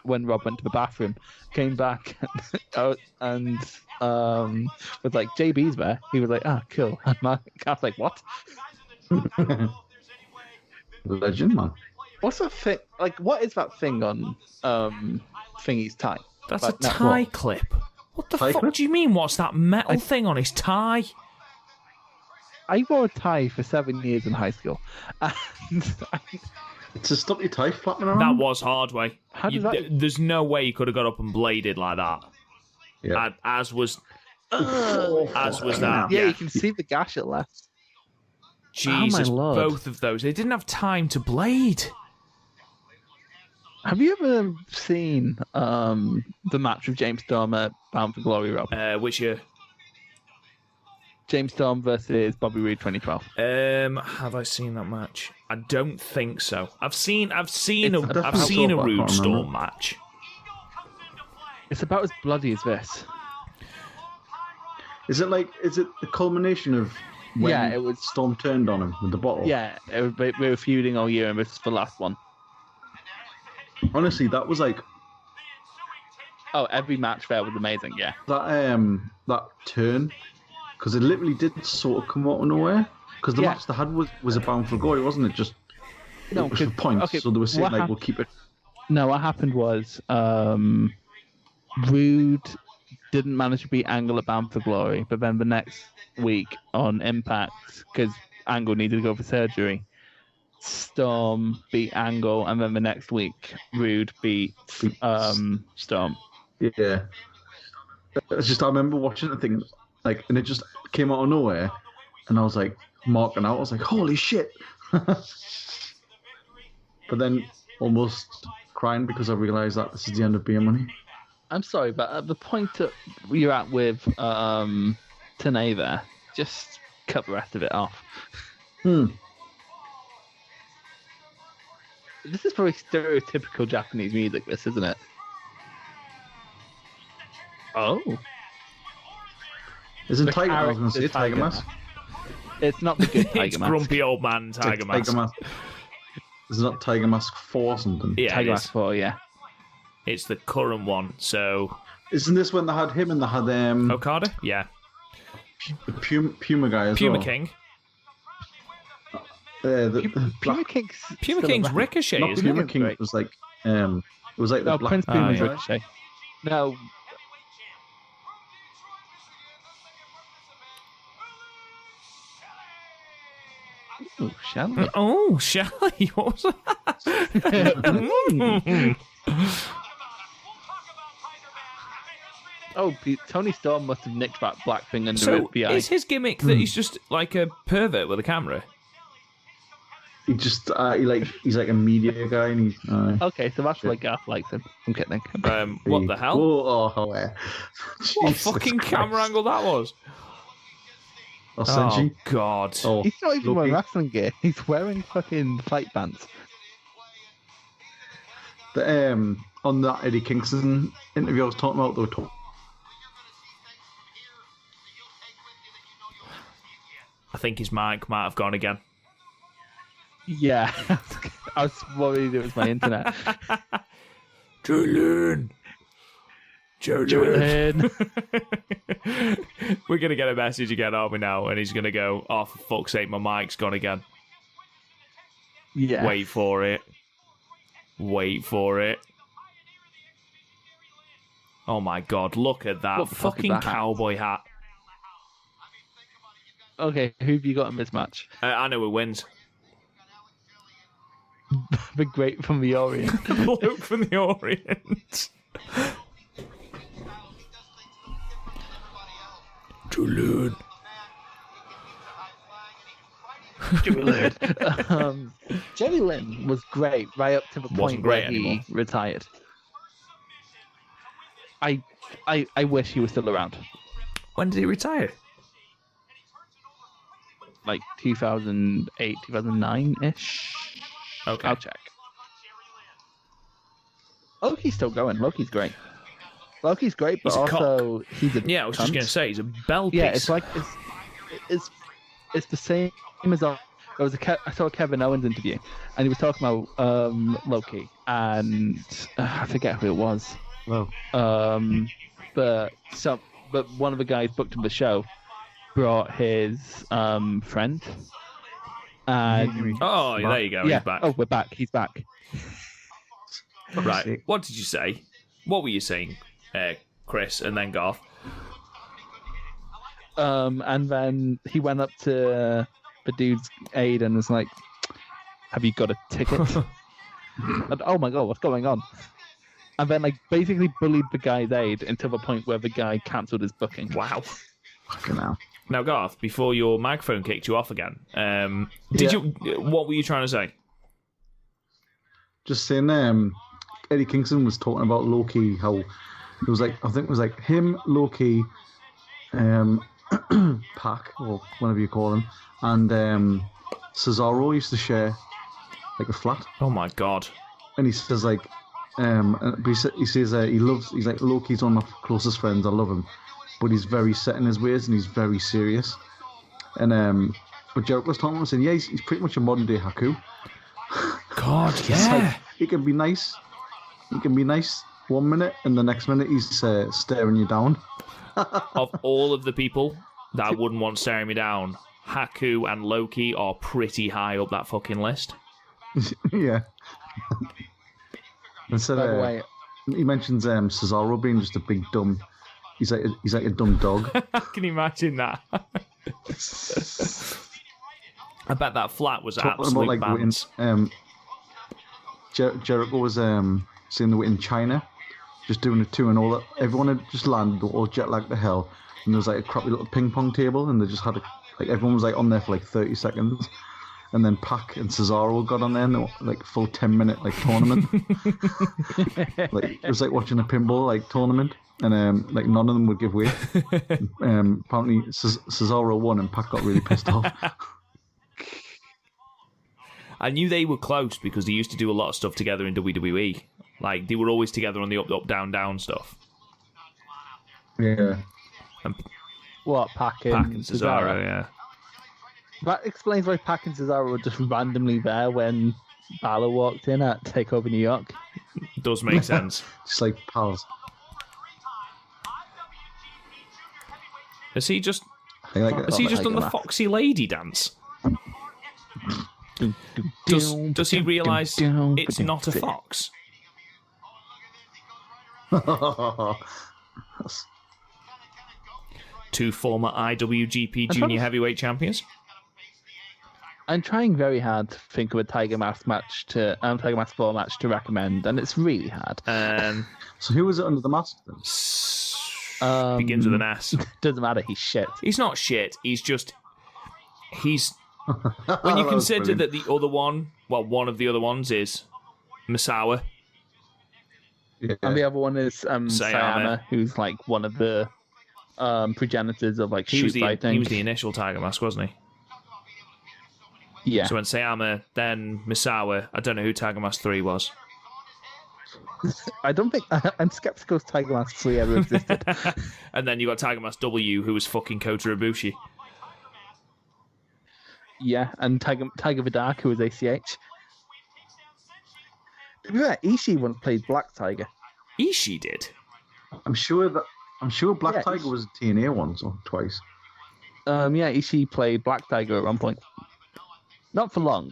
Speaker 5: when Rob went to the bathroom, came back and was like, JB's there. He was like, ah, cool. And Garth's like, what?
Speaker 4: Legend, man.
Speaker 5: What's that thing? Like, what is that thing on Thingy's tie?
Speaker 1: That's
Speaker 5: Like,
Speaker 1: a tie clip. What the
Speaker 4: Tie
Speaker 1: fuck
Speaker 4: clip?
Speaker 1: do you mean? What's that metal thing on his tie?
Speaker 5: I wore a tie for 7 years in high school. And
Speaker 4: To stop your tie flapping around?
Speaker 1: That was hard way.
Speaker 5: How does that-
Speaker 1: There's no way you could have got up and bladed like that.
Speaker 4: Yeah.
Speaker 1: As was that.
Speaker 5: yeah, you can see the gash it left.
Speaker 1: Jesus,
Speaker 5: Oh, my Lord.
Speaker 1: both of those. They didn't have time to blade.
Speaker 5: Have you ever seen the match with James Storm at Bound for Glory, Rob?
Speaker 1: Which year?
Speaker 5: James Storm versus Bobby Roode 2012.
Speaker 1: Have I seen that match? I don't think so. I've seen a
Speaker 4: definitely saw, but I
Speaker 1: Rude
Speaker 4: can't
Speaker 1: Storm
Speaker 4: remember.
Speaker 1: match.
Speaker 5: It's about as bloody as this.
Speaker 4: Is it the culmination of when
Speaker 5: Yeah, it was-
Speaker 4: Storm turned on him with the bottle?
Speaker 5: Yeah, we were feuding all year, and this is the last one.
Speaker 4: Honestly, that was like
Speaker 5: Oh, every match there was amazing. Yeah,
Speaker 4: that turn, because it literally did sort of come out of nowhere. Because the
Speaker 5: Yeah.
Speaker 4: match they had was a Bound for Glory, wasn't it? Just
Speaker 5: No,
Speaker 4: it was for
Speaker 5: 'cause-
Speaker 4: points.
Speaker 5: okay,
Speaker 4: So they were saying
Speaker 5: what
Speaker 4: like, we'll keep it.
Speaker 5: no, what happened was Rude didn't manage to beat Angle at Bound for Glory, but then the next week on Impact, because Angle needed to go for surgery, Storm beat Angle, and then the next week Rude beat Storm.
Speaker 4: Yeah. It's just I remember watching the thing like, and it just came out of nowhere, and I was like marking out. I was like, holy shit! But then almost crying because I realised that this is the end of Beer Money.
Speaker 5: I'm sorry, but at the point that you're at with TNA there, just cut the rest of it off. This is probably stereotypical Japanese music, this, isn't it? Oh.
Speaker 4: Isn't
Speaker 5: The
Speaker 4: Tiger? I was going to say
Speaker 5: character
Speaker 4: Tiger
Speaker 5: Tiger
Speaker 4: Mask.
Speaker 5: It's not the good Tiger
Speaker 1: It's
Speaker 5: Mask.
Speaker 1: grumpy old man Tiger Mask.
Speaker 4: Tiger Mask. Is it not Tiger Mask 4 or something?
Speaker 1: Yeah,
Speaker 5: Tiger
Speaker 1: it
Speaker 5: Mask
Speaker 1: is.
Speaker 5: 4, yeah.
Speaker 1: It's the current one. So
Speaker 4: Isn't this when they had him and they had
Speaker 1: Okada, yeah,
Speaker 4: the Puma guy as
Speaker 1: Puma
Speaker 4: well?
Speaker 1: King.
Speaker 5: Puma King's
Speaker 1: Puma
Speaker 5: still
Speaker 1: King's
Speaker 5: around.
Speaker 1: Ricochet,
Speaker 4: Not
Speaker 1: isn't
Speaker 4: Puma
Speaker 1: it?
Speaker 4: King.
Speaker 5: Right.
Speaker 4: It was like it was like the
Speaker 5: No,
Speaker 4: black.
Speaker 5: Prince Puma's
Speaker 1: yeah.
Speaker 5: Ricochet. No, Oh, Shelly.
Speaker 1: Oh, Shelly. What was that?
Speaker 5: Oh, Tony Storm must have nicked that black thing under
Speaker 1: So,
Speaker 5: his PI.
Speaker 1: is his gimmick that he's just like a pervert with a camera?
Speaker 4: He just he's like a media guy, and he's
Speaker 5: Okay, so that's why Garth likes him. I'm kidding.
Speaker 1: What the hell?
Speaker 4: Oh,
Speaker 1: What a
Speaker 4: Jesus
Speaker 1: fucking
Speaker 4: Christ.
Speaker 1: camera angle that was.
Speaker 4: Oh,
Speaker 1: Oh,
Speaker 4: Senshi.
Speaker 1: God.
Speaker 4: Oh,
Speaker 5: He's not even
Speaker 4: Loki.
Speaker 5: wearing wrestling gear. He's wearing fucking fight pants.
Speaker 4: On that Eddie Kingston interview I was talking about, they were talking.
Speaker 1: I think his mic might have gone again.
Speaker 5: Yeah. I was worried it was my internet.
Speaker 1: Julian!
Speaker 5: Julian.
Speaker 1: We're going to get a message again, aren't we now? And he's going to go, oh, for fuck's sake, my mic's gone again.
Speaker 5: Yeah.
Speaker 1: Wait for it. Wait for it. Oh my God, look at that
Speaker 5: What the fuck is
Speaker 1: fucking
Speaker 5: that hat?
Speaker 1: cowboy hat.
Speaker 5: Okay, who have you got in this match?
Speaker 1: I know who wins.
Speaker 5: The Great from the Orient.
Speaker 1: Bloke from the Orient. Julian.
Speaker 5: Jerry Lynn was great right up to the
Speaker 1: Wasn't
Speaker 5: point
Speaker 1: great
Speaker 5: where
Speaker 1: anymore.
Speaker 5: he retired. I wish he was still around.
Speaker 1: When did he retire?
Speaker 5: Like 2008, 2009-ish.
Speaker 1: Okay.
Speaker 5: I'll check. Loki's still going. Loki's great. Loki's great, but
Speaker 1: He's a
Speaker 5: also he's a
Speaker 1: Yeah, I was just
Speaker 5: cunt.
Speaker 1: going to say, he's a bell piece.
Speaker 5: Yeah, it's like it's the same as there was I saw a Kevin Owens interview, and he was talking about Loki, and I forget who it was.
Speaker 4: Well,
Speaker 5: But one of the guys booked him the show brought his friend, and
Speaker 1: Oh, there you go.
Speaker 5: yeah,
Speaker 1: He's back.
Speaker 5: oh, we're back. He's back.
Speaker 1: Right. What did you say? What were you saying, Chris, and then Garth?
Speaker 5: And then he went up to the dude's aide and was like, "Have you got a ticket?" And, oh my God, what's going on? And then basically bullied the guy's aide until the point where the guy cancelled his booking.
Speaker 1: Wow.
Speaker 4: fucking hell.
Speaker 1: Now, Garth, before your microphone kicked you off again, what were you trying to say?
Speaker 4: Just saying, Eddie Kingston was talking about Loki, how it was like, I think it was like him, Loki, Pac, or whatever you call him, and Cesaro used to share like a flat.
Speaker 1: Oh my God.
Speaker 4: And he says like, but he says he's like, Loki's one of my closest friends, I love him, but he's very set in his ways and he's very serious. And but Jericho was talking about him saying, yeah, he's pretty much a modern day Haku.
Speaker 1: God,
Speaker 4: It's
Speaker 1: yeah.
Speaker 4: like, he can be nice 1 minute, and the next minute he's staring you down.
Speaker 1: Of all of the people that I wouldn't want staring me down, Haku and Loki are pretty high up that fucking list.
Speaker 4: Yeah. And so
Speaker 5: By the way,
Speaker 4: he mentions Cesaro being just a big dumb. He's like a dumb dog.
Speaker 1: Can you imagine that? I bet that flat was
Speaker 4: Talking
Speaker 1: absolute
Speaker 4: about like
Speaker 1: bands.
Speaker 4: Jericho was saying they were in China, just doing a tour, and all that. Everyone had just landed, all jet lagged to hell, and there was like a crappy little ping pong table, and they just had everyone was like on there for like 30 seconds, and then Pac and Cesaro got on there, and they were, like full 10-minute like tournament. Like it was like watching a pinball like tournament, and like none of them would give way. Apparently Cesaro won, and Pac got really pissed off.
Speaker 1: I knew they were close because they used to do a lot of stuff together in WWE. Like, they were always together on the up, up, down, down stuff.
Speaker 4: Yeah.
Speaker 5: what, Pac and
Speaker 1: Pac and Cesaro, yeah.
Speaker 5: That explains why Pac and Cesaro were just randomly there when Balor walked in at TakeOver New York.
Speaker 1: Does make sense.
Speaker 4: Just like pals.
Speaker 1: Is he just
Speaker 4: I like
Speaker 1: Is he just
Speaker 5: I
Speaker 1: on the
Speaker 5: laugh.
Speaker 1: Foxy Lady dance? Does he realise it's not a fox? Two former IWGP Junior Heavyweight Champions.
Speaker 5: I'm trying very hard to think of a Tiger Mask Tiger Mask 4 match to recommend, and it's really hard.
Speaker 4: So who was it under the mask then?
Speaker 1: Begins with an S.
Speaker 5: Doesn't matter, he's shit.
Speaker 1: He's not shit. He's just... When you consider that the other one... Well, one of the other ones is Misawa.
Speaker 5: Yeah. And the other one is Sayama, who's like one of the progenitors of like shoot fighting.
Speaker 1: He was the initial Tiger Mask, wasn't he?
Speaker 5: Yeah.
Speaker 1: So when Sayama, then Misawa, I don't know who Tiger Mask 3 was.
Speaker 5: I don't think... I'm skeptical Tiger Mask 3 ever existed.
Speaker 1: And then you got Tiger Mask W, who was fucking Kota Ibushi.
Speaker 5: Yeah, and Tiger Vidark, who was ACH. To be fair, Ishii once played Black Tiger.
Speaker 1: Ishii did?
Speaker 4: I'm sure Black Tiger was a TNA once or twice.
Speaker 5: Yeah, Ishii played Black Tiger at one point. Not for long.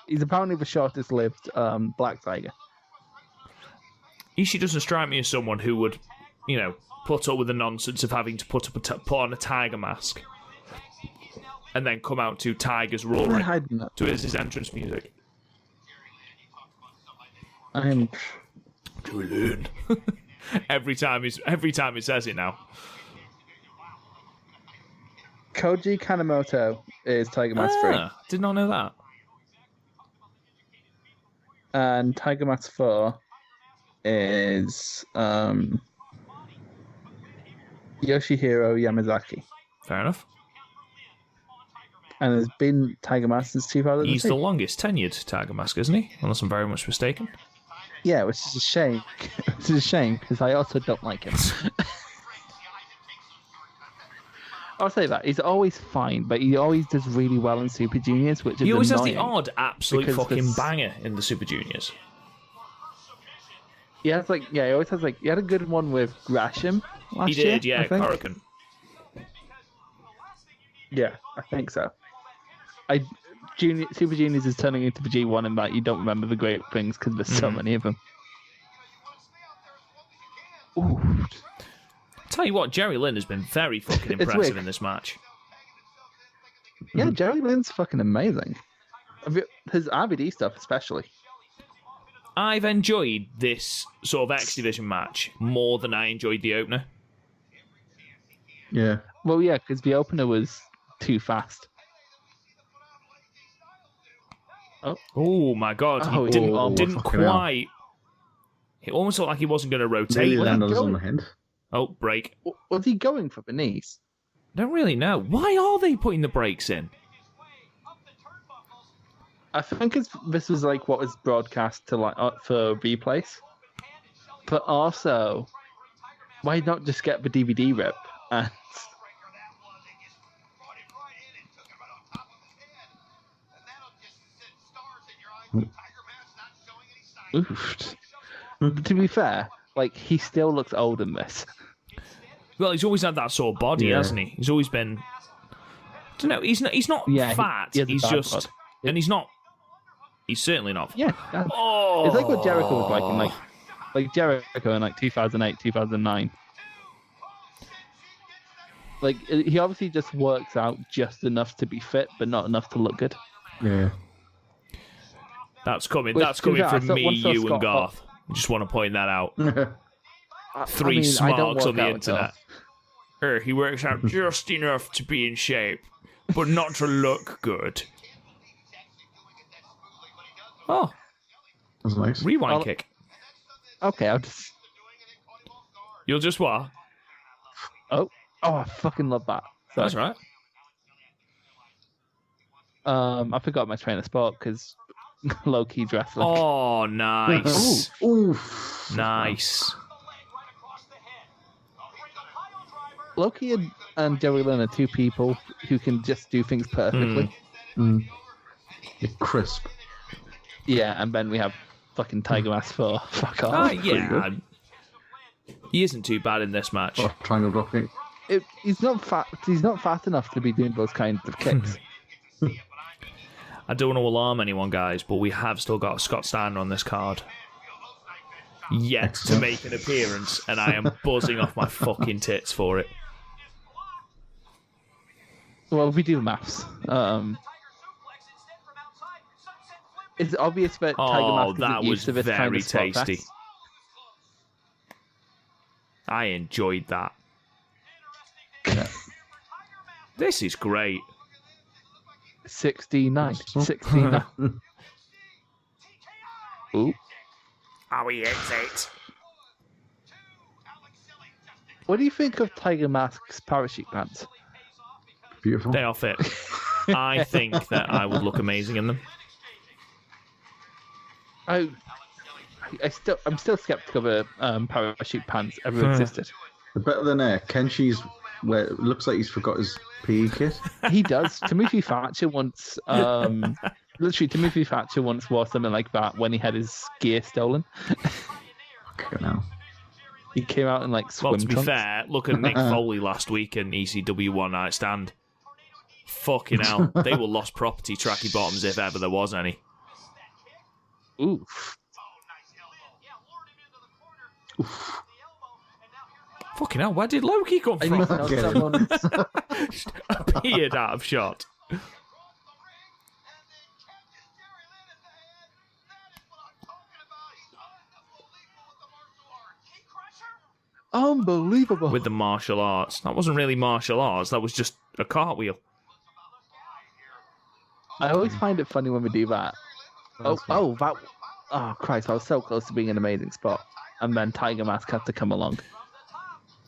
Speaker 5: He's apparently the shortest lived Black Tiger.
Speaker 1: Ishii doesn't strike me as someone who would, put up with the nonsense of having to put on a tiger mask and then come out to Tigers roaring to his entrance music.
Speaker 5: I'm
Speaker 1: Julian. every time he says it now.
Speaker 5: Koji Kanemoto is Tiger Mask 3.
Speaker 1: Did not know that.
Speaker 5: And Tiger Mask 4 is Yoshihiro Yamazaki.
Speaker 1: Fair enough.
Speaker 5: And has been Tiger Mask since 2006.
Speaker 1: He's the longest tenured Tiger Mask, isn't he? Unless I'm very much mistaken.
Speaker 5: Yeah, which is a shame. Which is a shame, because I also don't like him. I'll say that. He's always fine, but he always does really well in Super Juniors, which is
Speaker 1: He always
Speaker 5: annoying
Speaker 1: has the odd absolute fucking banger in the Super Juniors.
Speaker 5: He has he always has he had a good one with Gresham last year.
Speaker 1: He did, yeah, Corrigan.
Speaker 5: Yeah, I think so. Super Juniors is turning into the G1 in that you don't remember the great things because there's so many of them. Ooh.
Speaker 1: Tell you what, Jerry Lynn has been very fucking impressive in this match.
Speaker 5: Yeah, Jerry Lynn's fucking amazing. His RVD stuff especially.
Speaker 1: I've enjoyed this sort of X Division match more than I enjoyed the opener.
Speaker 4: Yeah.
Speaker 5: Well, yeah, because the opener was too fast.
Speaker 1: Oh my god, he didn't quite... It almost looked like he wasn't going to rotate.
Speaker 4: On the head.
Speaker 1: Oh, break.
Speaker 5: Was he going for the knees?
Speaker 1: Don't really know. Why are they putting the brakes in?
Speaker 5: I think this was what was broadcast to for replays. But also, why not just get the DVD rip and... Oof. To be fair, he still looks old in this.
Speaker 1: Well, he's always had that sort of body, hasn't he? He's always been... I don't know, he's not fat. He's just... Blood. And he's not... He's certainly not...
Speaker 5: Yeah. It's like what Jericho was like Jericho in 2008, 2009. He obviously just works out just enough to be fit, but not enough to look good.
Speaker 4: Yeah.
Speaker 1: That's coming from me, you, and Garth. I just want to point that out. Three smarks on the internet. He works out just enough to be in shape, but not to look good. Oh.
Speaker 4: That's nice.
Speaker 1: Rewind kick.
Speaker 5: Okay, I'll just...
Speaker 1: You'll just what?
Speaker 5: Oh, I fucking love that. Sorry.
Speaker 1: That's right.
Speaker 5: I forgot my train of sport because low-key wrestling.
Speaker 1: Oh, nice.
Speaker 4: Oof.
Speaker 1: Nice.
Speaker 5: Loki and Jerry Lynn are two people who can just do things perfectly.
Speaker 4: You're crisp.
Speaker 5: Yeah, and then we have fucking Tiger Mask 4. Fuck off.
Speaker 1: Yeah. He isn't too bad in this match.
Speaker 4: Oh, triangle drop kick.
Speaker 5: He's not fat enough to be doing those kinds of kicks.
Speaker 1: I don't want to alarm anyone, guys, but we have still got Scott Steiner on this card. Yet to make an appearance, and I am buzzing off my fucking tits for it.
Speaker 5: Well, we do the maths. It's obvious that Tiger Mask
Speaker 1: that
Speaker 5: isn't
Speaker 1: was
Speaker 5: used to this
Speaker 1: very
Speaker 5: kind of spot
Speaker 1: tasty.
Speaker 5: fest.
Speaker 1: I enjoyed that. This is great.
Speaker 5: 69. 69. Ooh.
Speaker 1: Oh, he hits it.
Speaker 5: What do you think of Tiger Mask's parachute pants?
Speaker 4: Beautiful.
Speaker 1: They are fit. I think that I would look amazing in them.
Speaker 5: I'm still skeptical that parachute pants ever existed.
Speaker 4: They're better than Kenshi's, where it looks like he's forgot his PE kit.
Speaker 5: He does. Timothy Thatcher once, literally, Timothy Thatcher once wore something like that when he had his gear stolen.
Speaker 4: Okay, now.
Speaker 5: He came out in like swim
Speaker 1: Well, to be
Speaker 5: trunks.
Speaker 1: fair, look at Mick Foley last week in ECW One Night Stand. Fucking hell. They were lost property tracky bottoms if ever there was any.
Speaker 5: Oof.
Speaker 1: Fucking hell, where did Loki come
Speaker 5: I
Speaker 1: from?
Speaker 5: mean, someone,
Speaker 1: Appeared out of shot.
Speaker 5: unbelievable.
Speaker 1: With the martial arts. That wasn't really martial arts, that was just a cartwheel.
Speaker 5: I always find it funny when we do that. Oh, Christ, I was so close to being an amazing spot. And then Tiger Mask had to come along.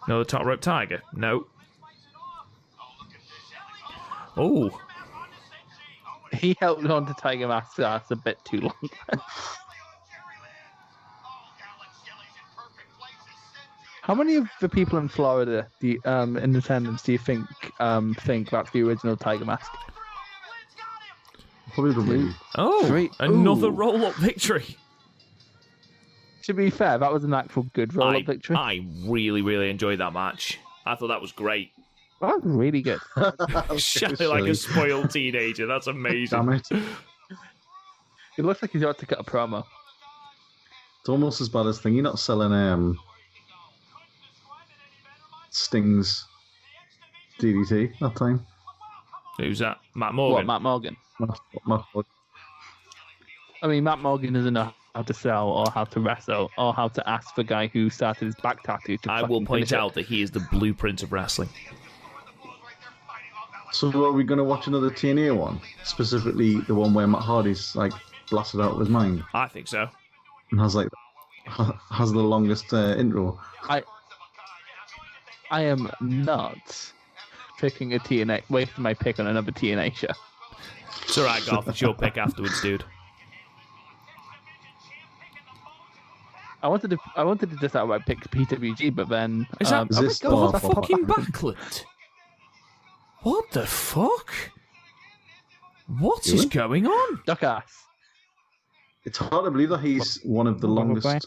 Speaker 1: No, the top rope tiger. No. Oh.
Speaker 5: He held on to Tiger Mask's ass a bit too long. How many of the people in Florida, in attendance, do you think that's the original Tiger Mask?
Speaker 4: Probably the movie.
Speaker 1: Oh,
Speaker 5: Three.
Speaker 1: another
Speaker 5: Ooh.
Speaker 1: roll-up victory.
Speaker 5: To be fair, that was an actual good roll-up victory.
Speaker 1: I really, really enjoyed that match. I thought that was great.
Speaker 5: That was really good.
Speaker 1: Shelly like a spoiled teenager. That's amazing.
Speaker 4: Damn it.
Speaker 5: It looks like he's about to cut a promo.
Speaker 4: It's almost as bad as Thingy not selling Sting's DDT that time.
Speaker 1: Who's that? Matt Morgan.
Speaker 5: What, Matt Morgan? I mean, Matt Morgan doesn't know how to sell or how to wrestle or how to ask the guy who started his back tattoo to
Speaker 1: I
Speaker 5: fucking
Speaker 1: will point
Speaker 5: finish it.
Speaker 1: out that he is the blueprint of wrestling.
Speaker 4: So are we going to watch another TNA one? Specifically the one where Matt Hardy's like blasted out of his mind
Speaker 1: I think so.
Speaker 4: and has the longest intro.
Speaker 5: I am not picking a TNA, wasting my pick on another TNA show.
Speaker 1: It's alright, Garth. It's your pick afterwards, dude.
Speaker 5: I wanted to just outright pick PWG, but then
Speaker 1: Is that
Speaker 4: Is this
Speaker 1: the
Speaker 4: the-
Speaker 1: fucking backlit? What the fuck? What is going on?
Speaker 5: duck ass.
Speaker 4: It's hard to believe that he's one of the longest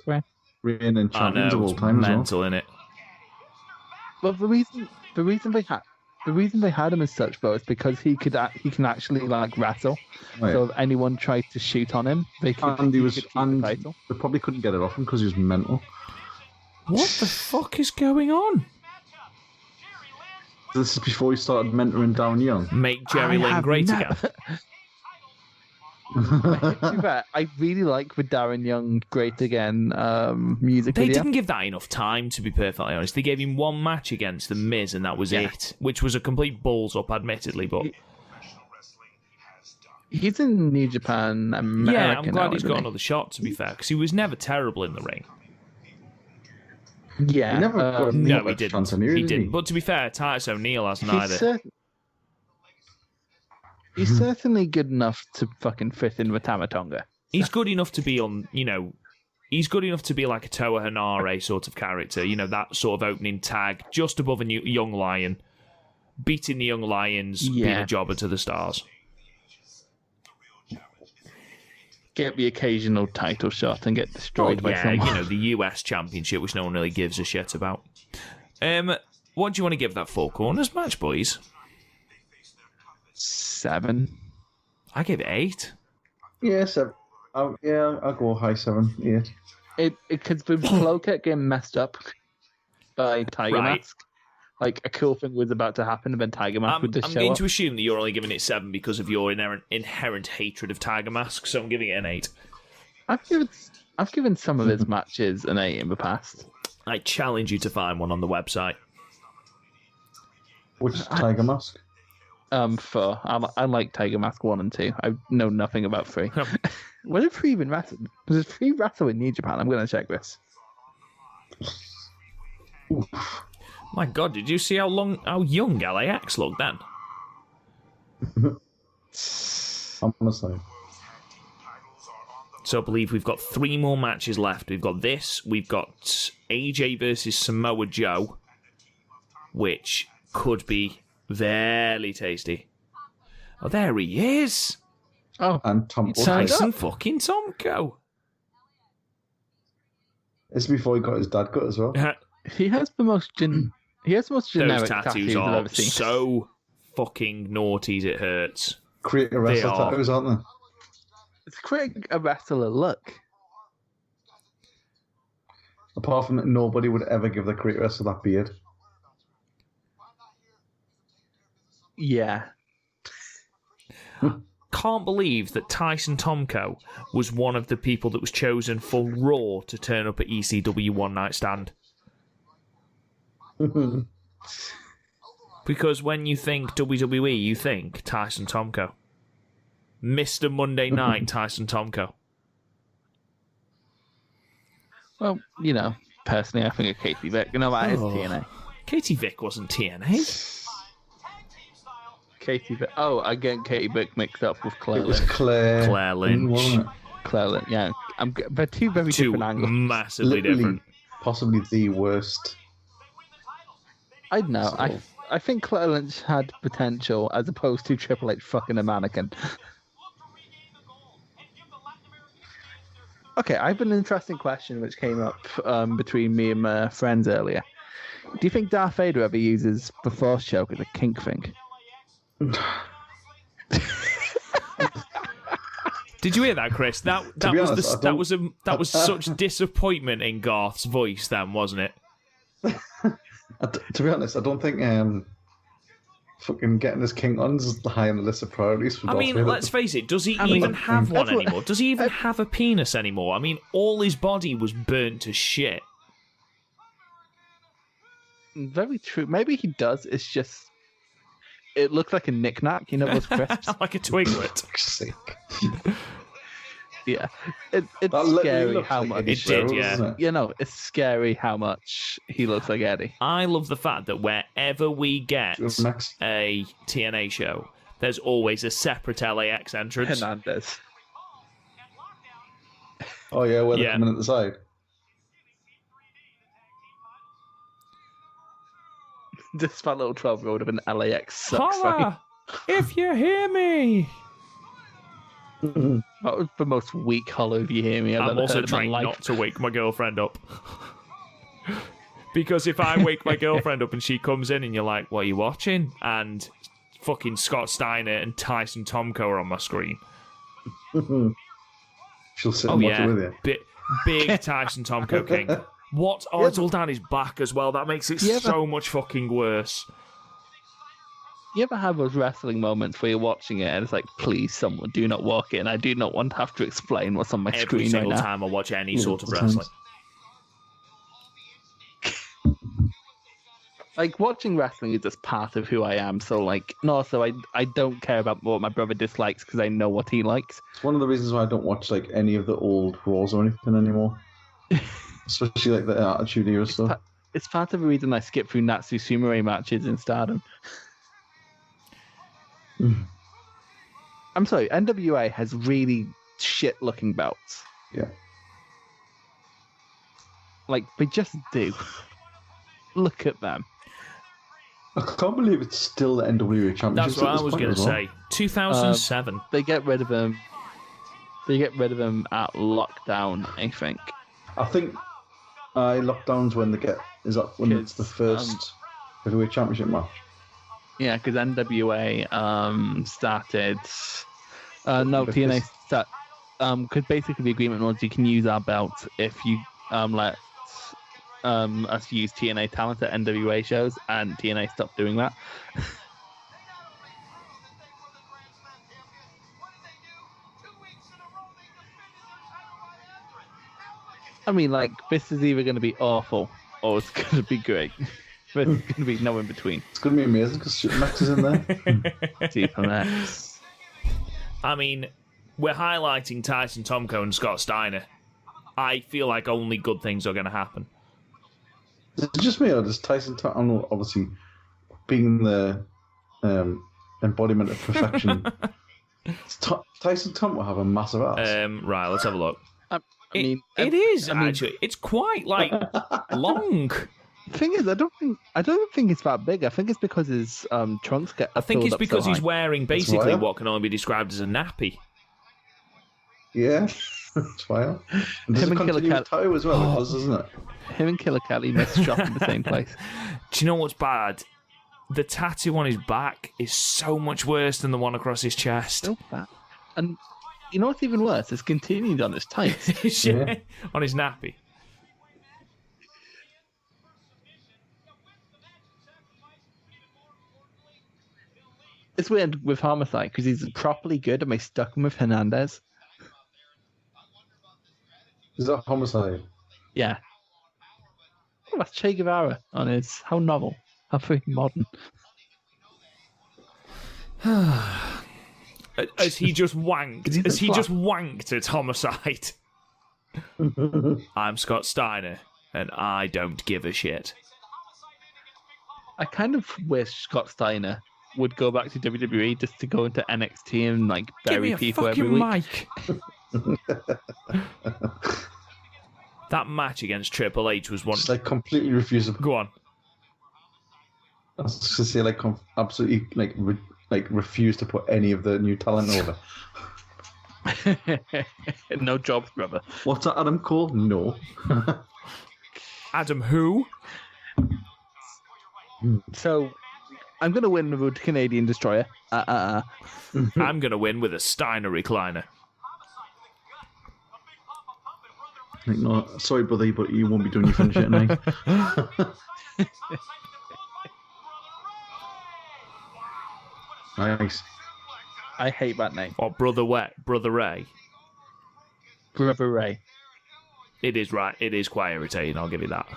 Speaker 4: reigning
Speaker 1: I
Speaker 4: champions of
Speaker 1: know,
Speaker 4: all
Speaker 1: it's
Speaker 4: time as well.
Speaker 1: mental, innit?
Speaker 5: But the reason they had him as such though is because he can actually like wrestle.
Speaker 4: Oh, yeah.
Speaker 5: So if anyone tried to shoot on him, they could.
Speaker 4: And
Speaker 5: he could keep the title.
Speaker 4: they probably couldn't get it off him because he was mental.
Speaker 1: What the fuck is going on?
Speaker 4: This is before he started mentoring Darren Young.
Speaker 1: Make Jerry Lynn great again.
Speaker 5: To be fair, I really like the Darren Young Great Again music
Speaker 1: They
Speaker 5: video.
Speaker 1: didn't give that enough time, to be perfectly honest. They gave him one match against The Miz, and that was it. Which was a complete balls up, admittedly, but...
Speaker 5: He's in New Japan, America.
Speaker 1: yeah, I'm glad
Speaker 5: now,
Speaker 1: he's
Speaker 5: isn't
Speaker 1: got
Speaker 5: he?
Speaker 1: another shot, to be fair, because he was never terrible in the ring.
Speaker 5: Yeah,
Speaker 4: He never got a
Speaker 1: No,
Speaker 4: much
Speaker 1: he didn't.
Speaker 4: chance anyway,
Speaker 1: He
Speaker 4: did
Speaker 1: didn't. But to be fair, Titus O'Neil hasn't either.
Speaker 5: He's certainly good enough to fucking fit in with Tamatonga.
Speaker 1: He's good enough to be on, he's good enough to be like a Toa Hanare sort of character, that sort of opening tag, just above a young lion, beating the young lions, being a jobber to the stars.
Speaker 5: Get the occasional title shot and get destroyed by someone.
Speaker 1: The US Championship, which no one really gives a shit about. What do you want to give that Four Corners match, boys?
Speaker 5: 7.
Speaker 1: I give it 8.
Speaker 4: Yeah, 7. I'll go high 7, 8.
Speaker 5: Because the flow kept getting messed up by Tiger
Speaker 1: Right.
Speaker 5: Mask. like a cool thing was about to happen, and then Tiger Mask would just
Speaker 1: I'm
Speaker 5: show
Speaker 1: going
Speaker 5: up.
Speaker 1: to assume that you're only giving it 7 because of your inherent hatred of Tiger Mask, so I'm giving it an 8.
Speaker 5: I've given some of his matches an 8 in the past.
Speaker 1: I challenge you to find one on the website.
Speaker 4: Which Tiger Mask?
Speaker 5: 4. I like Tiger Mask 1 and 2. I know nothing about 3. When did 3 even wrestle? Was it 3 wrestle in New Japan? I'm going to check this.
Speaker 4: Oof.
Speaker 1: My God, did you see how young LAX looked then?
Speaker 4: Honestly.
Speaker 1: So I believe we've got 3 more matches left. We've got this. We've got AJ versus Samoa Joe, which could be very tasty. Oh, there he is.
Speaker 5: Oh,
Speaker 4: And Tom
Speaker 1: Tyson fucking Tomko.
Speaker 4: It's before he got his dad cut as well.
Speaker 5: he has the most generic
Speaker 1: Those tattoos
Speaker 5: I've
Speaker 1: are
Speaker 5: ever seen.
Speaker 1: so fucking naughty it hurts.
Speaker 4: Create a wrestler
Speaker 1: are.
Speaker 4: tattoos, aren't they?
Speaker 5: It's creating a wrestler look.
Speaker 4: Apart from that, nobody would ever give the creator wrestler that beard.
Speaker 5: Yeah.
Speaker 1: Can't believe that Tyson Tomko was one of the people that was chosen for Raw to turn up at ECW One Night Stand. Because when you think WWE, you think Tyson Tomko. Mr. Monday Night Tyson Tomko.
Speaker 5: Well, personally, I think of Katie Vick. That is TNA.
Speaker 1: Katie Vick wasn't TNA.
Speaker 5: Katie Vick. Oh, I get Katie Vick mixed up with Claire
Speaker 4: It was
Speaker 5: Lynch.
Speaker 1: Claire Lynch.
Speaker 4: Wasn't it?
Speaker 5: Claire Lynch, yeah. They're two very different angles.
Speaker 1: Massively
Speaker 4: Literally,
Speaker 1: different.
Speaker 4: possibly the worst.
Speaker 5: I don't know.
Speaker 4: So-
Speaker 5: I think Claire Lynch had potential as opposed to Triple H fucking a mannequin. Okay, I have an interesting question which came up between me and my friends earlier. Do you think Darth Vader ever uses the Force choke as a kink thing?
Speaker 1: Did you hear that, Chris? That
Speaker 4: be
Speaker 1: was
Speaker 4: honest,
Speaker 1: that was such disappointment in Garth's voice, then, wasn't it?
Speaker 4: To be honest, I don't think fucking getting his king on is high on the list of priorities for
Speaker 1: I
Speaker 4: Darth
Speaker 1: mean,
Speaker 4: Vader.
Speaker 1: let's face it, does he even have one
Speaker 5: That's what-
Speaker 1: anymore? Does he even have a penis anymore? I mean, all his body was burnt to shit.
Speaker 5: Very true. Maybe he does. It's just... It looks like a knick-knack, those crisps?
Speaker 1: Like a twiglet.
Speaker 4: Fuck's sake.
Speaker 5: Yeah. It's
Speaker 4: That literally
Speaker 5: scary
Speaker 4: looks
Speaker 5: how
Speaker 4: like
Speaker 5: much...
Speaker 4: Eddie
Speaker 1: It did,
Speaker 4: Guerrero,
Speaker 1: yeah.
Speaker 4: doesn't it?
Speaker 5: It's scary how much he looks like Eddie.
Speaker 1: I love the fact that wherever we get
Speaker 4: Max.
Speaker 1: a TNA show, there's always a separate LAX entrance.
Speaker 5: Hernandez.
Speaker 4: Oh yeah, where they're
Speaker 1: Yeah.
Speaker 4: coming at the side.
Speaker 5: This fat little 12-year-old of an LAX sucks.
Speaker 1: Holla! If you hear me!
Speaker 5: That was the most weak hollow if you hear me I've
Speaker 1: I'm
Speaker 5: ever
Speaker 1: also
Speaker 5: heard in my
Speaker 1: trying
Speaker 5: life.
Speaker 1: not to wake my girlfriend up. Because if I wake my girlfriend up and she comes in and you're like, what are you watching? And fucking Scott Steiner and Tyson Tomko are on my screen.
Speaker 4: She'll sit
Speaker 1: Oh
Speaker 4: and watch
Speaker 1: yeah,
Speaker 4: it with you.
Speaker 1: big Tyson Tomko king. What? Oh, it's all down his back as well. That makes it
Speaker 5: Yeah,
Speaker 1: so much fucking worse.
Speaker 5: You ever have those wrestling moments where you're watching it and it's like, please, someone, do not walk in. I do not want to have to explain what's on my
Speaker 1: Every
Speaker 5: screen right
Speaker 1: single
Speaker 5: now.
Speaker 1: time I watch any sort of
Speaker 4: sometimes.
Speaker 1: wrestling.
Speaker 5: Like, watching wrestling is just part of who I am. So, like, and also I don't care about what my brother dislikes because I know what he likes.
Speaker 4: It's one of the reasons why I don't watch like any of the old Raws or anything anymore. Especially like the Attitude Era stuff.
Speaker 5: It's part of the reason I skip through Natsu Sumo matches in Stardom. I'm sorry, NWA has really shit-looking belts.
Speaker 4: Yeah.
Speaker 5: Like, they just do. Look at them.
Speaker 4: I can't believe it's still the NWA Championship.
Speaker 1: That's what I was going to say. 2007.
Speaker 5: They get rid of them. They get rid of them at lockdown, I think.
Speaker 4: I think lockdowns when they get it's the first heavyweight championship match.
Speaker 5: Yeah, because NWA started. No, TNA start. Because basically the agreement was you can use our belt if you let us use TNA talent at NWA shows, and TNA stopped doing that. I mean, like, this is either going to be awful or it's going to be great. There's going to be no in between.
Speaker 4: It's going to be amazing because Supermax is in there.
Speaker 5: Supermax.
Speaker 1: I mean, we're highlighting Tyson Tomko and Scott Steiner. I feel like only good things are going to happen.
Speaker 4: Is it just me, or does Tyson Tomko, obviously, being the embodiment of perfection, Tyson Tomko have a massive ass?
Speaker 1: Right, let's have a look.
Speaker 5: It
Speaker 1: is actually. It's quite like long.
Speaker 5: The thing is, I don't think it's that big. I think it's because his trunks get.
Speaker 1: I think it's because he's wearing basically
Speaker 4: why.
Speaker 1: what can only be described as a nappy.
Speaker 4: Yeah, that's why. And does it continue with Toe as well? It does, doesn't it?
Speaker 5: Him and Killer Kelly must shop in the same place.
Speaker 1: Do you know what's bad? The tattoo on his back is so much worse than the one across his chest.
Speaker 5: Still bad. And you know what's even worse? It's continued on his tights.
Speaker 1: Yeah. On his nappy.
Speaker 5: It's weird with Homicide because he's properly good and they stuck him with Hernandez.
Speaker 4: Is that Homicide?
Speaker 5: Yeah. Oh, that's Che Guevara on his. How novel. How freaking modern.
Speaker 1: As he just wanked. As he just wanked at Homicide. I'm Scott Steiner, and I don't give a shit.
Speaker 5: I kind of wish Scott Steiner would go back to WWE just to go into NXT and like bury people every week.
Speaker 1: Mic. That match against Triple H was one.
Speaker 4: Just like completely refusable.
Speaker 1: Go on.
Speaker 4: I was just to say, like, absolutely, like refuse to put any of the new talent over.
Speaker 5: No jobs, brother.
Speaker 4: What's that, Adam Cole? No.
Speaker 1: Adam who?
Speaker 5: So, I'm going to win with a Canadian Destroyer.
Speaker 1: I'm going to win with a Steiner recliner.
Speaker 4: Like, no, sorry, brother, but you won't be doing your finish tonight. Nice.
Speaker 5: I hate that name.
Speaker 1: Or Brother Ray.
Speaker 5: Brother Ray.
Speaker 1: It is right. It is quite irritating, I'll give you that.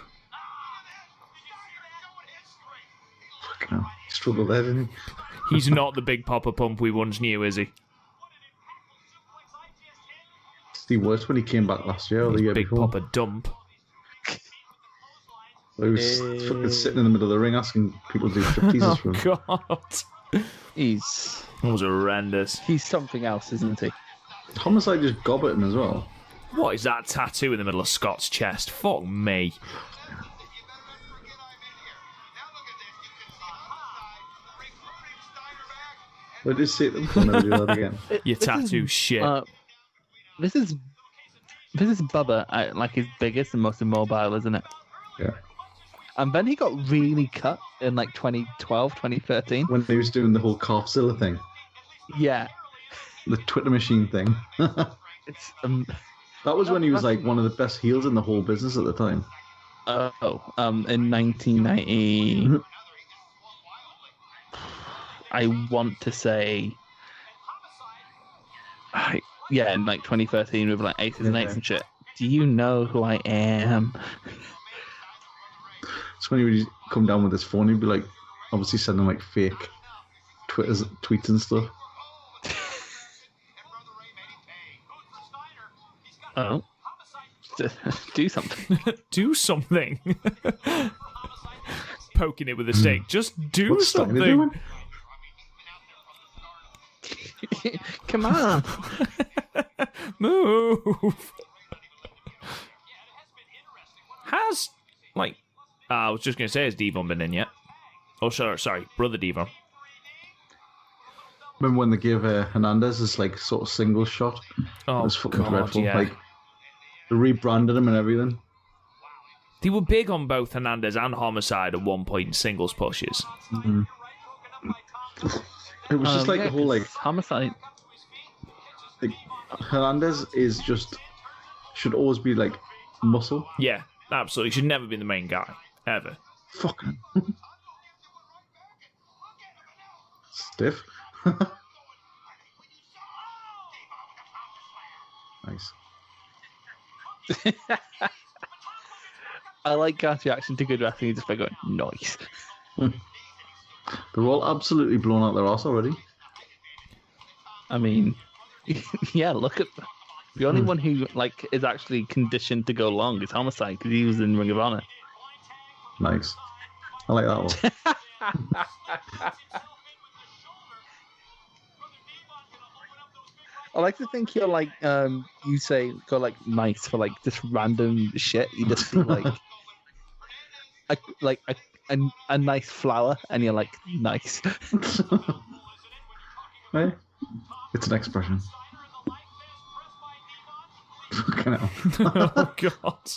Speaker 4: Fucking hell. He struggled there, didn't he?
Speaker 1: He's not the big Papa Pump we once knew, is he?
Speaker 4: He was when he came back last year or the year
Speaker 1: Big
Speaker 4: before.
Speaker 1: Papa Dump.
Speaker 4: He was fucking sitting in the middle of the ring asking people to do stripteases for him.
Speaker 1: God. That was horrendous.
Speaker 5: He's something else, isn't he?
Speaker 4: Homicide just gob at him as well.
Speaker 1: What is that tattoo in the middle of Scott's chest? Fuck me.
Speaker 4: I just see them. I'll never do that again.
Speaker 1: Your tattoo shit.
Speaker 5: This is Bubba at like his biggest and most immobile, isn't it?
Speaker 4: Yeah.
Speaker 5: And then he got really cut in like 2012, 2013.
Speaker 4: When he was doing the whole Calfzilla thing.
Speaker 5: Yeah.
Speaker 4: The Twitter machine thing.
Speaker 5: It's
Speaker 4: That was when he was like one of the best heels in the whole business at the time.
Speaker 5: In 1990, I want to say, in like 2013 with like aces and eights and shit. Do you know who I am?
Speaker 4: It's when he would come down with his phone, he'd be like, obviously sending like fake tweets and stuff.
Speaker 5: Oh. Do something.
Speaker 1: Do something. Poking it with a stick. Just do
Speaker 4: What's Steiner
Speaker 1: something.
Speaker 4: doing?
Speaker 5: Come on.
Speaker 1: Move. I was just going to say, has Devon been in yet? Oh, sorry, Brother Devon.
Speaker 4: Remember when they gave Hernandez this like sort of single shot?
Speaker 1: Oh,
Speaker 4: it was fucking
Speaker 1: God,
Speaker 4: dreadful.
Speaker 1: yeah.
Speaker 4: Like, they rebranded him and everything.
Speaker 1: They were big on both Hernandez and Homicide at one point in singles pushes.
Speaker 4: Mm-hmm. It was just like the whole like
Speaker 5: Homicide.
Speaker 4: Hernandez is just should always be like muscle.
Speaker 1: Yeah. Absolutely. Should never be the main guy. Ever.
Speaker 4: Fucking stiff. Nice.
Speaker 5: I like Garth's reaction to good wrestling. He's just by going, nice.
Speaker 4: They're all absolutely blown out their ass already.
Speaker 5: I mean, yeah, look at the only one who is actually conditioned to go long is Homicide because he was in Ring of Honor.
Speaker 4: Nice. I like that one.
Speaker 5: I like to think you're you say go nice for just random shit. You just feel a nice flower, and you're like nice.
Speaker 4: Hey, it's an expression. Fucking hell.
Speaker 1: Oh, God.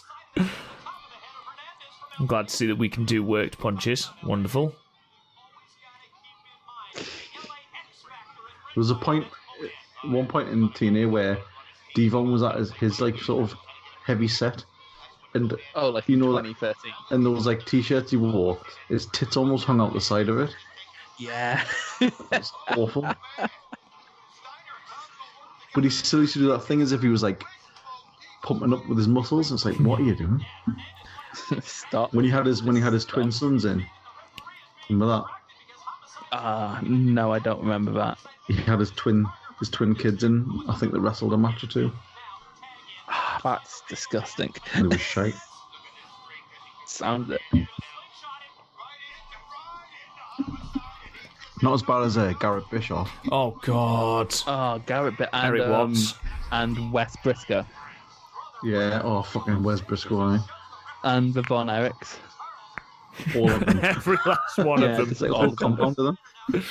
Speaker 1: I'm glad to see that we can do worked punches. Wonderful.
Speaker 4: There was one point in TNA where Devon was at his sort of heavy set. And
Speaker 5: 2013.
Speaker 4: And there was t-shirts he wore. His tits almost hung out the side of it.
Speaker 5: Yeah.
Speaker 4: That's awful. But he still used to do that thing as if he was pumping up with his muscles. It's what are you doing?
Speaker 5: Stop.
Speaker 4: When he had his twin sons in. Remember that?
Speaker 5: No, I don't remember that.
Speaker 4: He had his twin kids in. I think they wrestled a match or two.
Speaker 5: That's disgusting.
Speaker 4: And it was shite.
Speaker 5: Sounds it.
Speaker 4: Not as bad as Garrett Bischoff.
Speaker 1: Oh, God.
Speaker 5: Oh, Garrett and
Speaker 1: Eric Watts.
Speaker 5: And Wes Briscoe.
Speaker 4: Yeah, fucking Wes Briscoe, eh?
Speaker 5: And the Von Erichs.
Speaker 4: All of them.
Speaker 1: Every last one of them.
Speaker 4: It's a whole compound of them.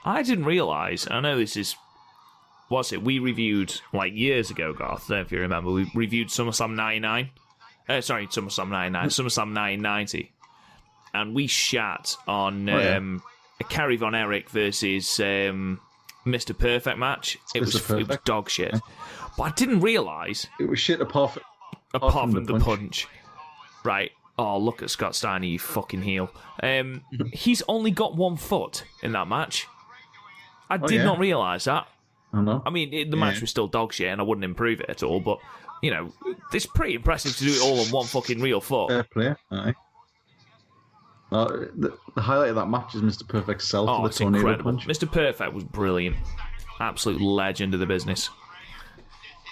Speaker 1: I didn't realise, I know this is... we reviewed, years ago, Garth, I don't know if you remember, we reviewed SummerSlam 99. SummerSlam 99, SummerSlam 990. And we shat on a Kerry Von Erich versus Mr. Perfect match. It was dog shit. Yeah. But I didn't realise...
Speaker 4: It was shit apart from
Speaker 1: the punch. Right. Oh, look at Scott Steiner, you fucking heel. He's only got 1 foot in that match. I did not realise that.
Speaker 4: I know.
Speaker 1: I mean, the match was still dog shit, and I wouldn't improve it at all, but, it's pretty impressive to do it all on 1 fucking real foot.
Speaker 4: Fair play, aye. The highlight of that match is Mr. Perfect's sell for the tornado
Speaker 1: incredible.
Speaker 4: punch.
Speaker 1: Mr. Perfect was brilliant. Absolute legend of the business.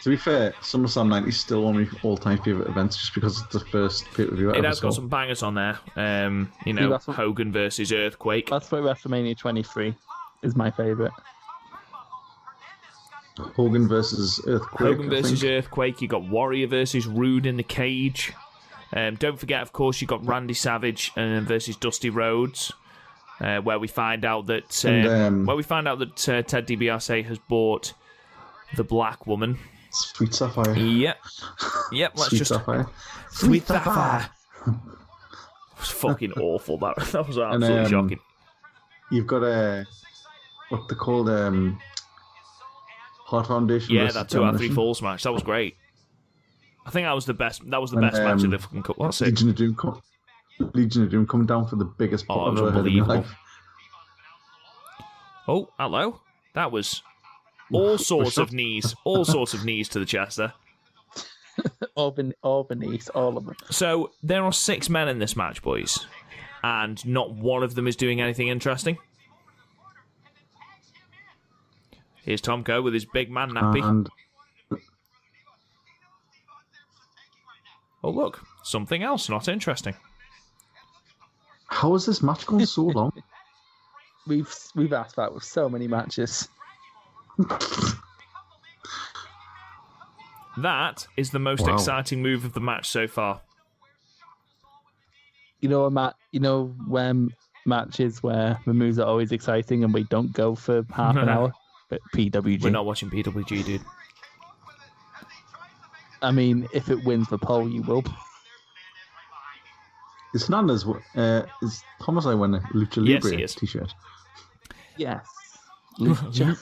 Speaker 4: To be fair, SummerSlam 90 is still one of my all-time favourite events just because it's the first pay-per-view I ever
Speaker 1: has
Speaker 4: saw.
Speaker 1: got some bangers on there. Hogan versus Earthquake.
Speaker 5: That's why WrestleMania 23 is my favourite.
Speaker 4: Hogan versus Earthquake.
Speaker 1: Earthquake. You got Warrior versus Rude in the cage. Don't forget, of course, you got Randy Savage versus Dusty Rhodes, where we find out that Ted DiBiase has bought the Black Woman.
Speaker 4: Sweet Sapphire.
Speaker 1: Yep.
Speaker 4: Sapphire.
Speaker 1: Sweet Sapphire. It was fucking awful. That was absolutely shocking.
Speaker 4: You've got what they called Heart Foundation.
Speaker 1: Yeah, that 2 out of 3 falls match. That was great. I think that was the best. That was the best match of the fucking cup. What's it?
Speaker 4: Legion of Doom coming down for the biggest pot I've ever heard in my life.
Speaker 1: Oh, hello. That was all sorts of knees. All sorts of knees to the chest there.
Speaker 5: all beneath, all of them.
Speaker 1: So there are 6 men in this match, boys, and not one of them is doing anything interesting. Here's Tomko with his big man nappy. Oh, look. Something else not interesting.
Speaker 4: How has this match gone so long?
Speaker 5: We've asked that with so many matches.
Speaker 1: That is the most exciting move of the match so far.
Speaker 5: When matches where the moves are always exciting and we don't go for half an hour? But PWG.
Speaker 1: We're not watching PWG, dude.
Speaker 5: I mean, if it wins the poll, you will.
Speaker 4: Is Hernandez, is Homicide wearing a Lucha Libre t-shirt?
Speaker 5: Yes.
Speaker 1: Lucha.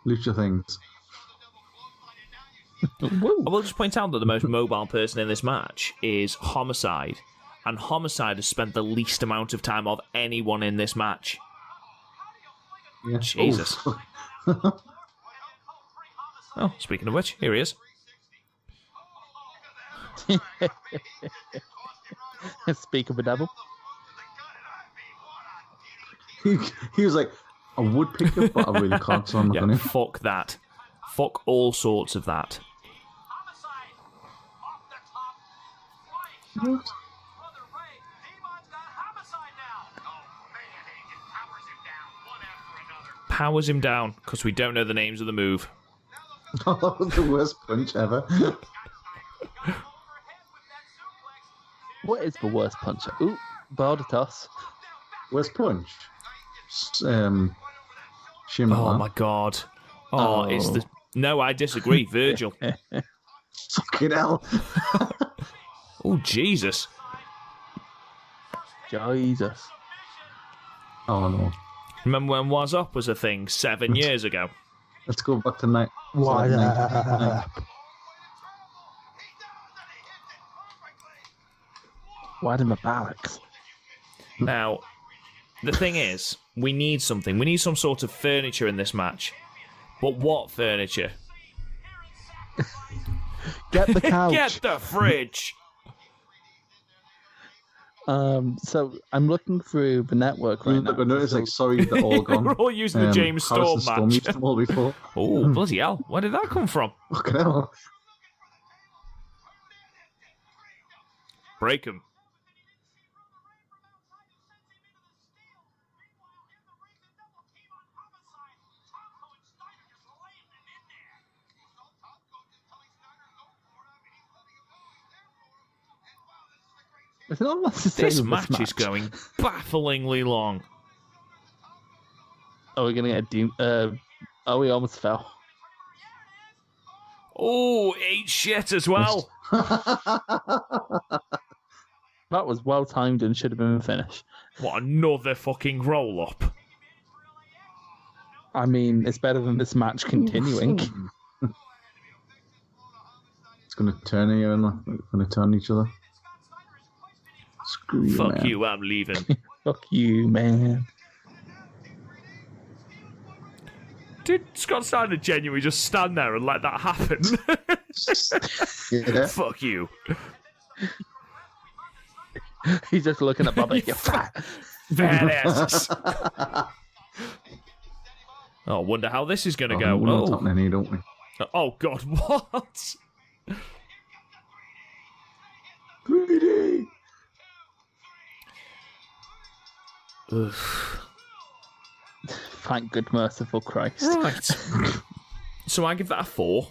Speaker 4: Lucha things.
Speaker 1: I will just point out that the most mobile person in this match is Homicide, and Homicide has spent the least amount of time of anyone in this match.
Speaker 4: Yeah.
Speaker 1: Jesus. Oh, speaking of which, here he is.
Speaker 5: Speak of a devil.
Speaker 4: He was like, I would pick it, but I really can't, so I'm not
Speaker 1: Yeah,
Speaker 4: going to.
Speaker 1: fuck that. Fuck all sorts of that.
Speaker 4: What?
Speaker 1: Powers him down, because we don't know the names of the move.
Speaker 4: The worst punch ever.
Speaker 5: What is the worst punch? Ooh, border toss.
Speaker 4: Worst punch? Shimmer.
Speaker 1: Oh my god. Oh, it's the... No, I disagree, Virgil.
Speaker 4: Fucking hell.
Speaker 1: Oh, Jesus.
Speaker 5: Jesus.
Speaker 4: Oh no.
Speaker 1: Remember when Was Up was a thing 7 years ago?
Speaker 4: Let's go back to night.
Speaker 5: Why? Why in the barracks?
Speaker 1: Now, the thing is, we need something. We need some sort of furniture in this match. But what furniture?
Speaker 5: Get the couch.
Speaker 1: Get the fridge!
Speaker 5: So I'm looking through the network right now.
Speaker 4: I noticed, like, sorry, they're all gone.
Speaker 1: We're all using the James Storm
Speaker 4: Storm
Speaker 1: match.
Speaker 4: used them all before.
Speaker 1: Oh, bloody hell. Where did that come from?
Speaker 4: Fucking hell.
Speaker 1: Break him.
Speaker 5: There's not much to say
Speaker 1: This
Speaker 5: with
Speaker 1: match is going bafflingly long.
Speaker 5: Oh, we're gonna get a doom. Oh, we almost fell.
Speaker 1: Oh, ate shit as well.
Speaker 5: That was well timed and should have been a finish.
Speaker 1: What, another fucking roll up?
Speaker 5: I mean, it's better than this match continuing.
Speaker 4: It's going to turn here and we're going to turn each other. Screw you,
Speaker 1: Fuck
Speaker 4: man.
Speaker 1: you, I'm leaving.
Speaker 5: Fuck you, man.
Speaker 1: Did Scott Steiner genuinely just stand there and let that happen?
Speaker 4: Yeah.
Speaker 1: Fuck you.
Speaker 5: He's just looking at Bobby. You're fat.
Speaker 1: Badass. Oh, wonder how this is going to go.
Speaker 4: We're not happening here, don't we?
Speaker 1: Oh, God, what?
Speaker 4: 3D!
Speaker 1: Ugh.
Speaker 5: Thank good merciful Christ.
Speaker 1: Right. So I give that a 4.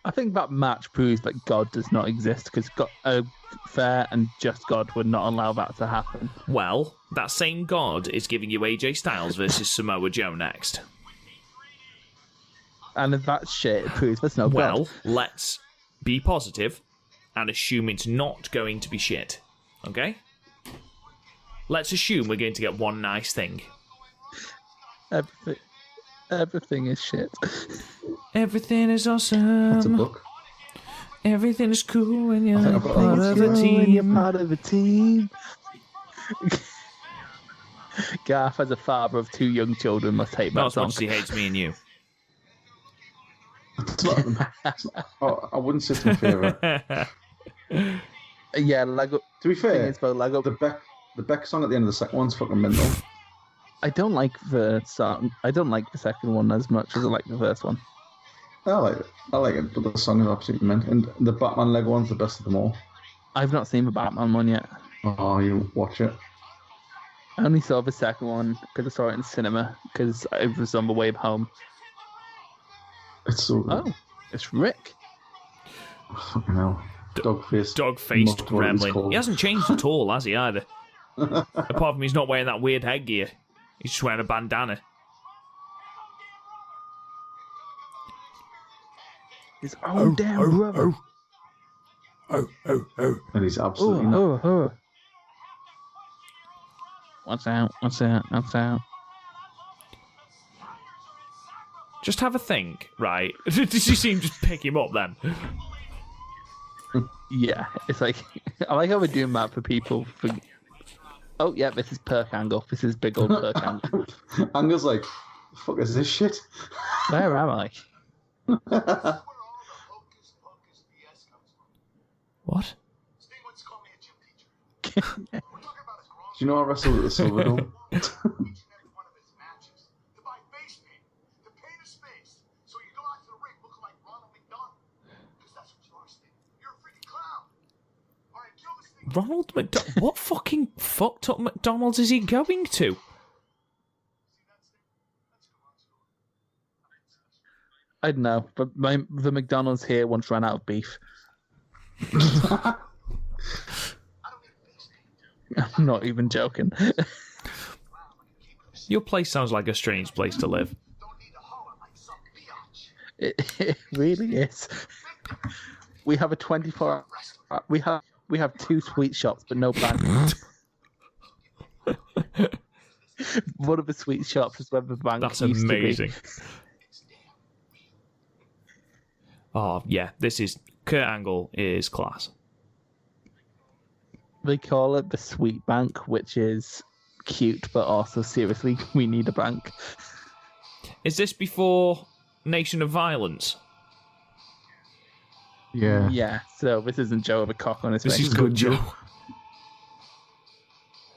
Speaker 5: I think that match proves that God does not exist because a fair and just God would not allow that to happen.
Speaker 1: Well, that same God is giving you AJ Styles versus Samoa Joe next.
Speaker 5: And if that's shit, it proves there's no
Speaker 1: Well,
Speaker 5: God.
Speaker 1: let's be positive and assume it's not going to be shit. Okay? Let's assume we're going to get one nice thing.
Speaker 5: Everything is shit.
Speaker 1: Everything is awesome.
Speaker 4: That's a book.
Speaker 1: Everything is cool when
Speaker 4: I think
Speaker 1: you're
Speaker 4: I've got
Speaker 1: part
Speaker 4: that.
Speaker 1: of a team.
Speaker 5: You're part of a team. Garth, as a father of 2 young children, must hate
Speaker 1: Not
Speaker 5: that
Speaker 1: as
Speaker 5: song.
Speaker 1: much as he hates me and you.
Speaker 4: I wouldn't say it's my favourite.
Speaker 5: Yeah, Lego.
Speaker 4: To be fair,
Speaker 5: thing is, though, Lego.
Speaker 4: the Beck song at the end of the second one's fucking mental.
Speaker 5: I don't like the song. I don't like the second one as much as I like the first one.
Speaker 4: I like it, but the song is absolutely mint. And the Batman Lego one's the best of them all.
Speaker 5: I've not seen the Batman one yet.
Speaker 4: Oh, you watch it.
Speaker 5: I only saw the second one because I saw it in the cinema because I was on the way home.
Speaker 4: It's so good.
Speaker 5: Oh, it's Rick.
Speaker 4: Fucking hell. Dog-faced.
Speaker 1: Dog-faced
Speaker 4: Not what it's
Speaker 1: gremlin.
Speaker 4: called.
Speaker 1: He hasn't changed at all, has he, either? Apart from he's not wearing that weird headgear. He's just wearing a bandana.
Speaker 5: His own damn brother.
Speaker 4: And he's absolutely not.
Speaker 5: Oh. What's out?
Speaker 1: Just have a think, right? Did you see him just pick him up then?
Speaker 5: Yeah, it's like I like how we're doing that for people. Oh yeah, this is perk angle. This is big old perk angle.
Speaker 4: Angle's like, the fuck is this shit?
Speaker 5: Where am I?
Speaker 6: Where all the hocus pocus BS comes from.
Speaker 1: What?
Speaker 6: Sting once called me a gym teacher. We're talking about his grown
Speaker 4: Do you know I wrestled at the Silverdome?
Speaker 6: each and every one of his matches to buy face paint, to paint his face, so you go out to the ring looking like Ronald McDonald. Because that's what you are, Sting. You're a freaking clown. All right, kill this thing.
Speaker 1: Ronald McDonald? What fucking fucked up McDonald's is he going to?
Speaker 5: I don't know, but the McDonald's here once ran out of beef. I'm not even joking.
Speaker 1: Your place sounds like a strange place to live.
Speaker 6: Don't need to holler like some biatch.
Speaker 5: It really is. We have a 24. We have 2 sweet shops, but no bank. One of the sweet shops is where the bank
Speaker 1: That's
Speaker 5: used
Speaker 1: amazing.
Speaker 5: to be.
Speaker 1: Oh, yeah, this is... Kurt Angle is class.
Speaker 5: They call it the sweet bank, which is cute, but also seriously, we need a bank.
Speaker 1: Is this before Nation of Violence?
Speaker 4: Yeah.
Speaker 5: Yeah, so this isn't Joe with a cock on his
Speaker 1: This
Speaker 5: face.
Speaker 1: is good, Joe.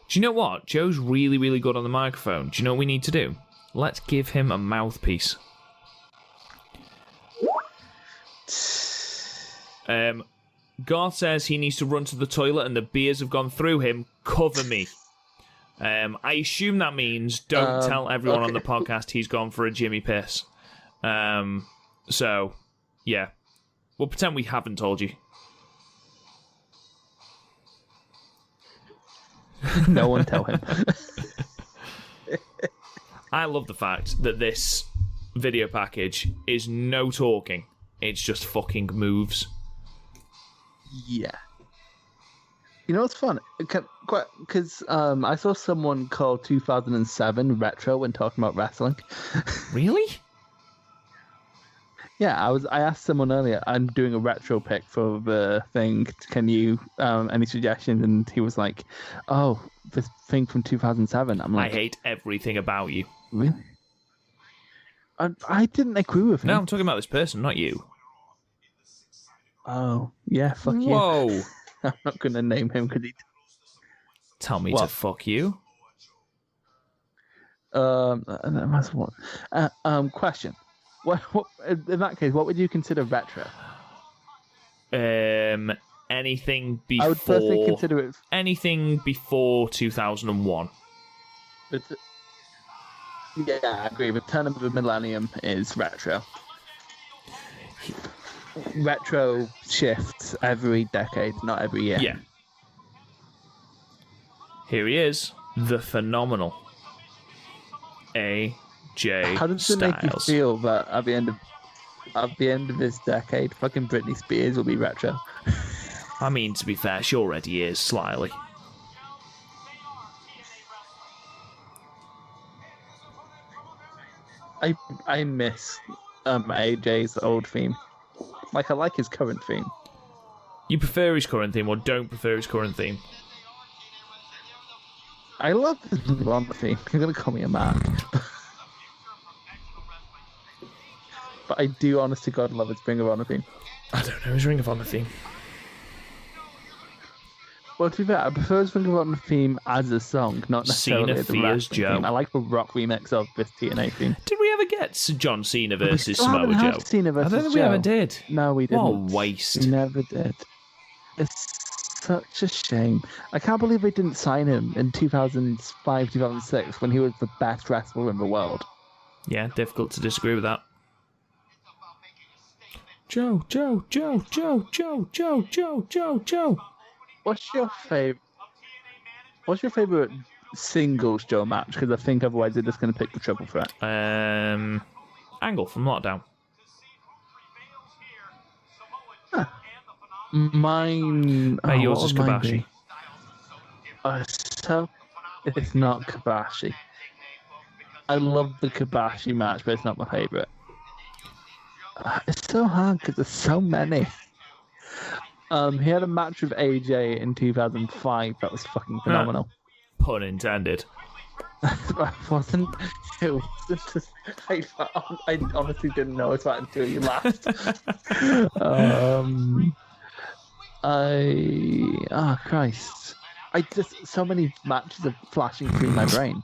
Speaker 1: Do you know what? Joe's really, really good on the microphone. Do you know what we need to do? Let's give him a mouthpiece. Garth says he needs to run to the toilet and the beers have gone through him. Cover me. I assume that means don't tell everyone on the podcast he's gone for a Jimmy piss. So, yeah. We'll pretend we haven't told you.
Speaker 5: No one tell him.
Speaker 1: I love the fact that this video package is no talking. It's just fucking moves.
Speaker 5: Yeah. You know what's fun? Because I saw someone call 2007 retro when talking about wrestling.
Speaker 1: Really?
Speaker 5: Yeah, I asked someone earlier. I'm doing a retro pick for the thing. Can you any suggestions? And he was like, "Oh, this thing from 2007." I'm like,
Speaker 1: I hate everything about you.
Speaker 5: really? I didn't agree with him.
Speaker 1: No, I'm talking about this person, not you.
Speaker 5: Oh, yeah, fuck you.
Speaker 1: Whoa.
Speaker 5: I'm not going to name him because he...
Speaker 1: Tell me to
Speaker 5: What?
Speaker 1: fuck you.
Speaker 5: That's one. Question. What, in that case, what would you consider retro?
Speaker 1: Anything
Speaker 5: I would personally
Speaker 1: before...
Speaker 5: consider it...
Speaker 1: Anything before 2001.
Speaker 5: Yeah, I agree. The turn of the millennium is retro. Retro shifts every decade, not every year.
Speaker 1: Yeah. Here he is, the phenomenal AJ
Speaker 5: How does it
Speaker 1: Styles.
Speaker 5: make you feel that at the end of this decade, fucking Britney Spears will be retro?
Speaker 1: I mean, to be fair, she already is, slyly.
Speaker 5: I miss AJ's old theme. Like, I like his current theme.
Speaker 1: You prefer his current theme or don't prefer his current theme?
Speaker 5: I love his blonde theme. You're gonna call me a man. But I do, honest to God, love his Ring of Honor theme.
Speaker 1: I don't know his Ring of Honor theme.
Speaker 5: Well, to be fair, I prefer his Ring of Honor theme as a song, not necessarily
Speaker 1: Cena
Speaker 5: as a
Speaker 1: fears
Speaker 5: wrestling
Speaker 1: Joe.
Speaker 5: theme. I like the rock remix of this TNA theme.
Speaker 1: Did we ever get John Cena versus
Speaker 5: still haven't
Speaker 1: Samoa
Speaker 5: had
Speaker 1: Joe?
Speaker 5: Cena
Speaker 1: I
Speaker 5: versus
Speaker 1: don't think we
Speaker 5: Joe.
Speaker 1: ever did.
Speaker 5: No, we didn't.
Speaker 1: What a waste.
Speaker 5: We never did. It's such a shame. I can't believe they didn't sign him in 2005, 2006 when he was the best wrestler in the world.
Speaker 1: Yeah, difficult to disagree with that. Joe.
Speaker 5: What's your favorite singles Joe match? Because I think otherwise they're just going to pick the triple threat.
Speaker 1: Angle from Lockdown.
Speaker 5: Mine.
Speaker 1: Hey, yours
Speaker 5: what
Speaker 1: is
Speaker 5: would mine
Speaker 1: Kobashi.
Speaker 5: be? So it's not Kobashi. I love the Kobashi match, but it's not my favorite. It's so hard because there's so many. He had a match with AJ in 2005 that was fucking phenomenal.
Speaker 1: Pun intended.
Speaker 5: Wasn't it? Was just, I honestly didn't know that until you laughed. Oh Christ! I just so many matches are flashing through my brain.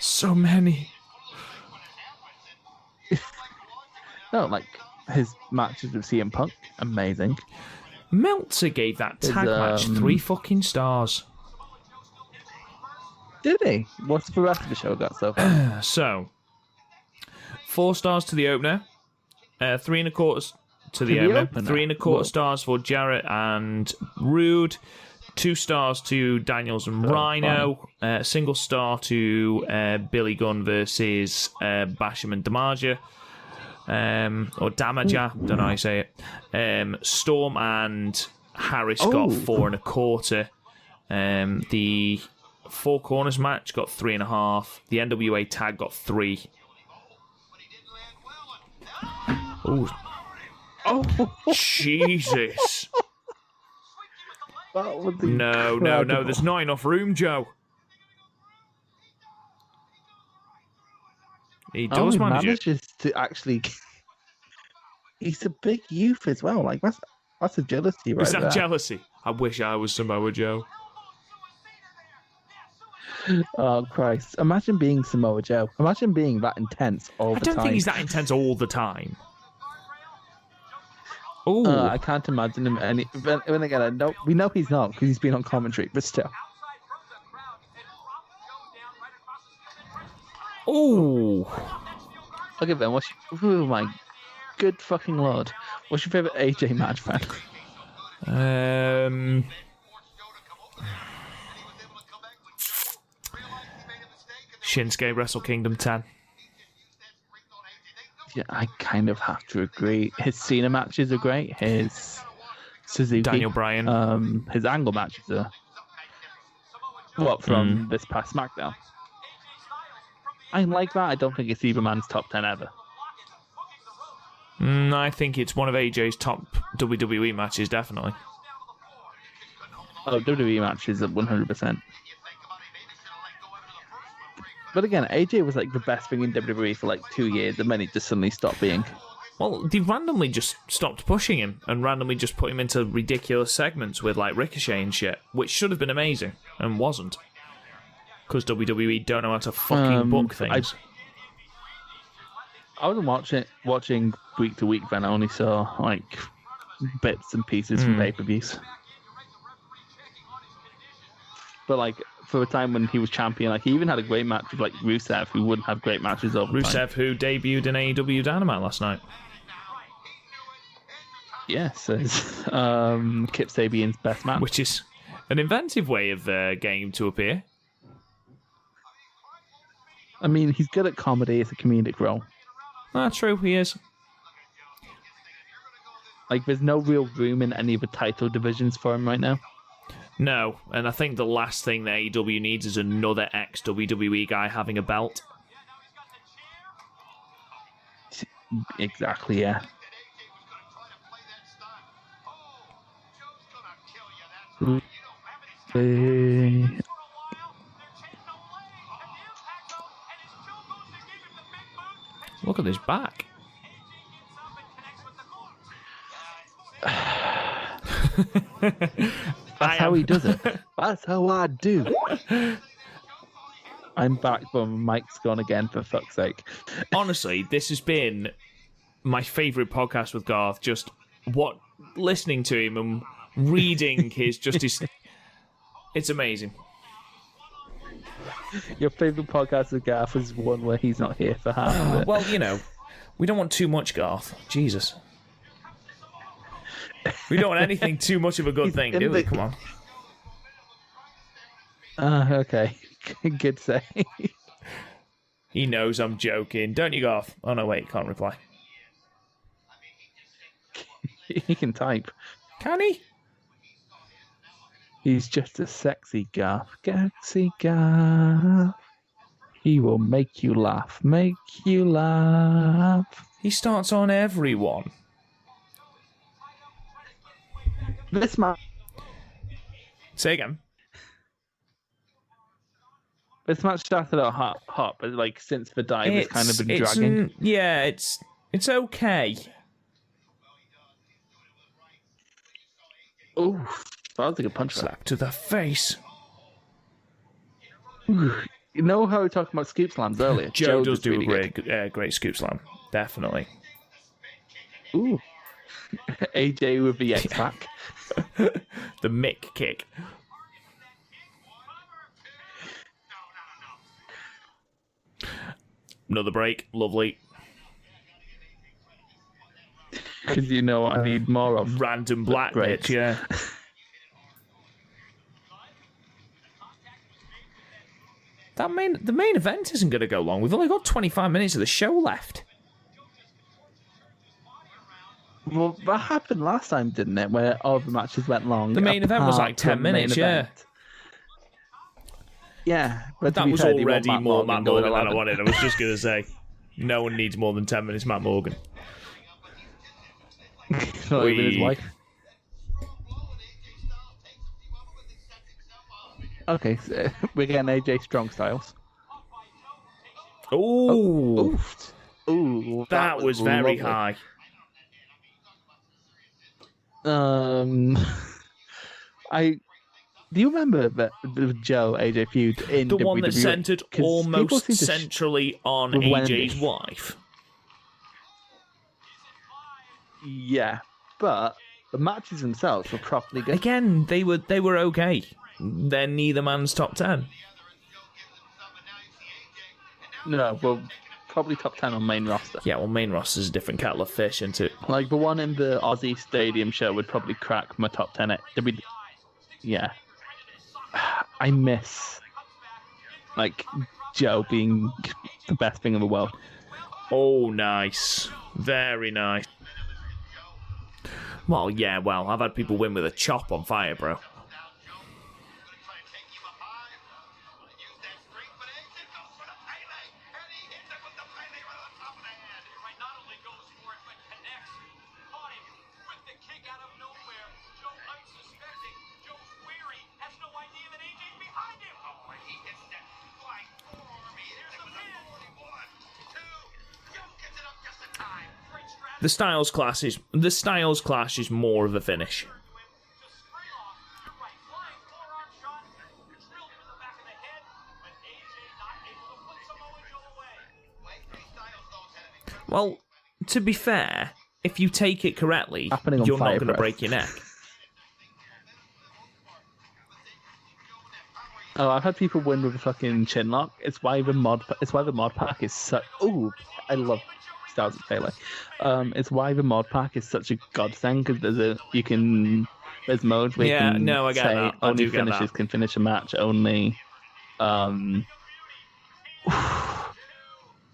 Speaker 1: So many.
Speaker 5: No, like his matches with CM Punk, amazing.
Speaker 1: Meltzer gave that tag match 3 fucking stars.
Speaker 5: Did he? What's the rest of the show got so far?
Speaker 1: So, 4 stars to the opener, 3 1/4 to the opener, 3 1/4 stars for Jarrett and Rude, 2 stars to Daniels and Rhino, single star to Billy Gunn versus Basham and Damaja, or Damaja, don't know how you say it. Storm and Harris got 4 1/4. The 4 corners match got 3.5. The NWA tag got 3. Oh, Jesus! No, there's not enough room, Joe. He does
Speaker 5: manages to actually. He's a big youth as well. Like that's a jealousy, right?
Speaker 1: Is that jealousy? I wish I was Samoa Joe.
Speaker 5: Oh Christ! Imagine being Samoa Joe. Imagine being that intense all the time.
Speaker 1: I don't think he's that intense all the time. Oh,
Speaker 5: I can't imagine him. When again, we know he's not because he's been on commentary, but still.
Speaker 1: Oh,
Speaker 5: okay, Ben. Oh my good fucking lord! What's your favorite AJ match, man?
Speaker 1: Shinsuke Wrestle Kingdom 10.
Speaker 5: Yeah, I kind of have to agree. His Cena matches are great. His Suzuki,
Speaker 1: Daniel Bryan,
Speaker 5: his angle matches are from this past SmackDown. I like that. I don't think it's either man's top 10 ever.
Speaker 1: I think it's one of AJ's top WWE matches, definitely.
Speaker 5: Oh, WWE matches at 100%. But again, AJ was like the best thing in WWE for like 2 years, and then he just suddenly stopped being.
Speaker 1: Well, they randomly just stopped pushing him and randomly just put him into ridiculous segments with like Ricochet and shit, which should have been amazing and wasn't. Because WWE don't know how to fucking book things.
Speaker 5: I wasn't watching week to week then. I only saw like bits and pieces from pay-per-views. But like for a time when he was champion, like he even had a great match with like Rusev, who wouldn't have great matches over
Speaker 1: Rusev, who debuted in AEW Dynamite last night.
Speaker 5: Yes, it's Kip Sabian's best match,
Speaker 1: which is an inventive way of getting him to appear.
Speaker 5: I mean, he's good at comedy. It's a comedic role.
Speaker 1: That's true, he is.
Speaker 5: Like, there's no real room in any of the title divisions for him right now.
Speaker 1: No, and I think the last thing that AEW needs is another ex-WWE guy having a belt.
Speaker 5: Exactly, yeah.
Speaker 1: Look at this back.
Speaker 5: That's how he does it. That's how I do. I'm back, but my mic's gone again, for fuck's sake.
Speaker 1: Honestly, this has been my favourite podcast with Garth. Just listening to him and reading his it's amazing.
Speaker 5: Your favourite podcast with Garth is one where he's not here for half of it.
Speaker 1: Well, you know, we don't want too much Garth. Jesus. We don't want anything too much of a good thing, do we? Come on.
Speaker 5: Okay. Good say.
Speaker 1: He knows I'm joking. Don't you, Garth? Oh, no, wait, can't reply.
Speaker 5: He can type.
Speaker 1: Can he?
Speaker 5: He's just a sexy Garth. Sexy Garth. He will make you laugh. Make you laugh.
Speaker 1: He starts on everyone.
Speaker 5: This match.
Speaker 1: Say again.
Speaker 5: This match started out hot, but like since the dive, it's kind of been dragging.
Speaker 1: Yeah, it's okay.
Speaker 5: Ooh, that was a good punch.
Speaker 1: Slap to the face.
Speaker 5: Ooh. You know how we were talking about scoop slams earlier?
Speaker 1: Joe does do
Speaker 5: really
Speaker 1: a great scoop slam. Definitely.
Speaker 5: Ooh. AJ with the X-Pac.
Speaker 1: The Mick kick. Another break. Lovely.
Speaker 5: Because you know what I need more of.
Speaker 1: Random black
Speaker 5: Great.
Speaker 1: bitch, yeah. The main event isn't going to go long. We've only got 25 minutes of the show left.
Speaker 5: Well, that happened last time, didn't it? Where all the matches went long.
Speaker 1: The main event was like
Speaker 5: apart
Speaker 1: 10
Speaker 5: from the main
Speaker 1: minutes, yeah.
Speaker 5: event. Yeah, but to
Speaker 1: That
Speaker 5: be
Speaker 1: was
Speaker 5: fair, they
Speaker 1: already
Speaker 5: want
Speaker 1: more Matt Morgan than I
Speaker 5: 11.
Speaker 1: wanted. I was just going to say, no one needs more than 10 minutes Matt Morgan.
Speaker 5: Not even his wife. Okay, so we're getting AJ Strong Styles.
Speaker 1: Ooh.
Speaker 5: Ooh,
Speaker 1: That was very
Speaker 5: lovely.
Speaker 1: high.
Speaker 5: Do you remember the Joe AJ feud in
Speaker 1: The
Speaker 5: WWE?
Speaker 1: one that centered
Speaker 5: 'Cause people
Speaker 1: almost
Speaker 5: seem to
Speaker 1: centrally on
Speaker 5: with
Speaker 1: AJ's
Speaker 5: Wendy.
Speaker 1: wife.
Speaker 5: Yeah, but the matches themselves were properly good.
Speaker 1: Again, they were okay. They're neither man's top 10.
Speaker 5: No, well, probably top 10 on main roster.
Speaker 1: Yeah, well, main roster's a different kettle of fish, isn't it?
Speaker 5: Like the one in the Aussie Stadium show would probably crack my top 10. Yeah. I miss like Joe being the best thing in the world.
Speaker 1: Oh, nice. Very nice. Well, yeah, I've had people win with a chop on fire, bro. The Styles Clash is more of a finish. Well, to be fair, if you take it correctly,
Speaker 5: Happening on
Speaker 1: you're not
Speaker 5: Fire
Speaker 1: going to
Speaker 5: Breath.
Speaker 1: break your neck.
Speaker 5: Oh, I've had people win with a fucking chin lock. It's why the mod pack is such. Ooh, I love Styles and Pele. It's why the mod pack is such a godsend because there's modes where you
Speaker 1: Yeah,
Speaker 5: can
Speaker 1: no, I get
Speaker 5: say
Speaker 1: that. I
Speaker 5: only
Speaker 1: do get
Speaker 5: finishers
Speaker 1: that.
Speaker 5: can finish a match. Only.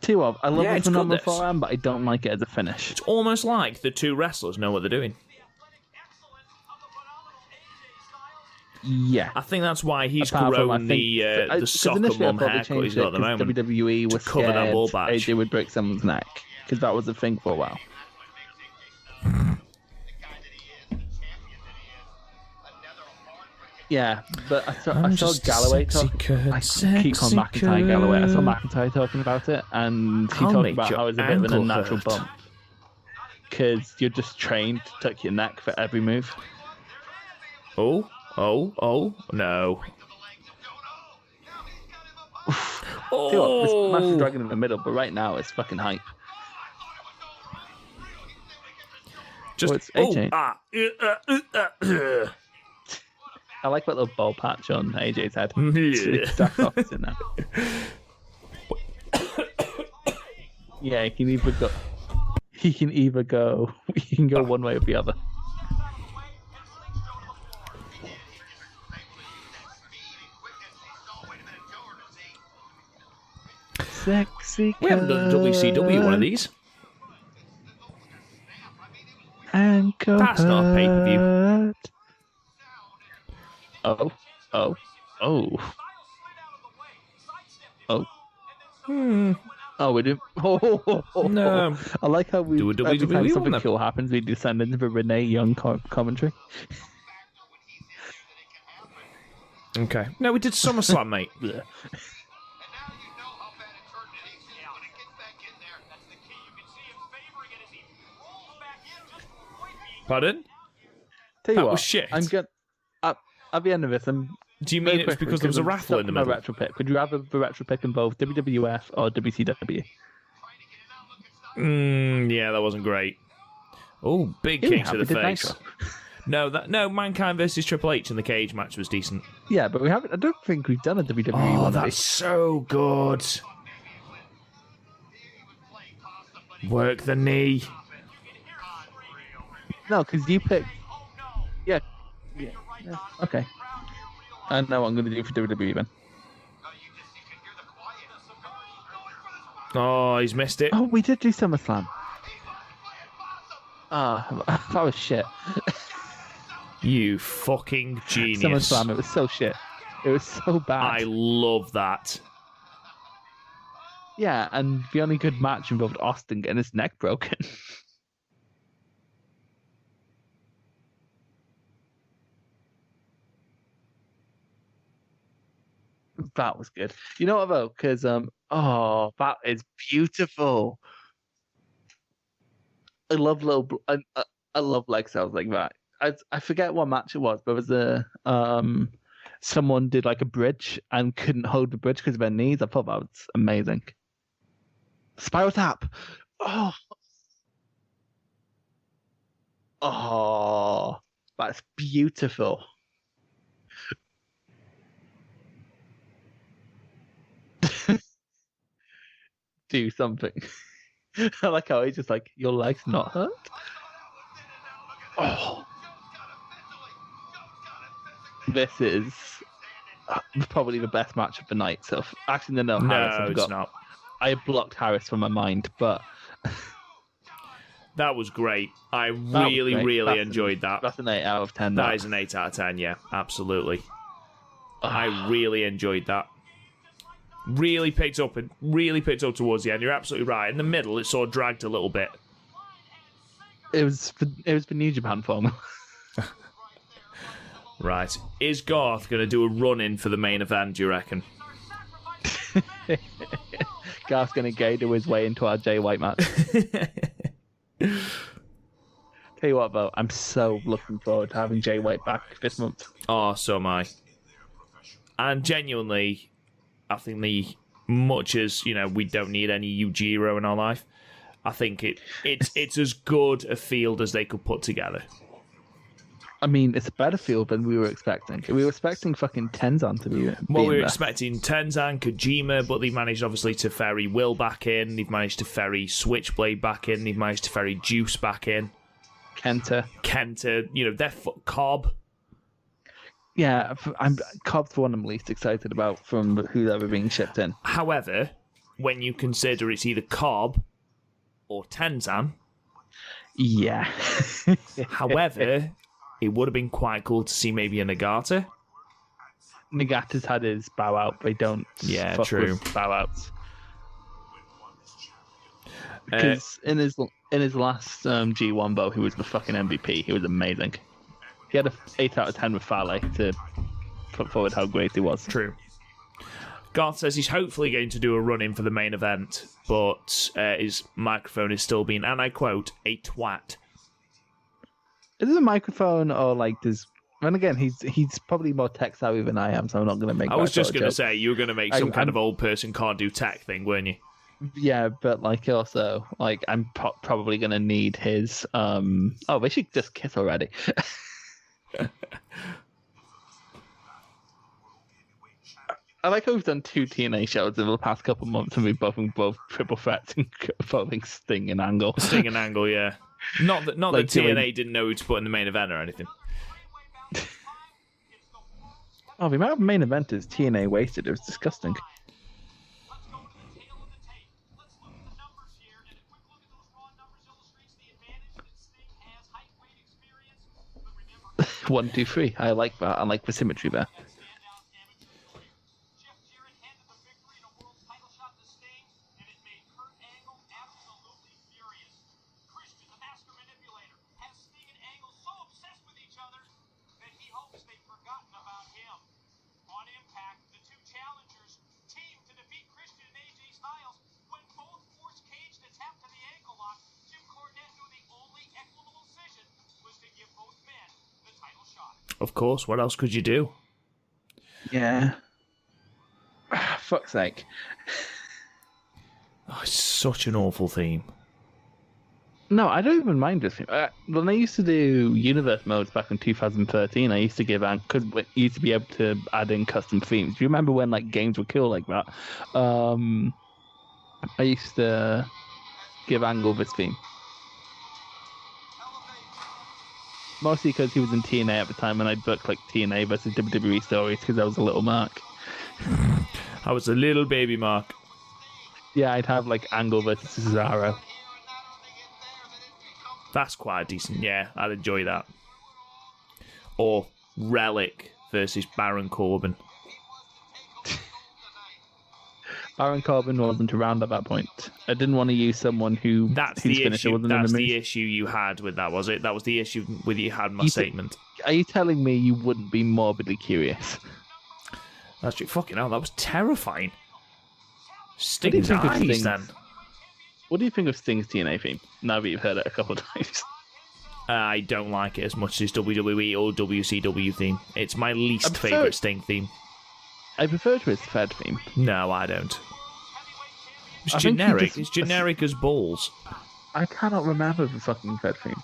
Speaker 5: Two of I love
Speaker 1: Yeah,
Speaker 5: the
Speaker 1: it's good,
Speaker 5: phenomenal
Speaker 1: this.
Speaker 5: forearm, but I don't like it as a finish.
Speaker 1: It's almost like the two wrestlers know what they're doing.
Speaker 5: Yeah.
Speaker 1: I think that's why he's
Speaker 5: Apart from,
Speaker 1: grown the
Speaker 5: 'cause
Speaker 1: soccer
Speaker 5: initially I
Speaker 1: mum
Speaker 5: thought they
Speaker 1: haircut he's
Speaker 5: changed
Speaker 1: got
Speaker 5: it
Speaker 1: at the
Speaker 5: 'cause
Speaker 1: moment.
Speaker 5: WWE
Speaker 1: to
Speaker 5: was
Speaker 1: cover that
Speaker 5: scared
Speaker 1: ball patch.
Speaker 5: AJ would break someone's neck because that was a thing for a while. Yeah, but I saw
Speaker 1: just a
Speaker 5: Galloway
Speaker 1: sexy
Speaker 5: talk.
Speaker 1: kid,
Speaker 5: I keep calling
Speaker 1: sexy
Speaker 5: McIntyre Galloway. I saw
Speaker 1: kid.
Speaker 5: McIntyre talking about it, and he
Speaker 1: I'll
Speaker 5: talked
Speaker 1: make
Speaker 5: about
Speaker 1: your
Speaker 5: how it's a bit of an
Speaker 1: ankle
Speaker 5: unnatural
Speaker 1: hurt.
Speaker 5: bump because you're just trained to tuck your neck for every move.
Speaker 1: Oh, no.
Speaker 5: See what, this match is dragging in the middle, but right now it's fucking hype.
Speaker 1: Just,
Speaker 5: it's AJ. I like that little ball patch on AJ's head. It's the exact opposite now. Yeah, he can go one way or the other. Sexy.
Speaker 1: We haven't done a WCW one of these.
Speaker 5: Ankle
Speaker 1: That's not a pay-per-view.
Speaker 5: hurt. Oh. Oh, we do.
Speaker 1: No.
Speaker 5: I like how we
Speaker 1: Do a
Speaker 5: every
Speaker 1: WWE
Speaker 5: time
Speaker 1: one
Speaker 5: something
Speaker 1: then.
Speaker 5: cool happens, we descend into the Renee Young commentary.
Speaker 1: Okay. No, we did SummerSlam, mate.
Speaker 5: Yeah.
Speaker 6: And now you know how bad it's hurting. And he's able to get back in there. That's the key. You can see him favoring it as he rolls back in just to avoid being.
Speaker 1: Pardon?
Speaker 5: Tell you
Speaker 1: That
Speaker 5: what,
Speaker 1: was shit.
Speaker 5: I'm good. At the end of this, I'm.
Speaker 1: Do you mean
Speaker 5: very
Speaker 1: it was
Speaker 5: quickly,
Speaker 1: because there was a raffle in the
Speaker 5: my
Speaker 1: middle?
Speaker 5: retro pick. Would you rather the retro pick involve WWF or WCW?
Speaker 1: Yeah, that wasn't great. Oh, big kick to the face. No, Mankind versus Triple H in the cage match was decent.
Speaker 5: Yeah, but we haven't. I don't think we've done a WWE
Speaker 1: Oh,
Speaker 5: one.
Speaker 1: that's so good. Work the knee.
Speaker 5: No, because you picked. Yeah. Okay. I know what I'm going to do for WWE then.
Speaker 1: Oh, he's missed it.
Speaker 5: Oh, we did do SummerSlam. Ah, that was shit.
Speaker 1: You fucking genius.
Speaker 5: SummerSlam, it was so shit. It was so bad.
Speaker 1: I love that.
Speaker 5: Yeah, and the only good match involved Austin getting his neck broken. That was good. You know what though? Because that is beautiful. I love I love leg cells like that. I forget what match it was, but it was someone did like a bridge and couldn't hold the bridge because of their knees. I thought that was amazing. Spiral tap. Oh, that's beautiful. Do something. I like how he's just like, your leg's not hurt? Oh. This is probably the best match of the night. So, actually, no, Harris,
Speaker 1: No, it's not.
Speaker 5: I blocked Harris from my mind, but
Speaker 1: That was great. I
Speaker 5: was
Speaker 1: really,
Speaker 5: great.
Speaker 1: really
Speaker 5: That's
Speaker 1: enjoyed that.
Speaker 5: that's an 8 out of 10.
Speaker 1: That is an 8 out of 10, yeah, absolutely. I really enjoyed that. Really picked up towards the end. You're absolutely right. In the middle, it sort of dragged a little bit.
Speaker 5: It was the New Japan formula.
Speaker 1: Right. Is Garth going to do a run-in for the main event, do you reckon?
Speaker 5: Garth's going to gator his way into our Jay White match. Tell you what, though, I'm so looking forward to having Jay White back this month.
Speaker 1: Oh, so am I. And genuinely, I think much as, we don't need any Yujiro in our life, I think it's as good a field as they could put together.
Speaker 5: I mean, it's a better field than we were expecting. We were expecting fucking Tenzan to be
Speaker 1: Well, we were
Speaker 5: there.
Speaker 1: expecting Tenzan, Kojima, but they've managed, obviously, to ferry Will back in. They've managed to ferry Switchblade back in. They've managed to ferry Juice back in.
Speaker 5: Kenta.
Speaker 1: They're Cobb.
Speaker 5: Yeah, Cobb's the one I'm least excited about from who's ever being shipped in.
Speaker 1: However, when you consider it's either Cobb or Tenzan,
Speaker 5: Yeah.
Speaker 1: however, it would have been quite cool to see maybe a Nagata.
Speaker 5: Nagata's had his bow out. They don't fuck
Speaker 1: true.
Speaker 5: with bow outs. Because in his last G1 bow, he was the fucking MVP. He was amazing. He had an 8 out of 10 with Fale to put forward how great he was.
Speaker 1: True. Garth says he's hopefully going to do a run-in for the main event, but his microphone is still being, and I quote, a twat.
Speaker 5: Is it a microphone or like does? And again, he's probably more tech savvy than I am, so I'm not going to make.
Speaker 1: I was just going to
Speaker 5: joke.
Speaker 1: say, you were going to make some kind of old person can't do tech thing, weren't you?
Speaker 5: Yeah, but like also like I'm probably going to need his. Oh, they should just kiss already. I like how we've done 2 TNA shows over the past couple of months, and we've both triple threats involving Sting and Angle.
Speaker 1: Sting and Angle, yeah. Not that
Speaker 5: Like
Speaker 1: TNA didn't know who to put in the main event or anything.
Speaker 5: Oh, the amount of main eventers TNA wasted, it was disgusting.
Speaker 6: Let's go to the tail of the tape. Let's look at the numbers here, and a quick look at those raw numbers illustrates the advantage that Sting has, height, weight, experience. But remember,
Speaker 5: 1, 2, 3. I like that. I like the symmetry there.
Speaker 6: standout amateur. Jeff Jarrett handed the victory in a world title shot to Sting, and it made
Speaker 1: Of course. What else could you do?
Speaker 5: Yeah. Fuck's sake.
Speaker 1: Oh, it's such an awful theme.
Speaker 5: No, I don't even mind this theme. When I used to do universe modes back in 2013, I used to give because we used to be able to add in custom themes. Do you remember when like games were cool like that? I used to give Angle this theme. Mostly because he was in TNA at the time, and I'd book like TNA versus WWE stories because I was a little Mark.
Speaker 1: I was a little baby Mark.
Speaker 5: Yeah, I'd have like Angle versus Cesaro.
Speaker 1: That's quite decent. Yeah, I'd enjoy that. Or Relic versus Baron Corbin.
Speaker 5: Baron Corbin wasn't around at that point. I didn't want to use someone whose finisher wasn't in the
Speaker 1: That's
Speaker 5: movie.
Speaker 1: the issue you had with that, was it? That was the issue with you had my statement.
Speaker 5: Are you telling me you wouldn't be morbidly curious?
Speaker 1: That's true. Fucking hell, that was terrifying. Sting's
Speaker 5: think of
Speaker 1: eyes,
Speaker 5: Sting?
Speaker 1: then.
Speaker 5: What do you think of Sting's TNA theme? Now that you've heard it a couple of times.
Speaker 1: I don't like it as much as WWE or WCW theme. It's my least favourite Sting theme.
Speaker 5: I prefer to his Fed theme.
Speaker 1: No, I don't. It's
Speaker 5: I think he
Speaker 1: generic.
Speaker 5: just-
Speaker 1: It's generic as balls.
Speaker 5: I cannot remember the fucking Fed theme.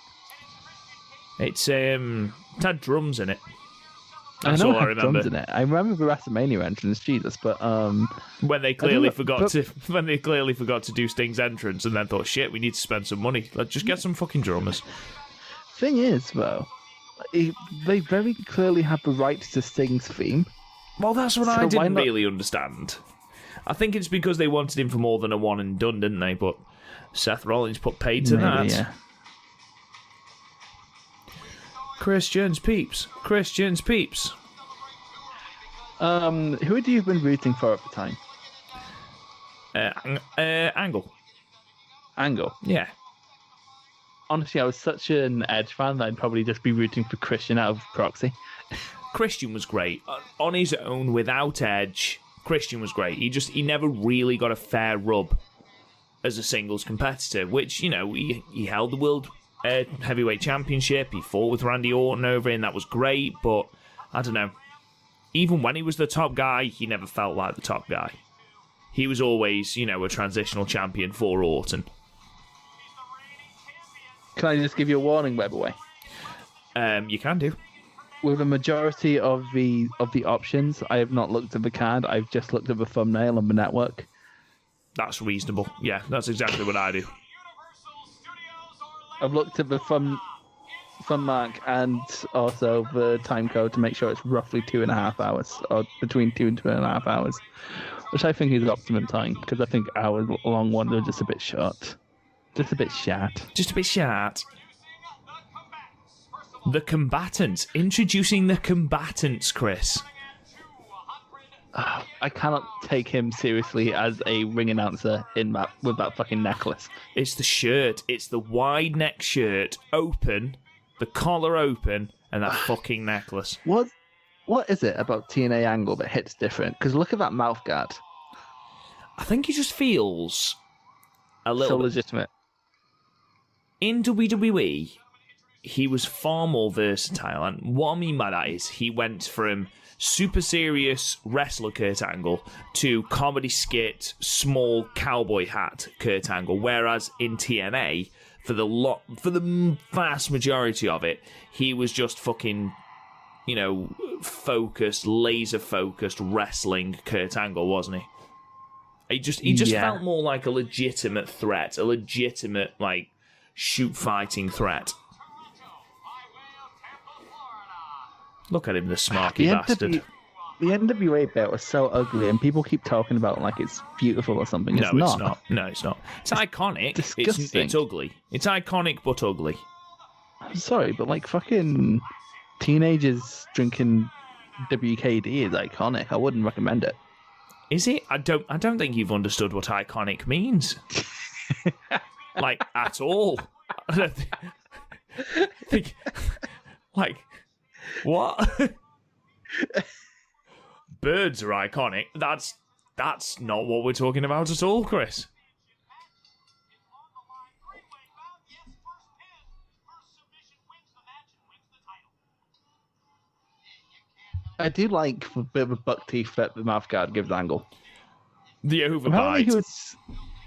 Speaker 1: It had drums in it.
Speaker 5: I
Speaker 1: That's
Speaker 5: know
Speaker 1: all
Speaker 5: it
Speaker 1: I
Speaker 5: had
Speaker 1: remember.
Speaker 5: drums in it. I remember the WrestleMania entrance, Jesus, but
Speaker 1: When they clearly
Speaker 5: know,
Speaker 1: forgot to do Sting's entrance and then thought, shit, we need to spend some money. Let's just get some fucking drummers.
Speaker 5: thing is though, they very clearly have the right to Sting's theme.
Speaker 1: Well, that's what
Speaker 5: So
Speaker 1: I
Speaker 5: why
Speaker 1: didn't
Speaker 5: not-
Speaker 1: really understand. I think it's because they wanted him for more than a one and done, didn't they? But Seth Rollins put paid to that.
Speaker 5: Maybe, yeah.
Speaker 1: Christian's peeps.
Speaker 5: Who had you been rooting for at the time?
Speaker 1: Angle.
Speaker 5: Angle.
Speaker 1: Yeah.
Speaker 5: Honestly, I was such an Edge fan that I'd probably just be rooting for Christian out of proxy.
Speaker 1: Christian was great. On his own, without Edge, Christian was great. He never really got a fair rub as a singles competitor, which, you know, he held the World Heavyweight Championship. He fought with Randy Orton over it, and that was great, but I don't know. Even when he was the top guy, he never felt like the top guy. He was always, you know, a transitional champion for Orton.
Speaker 5: Can I just give you a warning, by the way?
Speaker 1: You can do.
Speaker 5: With the majority of the options, I have not looked at the card. I've just looked at the thumbnail on the network.
Speaker 1: That's reasonable. Yeah, that's exactly what I do.
Speaker 5: I've looked at the thumb mark and also the time code to make sure it's roughly 2.5 hours, or between 2 and 2.5 hours, which I think is optimum time, because I think hour-long ones are just a bit short. Just a bit shat.
Speaker 1: Just a bit short. The combatants. Introducing the combatants, Chris.
Speaker 5: I cannot take him seriously as a ring announcer with that fucking necklace.
Speaker 1: It's the shirt. It's the wide neck shirt, open, the collar open, and that fucking necklace.
Speaker 5: What is it about TNA Angle that hits different? Because look at that mouth guard.
Speaker 1: I think he just feels a
Speaker 5: So
Speaker 1: little bit...
Speaker 5: legitimate.
Speaker 1: In WWE, he was far more versatile, and what I mean by that is he went from super serious wrestler Kurt Angle to comedy skit, small cowboy hat Kurt Angle, whereas in TNA, for the vast majority of it, he was just fucking, you know, laser focused wrestling Kurt Angle, wasn't he? He just felt more like a legitimate threat, a legitimate, like, shoot fighting threat. Look at him, the smarky bastard.
Speaker 5: The NWA belt was so ugly, and people keep talking about it like it's beautiful or something.
Speaker 1: No,
Speaker 5: it's not.
Speaker 1: No, it's not. It's iconic.
Speaker 5: Disgusting.
Speaker 1: It's ugly. It's iconic but ugly.
Speaker 5: I'm sorry, but like fucking teenagers drinking WKD is iconic. I wouldn't recommend it.
Speaker 1: Is it? I don't think you've understood what iconic means. Like, at all. I don't think like, what? Birds are iconic. That's not what we're talking about at all, Chris.
Speaker 5: I do like a bit of a buck teeth that the mouth guard gives Angle.
Speaker 1: The
Speaker 5: Apparently
Speaker 1: overbite.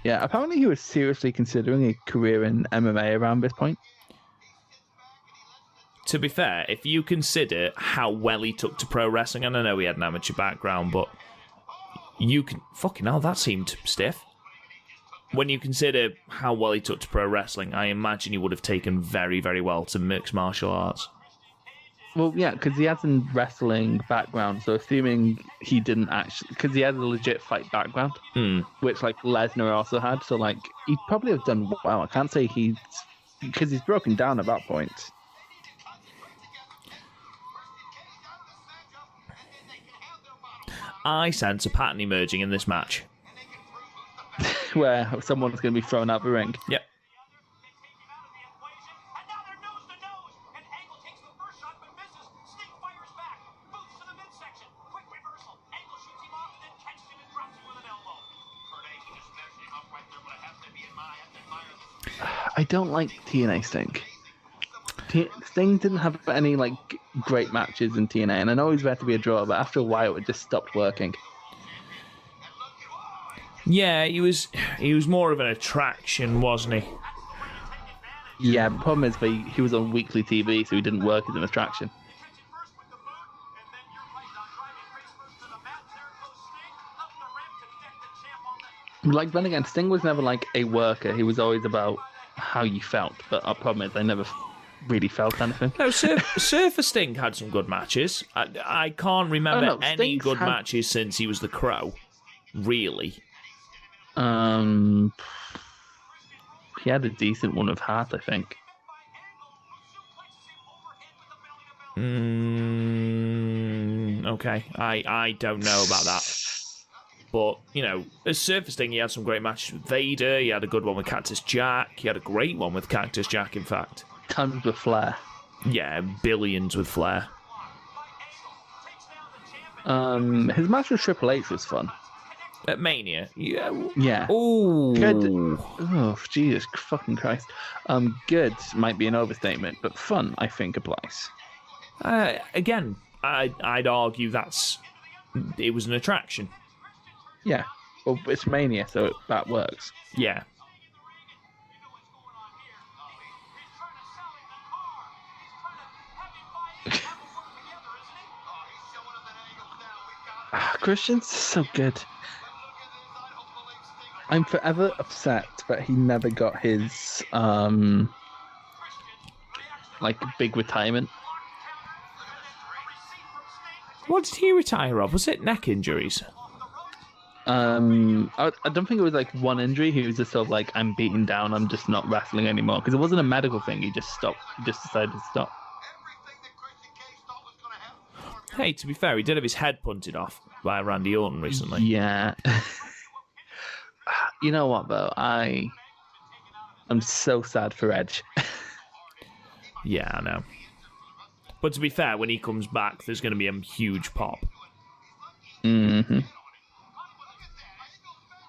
Speaker 5: apparently he was seriously considering a career in MMA around this point.
Speaker 1: To be fair, if you consider how well he took to pro wrestling, and I know he had an amateur background, but you can... Fucking hell, that seemed stiff. When you consider how well he took to pro wrestling, I imagine he would have taken very, very well to mixed martial arts.
Speaker 5: Well, yeah, because he has a wrestling background, so assuming he didn't actually... Because he has a legit fight background, which, like, Lesnar also had, so, like, he'd probably have done well. I can't say he's... Because he's broken down at that point.
Speaker 1: I sense a pattern emerging in this match.
Speaker 5: Where someone's going to be thrown out the ring.
Speaker 1: Yep.
Speaker 5: I don't like TNA Sting. Sting didn't have any like great matches in TNA, and I know he's meant to be a draw, but after a while it just stopped working.
Speaker 1: Yeah, he was more of an attraction, wasn't he?
Speaker 5: Yeah, the problem is he was on weekly TV, so he didn't work as an attraction. Like, then again, Sting was never like a worker. He was always about how you felt, but our problem is I never really felt anything.
Speaker 1: No, Surfer Sting had some good matches. I can't remember any good matches since he was the Crow, really.
Speaker 5: He had a decent one with Hart, I think.
Speaker 1: Okay, I don't know about that. But, you know, as Surfer Sting, he had some great matches with Vader. He had a good one with Cactus Jack. He had a great one with Cactus Jack, in fact.
Speaker 5: Tons with Flair.
Speaker 1: Yeah, billions with Flair.
Speaker 5: His match with Triple H was fun.
Speaker 1: At Mania?
Speaker 5: Yeah.
Speaker 1: Oh.
Speaker 5: Good. Oh, Jesus fucking Christ. Good might be an overstatement, but fun, I think, applies.
Speaker 1: Again, I'd argue it was an attraction.
Speaker 5: Yeah. Well, it's Mania, so that works.
Speaker 1: Yeah.
Speaker 5: Christian's so good. I'm forever upset that he never got his like big retirement.
Speaker 1: What did he retire of? Was it neck injuries?
Speaker 5: I don't think it was like one injury. He was just sort of like, I'm beaten down, I'm just not wrestling anymore. Because it wasn't a medical thing, he just stopped. He just decided to stop.
Speaker 1: Hey, to be fair, he did have his head punted off by Randy Orton recently.
Speaker 5: Yeah. You know what, though? I'm so sad for Edge.
Speaker 1: Yeah, I know. But to be fair, when he comes back, there's going to be a huge pop.
Speaker 5: Mm-hmm.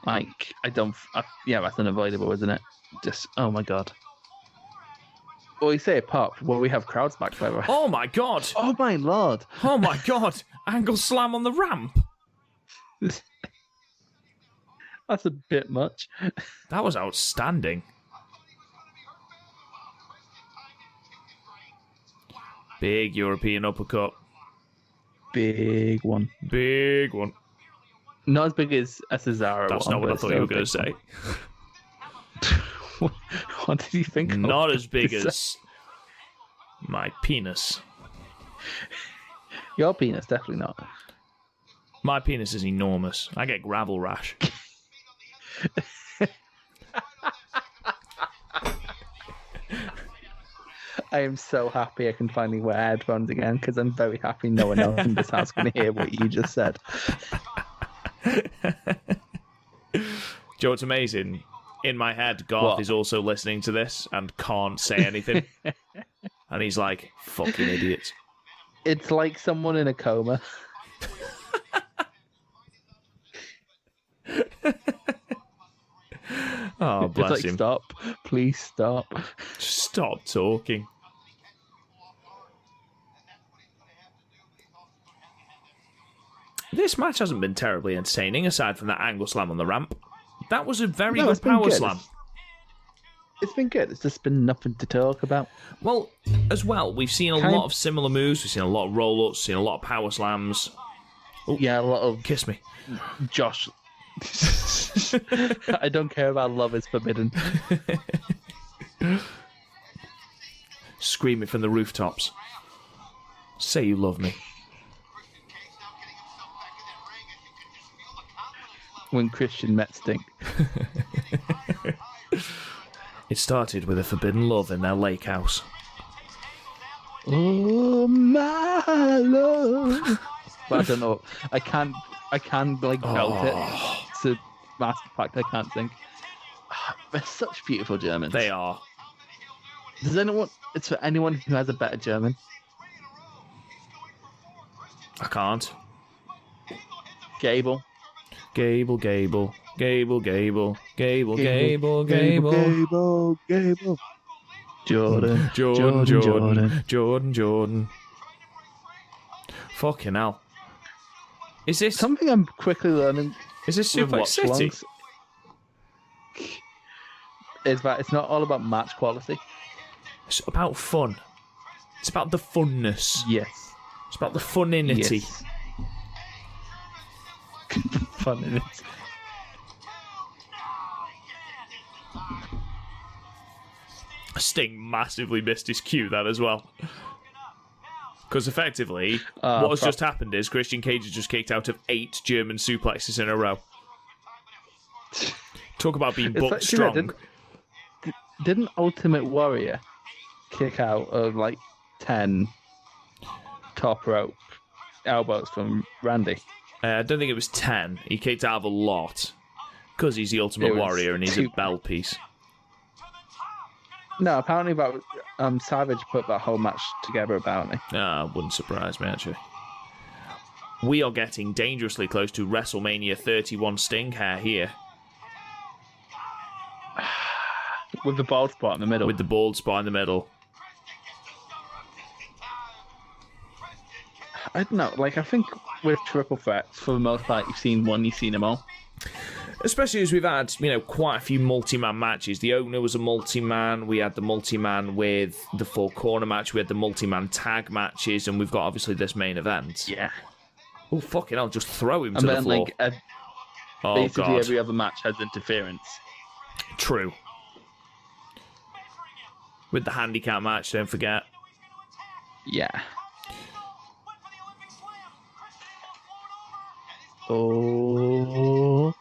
Speaker 5: Like, yeah, that's unavoidable, isn't it? Just, oh my god. Well, you say pop, well, we have crowds back, by the way.
Speaker 1: Oh my god!
Speaker 5: Oh my lord!
Speaker 1: Oh my god! Angle slam on the ramp!
Speaker 5: That's a bit much.
Speaker 1: That was outstanding. Big European uppercut.
Speaker 5: Big one.
Speaker 1: Big one.
Speaker 5: Not as big as a Cesaro.
Speaker 1: That's not what I thought you were going to say.
Speaker 5: What did you think?
Speaker 1: Not as big as my penis.
Speaker 5: Your penis, definitely not.
Speaker 1: My penis is enormous. I get gravel rash.
Speaker 5: I am so happy I can finally wear headphones again because I'm very happy no one else in this house can hear what you just said.
Speaker 1: Joe, what's amazing? In my head, Garth is also listening to this and can't say anything. And he's like, fucking idiots.
Speaker 5: It's like someone in a coma.
Speaker 1: Oh, bless
Speaker 5: it's like,
Speaker 1: him.
Speaker 5: Stop. Please stop.
Speaker 1: Just stop talking. This match hasn't been terribly entertaining, aside from that angle slam on the ramp. That was a very
Speaker 5: No,
Speaker 1: good
Speaker 5: it's been
Speaker 1: power
Speaker 5: good.
Speaker 1: slam.
Speaker 5: It's been good. It's just been nothing to talk about.
Speaker 1: Well, as well, we've seen a lot of similar moves. We've seen a lot of roll-ups, seen a lot of power slams. Ooh,
Speaker 5: Yeah, a lot of
Speaker 1: kiss me.
Speaker 5: Josh. I don't care about love is forbidden.
Speaker 1: Screaming from the rooftops. Say you love me.
Speaker 5: When Christian met Sting.
Speaker 1: It started with a forbidden love in their lake house.
Speaker 5: Oh my love. But I don't know. I can't like belt it. It's a massive fact. I can't sing. They're such beautiful Germans.
Speaker 1: They are.
Speaker 5: Does anyone? It's for anyone who has a better German.
Speaker 1: I can't.
Speaker 5: Gable.
Speaker 1: Gable, Gable, Gable, Gable, Gable, Gable,
Speaker 5: Gable. Jordan.
Speaker 1: Jordan. Fucking hell. Is this
Speaker 5: Something I'm quickly learning
Speaker 1: Is this
Speaker 5: with
Speaker 1: Suplex City?
Speaker 5: Watchalongs is that it's not all about match quality.
Speaker 1: It's about fun. It's about the funness.
Speaker 5: Yes.
Speaker 1: It's about the funinity.
Speaker 5: Yes. Fun in it.
Speaker 1: Sting massively missed his cue that as well. Because effectively, what has just happened is Christian Cage has just kicked out of 8 German suplexes in a row. Talk about being booked strong.
Speaker 5: Didn't Ultimate Warrior kick out of like 10 top rope elbows from Randy?
Speaker 1: I don't think it was 10. He kicked out of a lot. Because he's the Ultimate Warrior and he's a bell piece.
Speaker 5: No, apparently that Savage put that whole match together, apparently.
Speaker 1: Wouldn't surprise me, actually. We are getting dangerously close to WrestleMania 31 Sting hair here.
Speaker 5: With the bald spot in the middle.
Speaker 1: With the bald spot in the middle.
Speaker 5: I don't know, like, I think with triple threats, for the most part, you've seen one, you've seen them all.
Speaker 1: Especially as we've had, quite a few multi-man matches. The opener was a multi-man. We had the multi-man with the 4-corner match. We had the multi-man tag matches. And we've got, obviously, this main event.
Speaker 5: Yeah.
Speaker 1: Oh, fucking hell, just throw him
Speaker 5: And
Speaker 1: to the
Speaker 5: then,
Speaker 1: floor.
Speaker 5: basically
Speaker 1: God.
Speaker 5: every other match has interference.
Speaker 1: True. With the handicap match, don't forget.
Speaker 5: Yeah. Oh.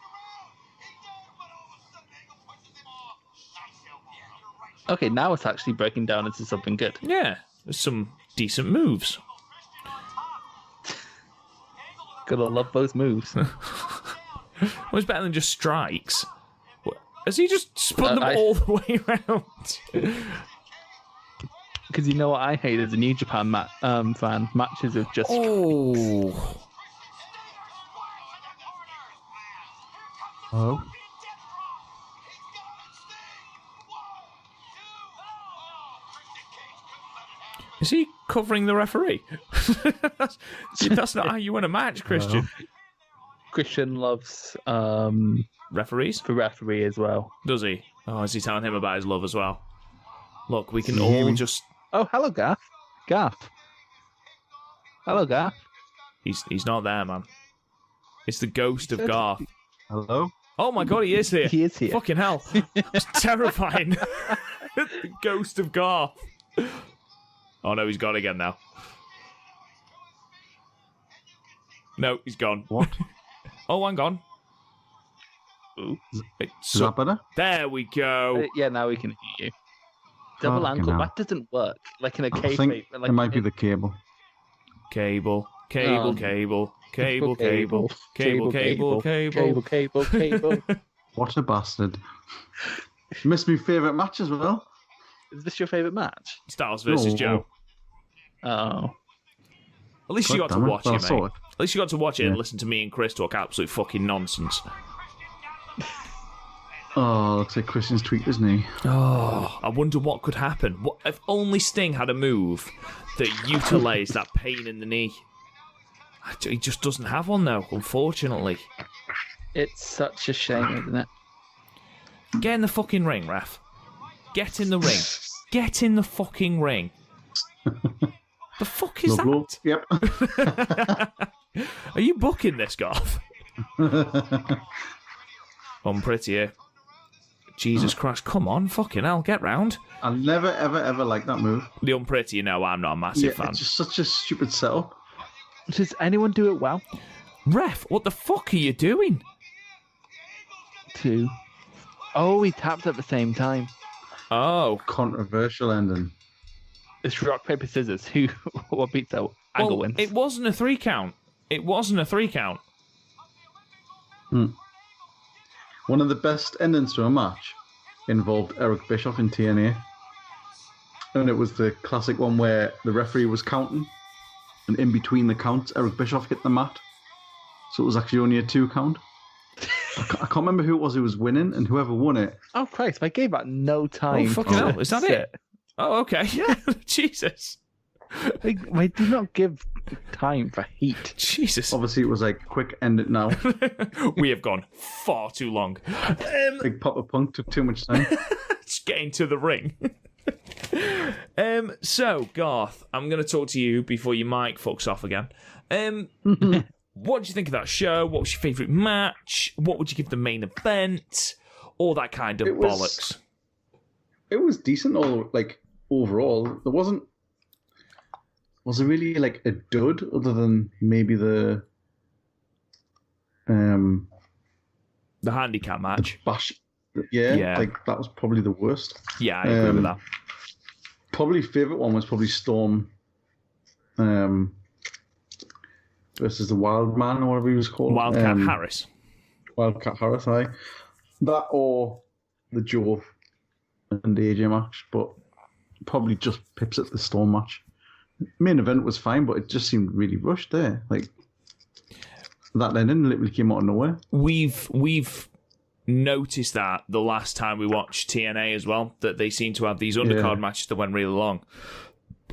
Speaker 5: Okay, now it's actually breaking down into something good.
Speaker 1: Yeah, there's some decent moves.
Speaker 5: Gotta love those moves.
Speaker 1: Well, it's better than just strikes. Has he just spun them all the way around?
Speaker 5: Because you know what I hate as a New Japan fan? Matches of just...
Speaker 1: Oh.
Speaker 4: Oh.
Speaker 1: Is he covering the referee? That's not how you win a match, Christian.
Speaker 5: Christian loves
Speaker 1: Referees?
Speaker 5: the referee as well.
Speaker 1: Does he? Oh, is he telling him about his love as well? Look, we can all just...
Speaker 5: Oh, hello, Garth. Garth. Hello, Garth.
Speaker 1: He's not there, man. It's the ghost of Garth.
Speaker 4: Hello?
Speaker 1: Oh my god, he is here.
Speaker 5: He is here.
Speaker 1: Fucking hell. It's terrifying. The ghost of Garth. Oh no, he's gone again now. No, he's gone.
Speaker 4: What?
Speaker 1: Oh, hang on.
Speaker 5: Ooh.
Speaker 1: Wait,
Speaker 4: Is that better?
Speaker 1: there we go.
Speaker 5: Yeah, now we can hear you. Double
Speaker 4: Fucking
Speaker 5: ankle,
Speaker 4: hell.
Speaker 5: that doesn't work. Like in a
Speaker 4: I
Speaker 5: cave.
Speaker 4: think
Speaker 5: Like,
Speaker 4: it might be the cable.
Speaker 1: Cable.
Speaker 5: Cable,
Speaker 1: Cable.
Speaker 4: What a bastard. Missed my favourite match as well.
Speaker 5: Is this your favourite match?
Speaker 1: Styles versus
Speaker 4: No.
Speaker 1: Joe.
Speaker 5: Oh.
Speaker 1: At least you got
Speaker 4: God
Speaker 1: to
Speaker 4: damn it.
Speaker 1: watch
Speaker 4: Well, I
Speaker 1: it,
Speaker 4: saw
Speaker 1: mate.
Speaker 4: it.
Speaker 1: At least you got to watch it and
Speaker 4: Yeah.
Speaker 1: listen to me and Chris talk absolute fucking nonsense.
Speaker 4: Oh, looks like Christian's tweaked his knee.
Speaker 1: Oh, I wonder what could happen. What if only Sting had a move that utilised that pain in the knee? He just doesn't have one, though, unfortunately.
Speaker 5: It's such a shame, isn't it?
Speaker 1: Get in the fucking ring, ref. Get in the ring. Get in the fucking ring. The fuck is that?
Speaker 4: Yep.
Speaker 1: Are you booking this, Garth? Unprettier. Jesus Christ, come on, fucking hell, get round.
Speaker 4: I never, ever liked that move.
Speaker 1: The Unprettier, no, I'm not a massive fan.
Speaker 4: It's just such a stupid setup.
Speaker 5: Does anyone do it well?
Speaker 1: Ref, what the fuck are you doing?
Speaker 5: 2. Oh, he tapped at the same time.
Speaker 1: Oh.
Speaker 4: Controversial ending.
Speaker 5: It's rock, paper, scissors. What beats out? Angle wins.
Speaker 1: It wasn't a 3 count. It wasn't a 3 count.
Speaker 4: One of the best endings to a match involved Eric Bischoff in TNA. And it was the classic one where the referee was counting, and in between the counts, Eric Bischoff hit the mat. So it was actually only a 2 count. I can't remember who it was winning, and whoever won it.
Speaker 5: Oh, Christ, I gave that no time.
Speaker 1: Oh, fucking hell. Is that it? Oh, okay. Yeah. Jesus.
Speaker 5: I do not give time for heat.
Speaker 1: Jesus.
Speaker 4: Obviously, it was like, quick, end it now.
Speaker 1: We have gone far too long.
Speaker 4: Big Papa Punk took too much time.
Speaker 1: Just getting to the ring. So, Garth, I'm going to talk to you before your mic fucks off again. What did you think of that show? What was your favourite match? What would you give the main event? All that kind of bollocks.
Speaker 4: It was decent, overall. Was it really like a dud other than maybe the
Speaker 1: handicap match?
Speaker 4: Bash. Yeah, like that was probably the worst.
Speaker 1: Yeah, I agree with that.
Speaker 4: Probably favourite one was probably Storm versus the Wild Man or whatever he was called.
Speaker 1: Wildcat Harris.
Speaker 4: Wildcat Harris, aye. That or the Joe and AJ match, but probably just pips at the Storm match. Main event was fine, but it just seemed really rushed there. Like that ending literally came out of nowhere.
Speaker 1: We've noticed that the last time we watched TNA as well, that they seem to have these undercard matches that went really long.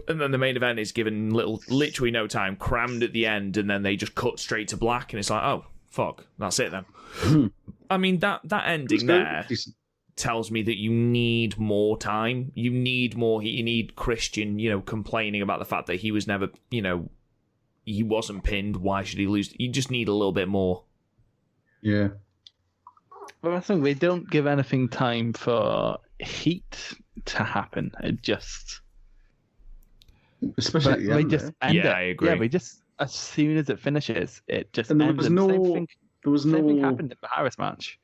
Speaker 1: And then the main event is given literally no time, crammed at the end, and then they just cut straight to black, and it's like, oh, fuck, that's it then. I mean, that ending there tells me that you need more time. You need more. You need Christian, complaining about the fact that he was never, he wasn't pinned. Why should he lose? You just need a little bit more.
Speaker 4: Yeah.
Speaker 5: But I think they don't give anything time for heat to happen. It just...
Speaker 4: Especially
Speaker 5: they just end it.
Speaker 1: I agree.
Speaker 5: Yeah, they just, as soon as it finishes, it just
Speaker 4: and
Speaker 5: ends.
Speaker 4: There was
Speaker 5: Same thing
Speaker 4: no
Speaker 5: happened in the Harris match.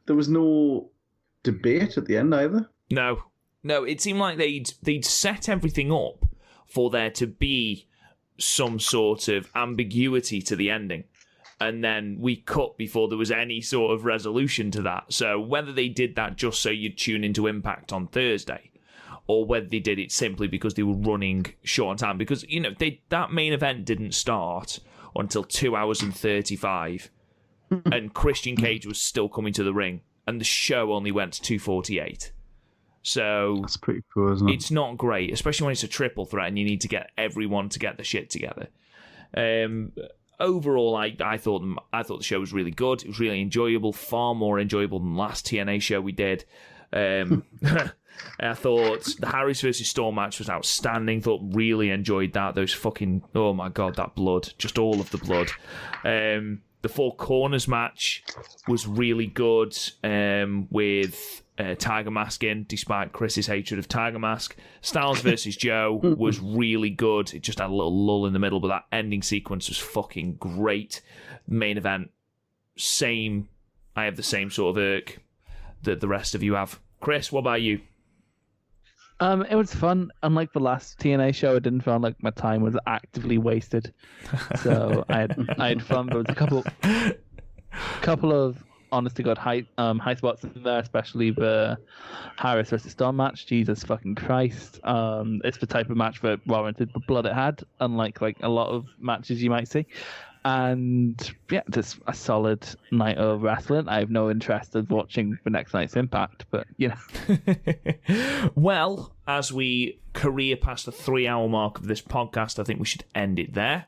Speaker 4: There was no debate at the end either.
Speaker 1: No, it seemed like they'd set everything up for there to be some sort of ambiguity to the ending. And then we cut before there was any sort of resolution to that. So whether they did that just so you'd tune into Impact on Thursday, or whether they did it simply because they were running short on time. Because, that main event didn't start until 2 hours and 35, and Christian Cage was still coming to the ring, and the show only went to 2:48. So
Speaker 4: that's pretty poor, isn't it?
Speaker 1: It's not great, especially when it's a triple threat and you need to get everyone to get the shit together. Overall, I thought the show was really good. It was really enjoyable, far more enjoyable than the last TNA show we did. I thought the Harris versus Storm match was outstanding. Really enjoyed that. Those fucking, oh my god, that blood, just all of the blood. The Four Corners match was really good, with Tiger Mask in, despite Chris's hatred of Tiger Mask. Styles versus Joe was really good. It just had a little lull in the middle, but that ending sequence was fucking great. Main event, same. I have the same sort of irk that the rest of you have. Chris, what about you?
Speaker 5: It was fun. Unlike the last TNA show, it didn't feel like my time was actively wasted. So I had fun. There was a couple of honest to God high spots in there, especially the Harris versus Storm match. Jesus fucking Christ! It's the type of match that warranted the blood it had, unlike a lot of matches you might see. And yeah, just a solid night of wrestling. I have no interest in watching the next night's Impact, but you know.
Speaker 1: Well, as we career past the 3-hour mark of this podcast, I think we should end it there.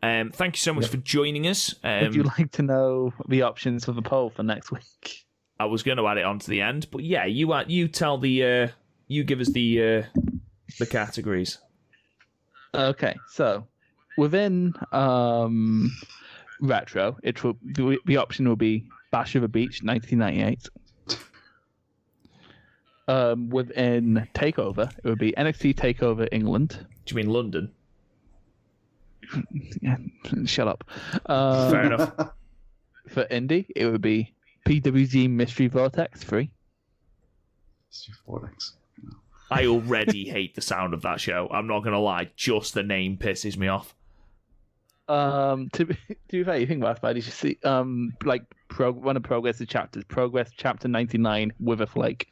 Speaker 1: Thank you so much for joining us.
Speaker 5: Would you like to know the options for the poll for next week?
Speaker 1: I was going to add it on to the end, but yeah, you tell the you give us the categories.
Speaker 5: Okay, so within retro, it will the option will be Bash of the Beach 1998. Within Takeover, it would be NXT Takeover England.
Speaker 1: Do you mean London?
Speaker 5: Yeah, shut up.
Speaker 1: Fair enough.
Speaker 5: For Indie, it would be PWG Mystery Vortex 3.
Speaker 4: Mystery Vortex.
Speaker 1: I already hate the sound of that show. I'm not going to lie. Just the name pisses me off.
Speaker 5: To be fair, you think about it, you should see like one of Progress's chapters, Progress Chapter 99 with a flake.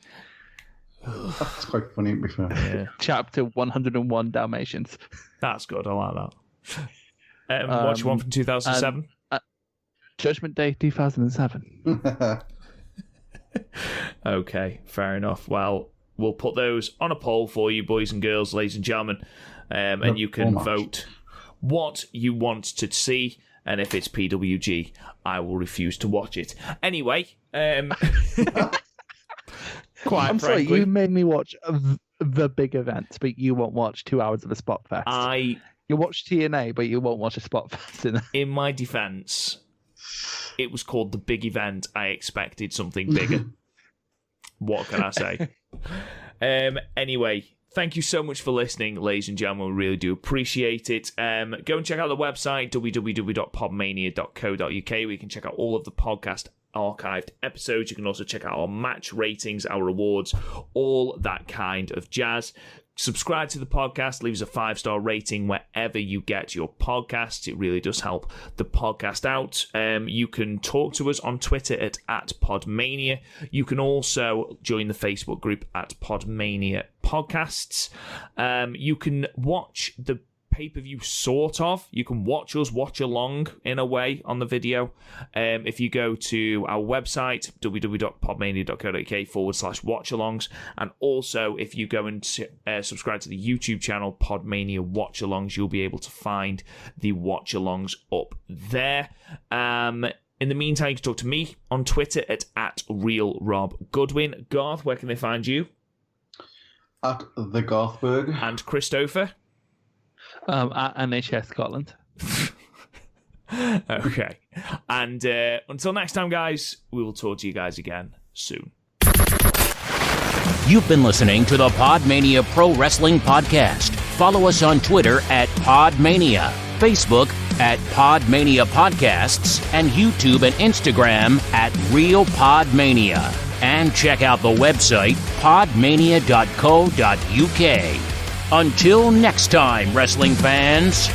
Speaker 4: That's quite funny, to be fair.
Speaker 1: Yeah.
Speaker 5: Chapter 101 Dalmatians.
Speaker 1: That's good. I like that. What you want from 2007?
Speaker 5: Judgment Day 2007.
Speaker 1: Okay, fair enough. Well, we'll put those on a poll for you, boys and girls, ladies and gentlemen, and you can vote what you want to see. And if it's PWG, I will refuse to watch it. Anyway,
Speaker 5: I'm sorry, you made me watch the big event, but you won't watch 2 hours of a spot fest. You watch TNA, but you won't watch a spot fest. In
Speaker 1: my defense, it was called the big event. I expected something bigger. What can I say? Anyway, thank you so much for listening, ladies and gentlemen. We really do appreciate it. Go and check out the website, www.podmania.co.uk, where you can check out all of the podcast archived episodes. You can also check out our match ratings, our awards, all that kind of jazz. Subscribe to the podcast, leave us a 5-star rating wherever you get your podcasts. It really does help the podcast out. You can talk to us on Twitter at PodMania. You can also join the Facebook group at PodMania Podcasts. You can watch the pay-per-view, sort of. You can watch us watch along in a way on the video. If you go to our website, www.podmania.co.uk/watchalongs, and also if you go and subscribe to the YouTube channel PodMania Watchalongs, you'll be able to find the watchalongs up there. In the meantime, you can talk to me on Twitter at RealRobGoodwin. Garth, where can they find you?
Speaker 4: At the Garthberg.
Speaker 1: And Christopher?
Speaker 5: At NHS Scotland.
Speaker 1: Okay. And until next time, guys, we will talk to you guys again soon.
Speaker 3: You've been listening to the PodMania Pro Wrestling Podcast. Follow us on Twitter at PodMania, Facebook at PodMania Podcasts, and YouTube and Instagram at Real PodMania. And check out the website, podmania.co.uk. Until next time, wrestling fans.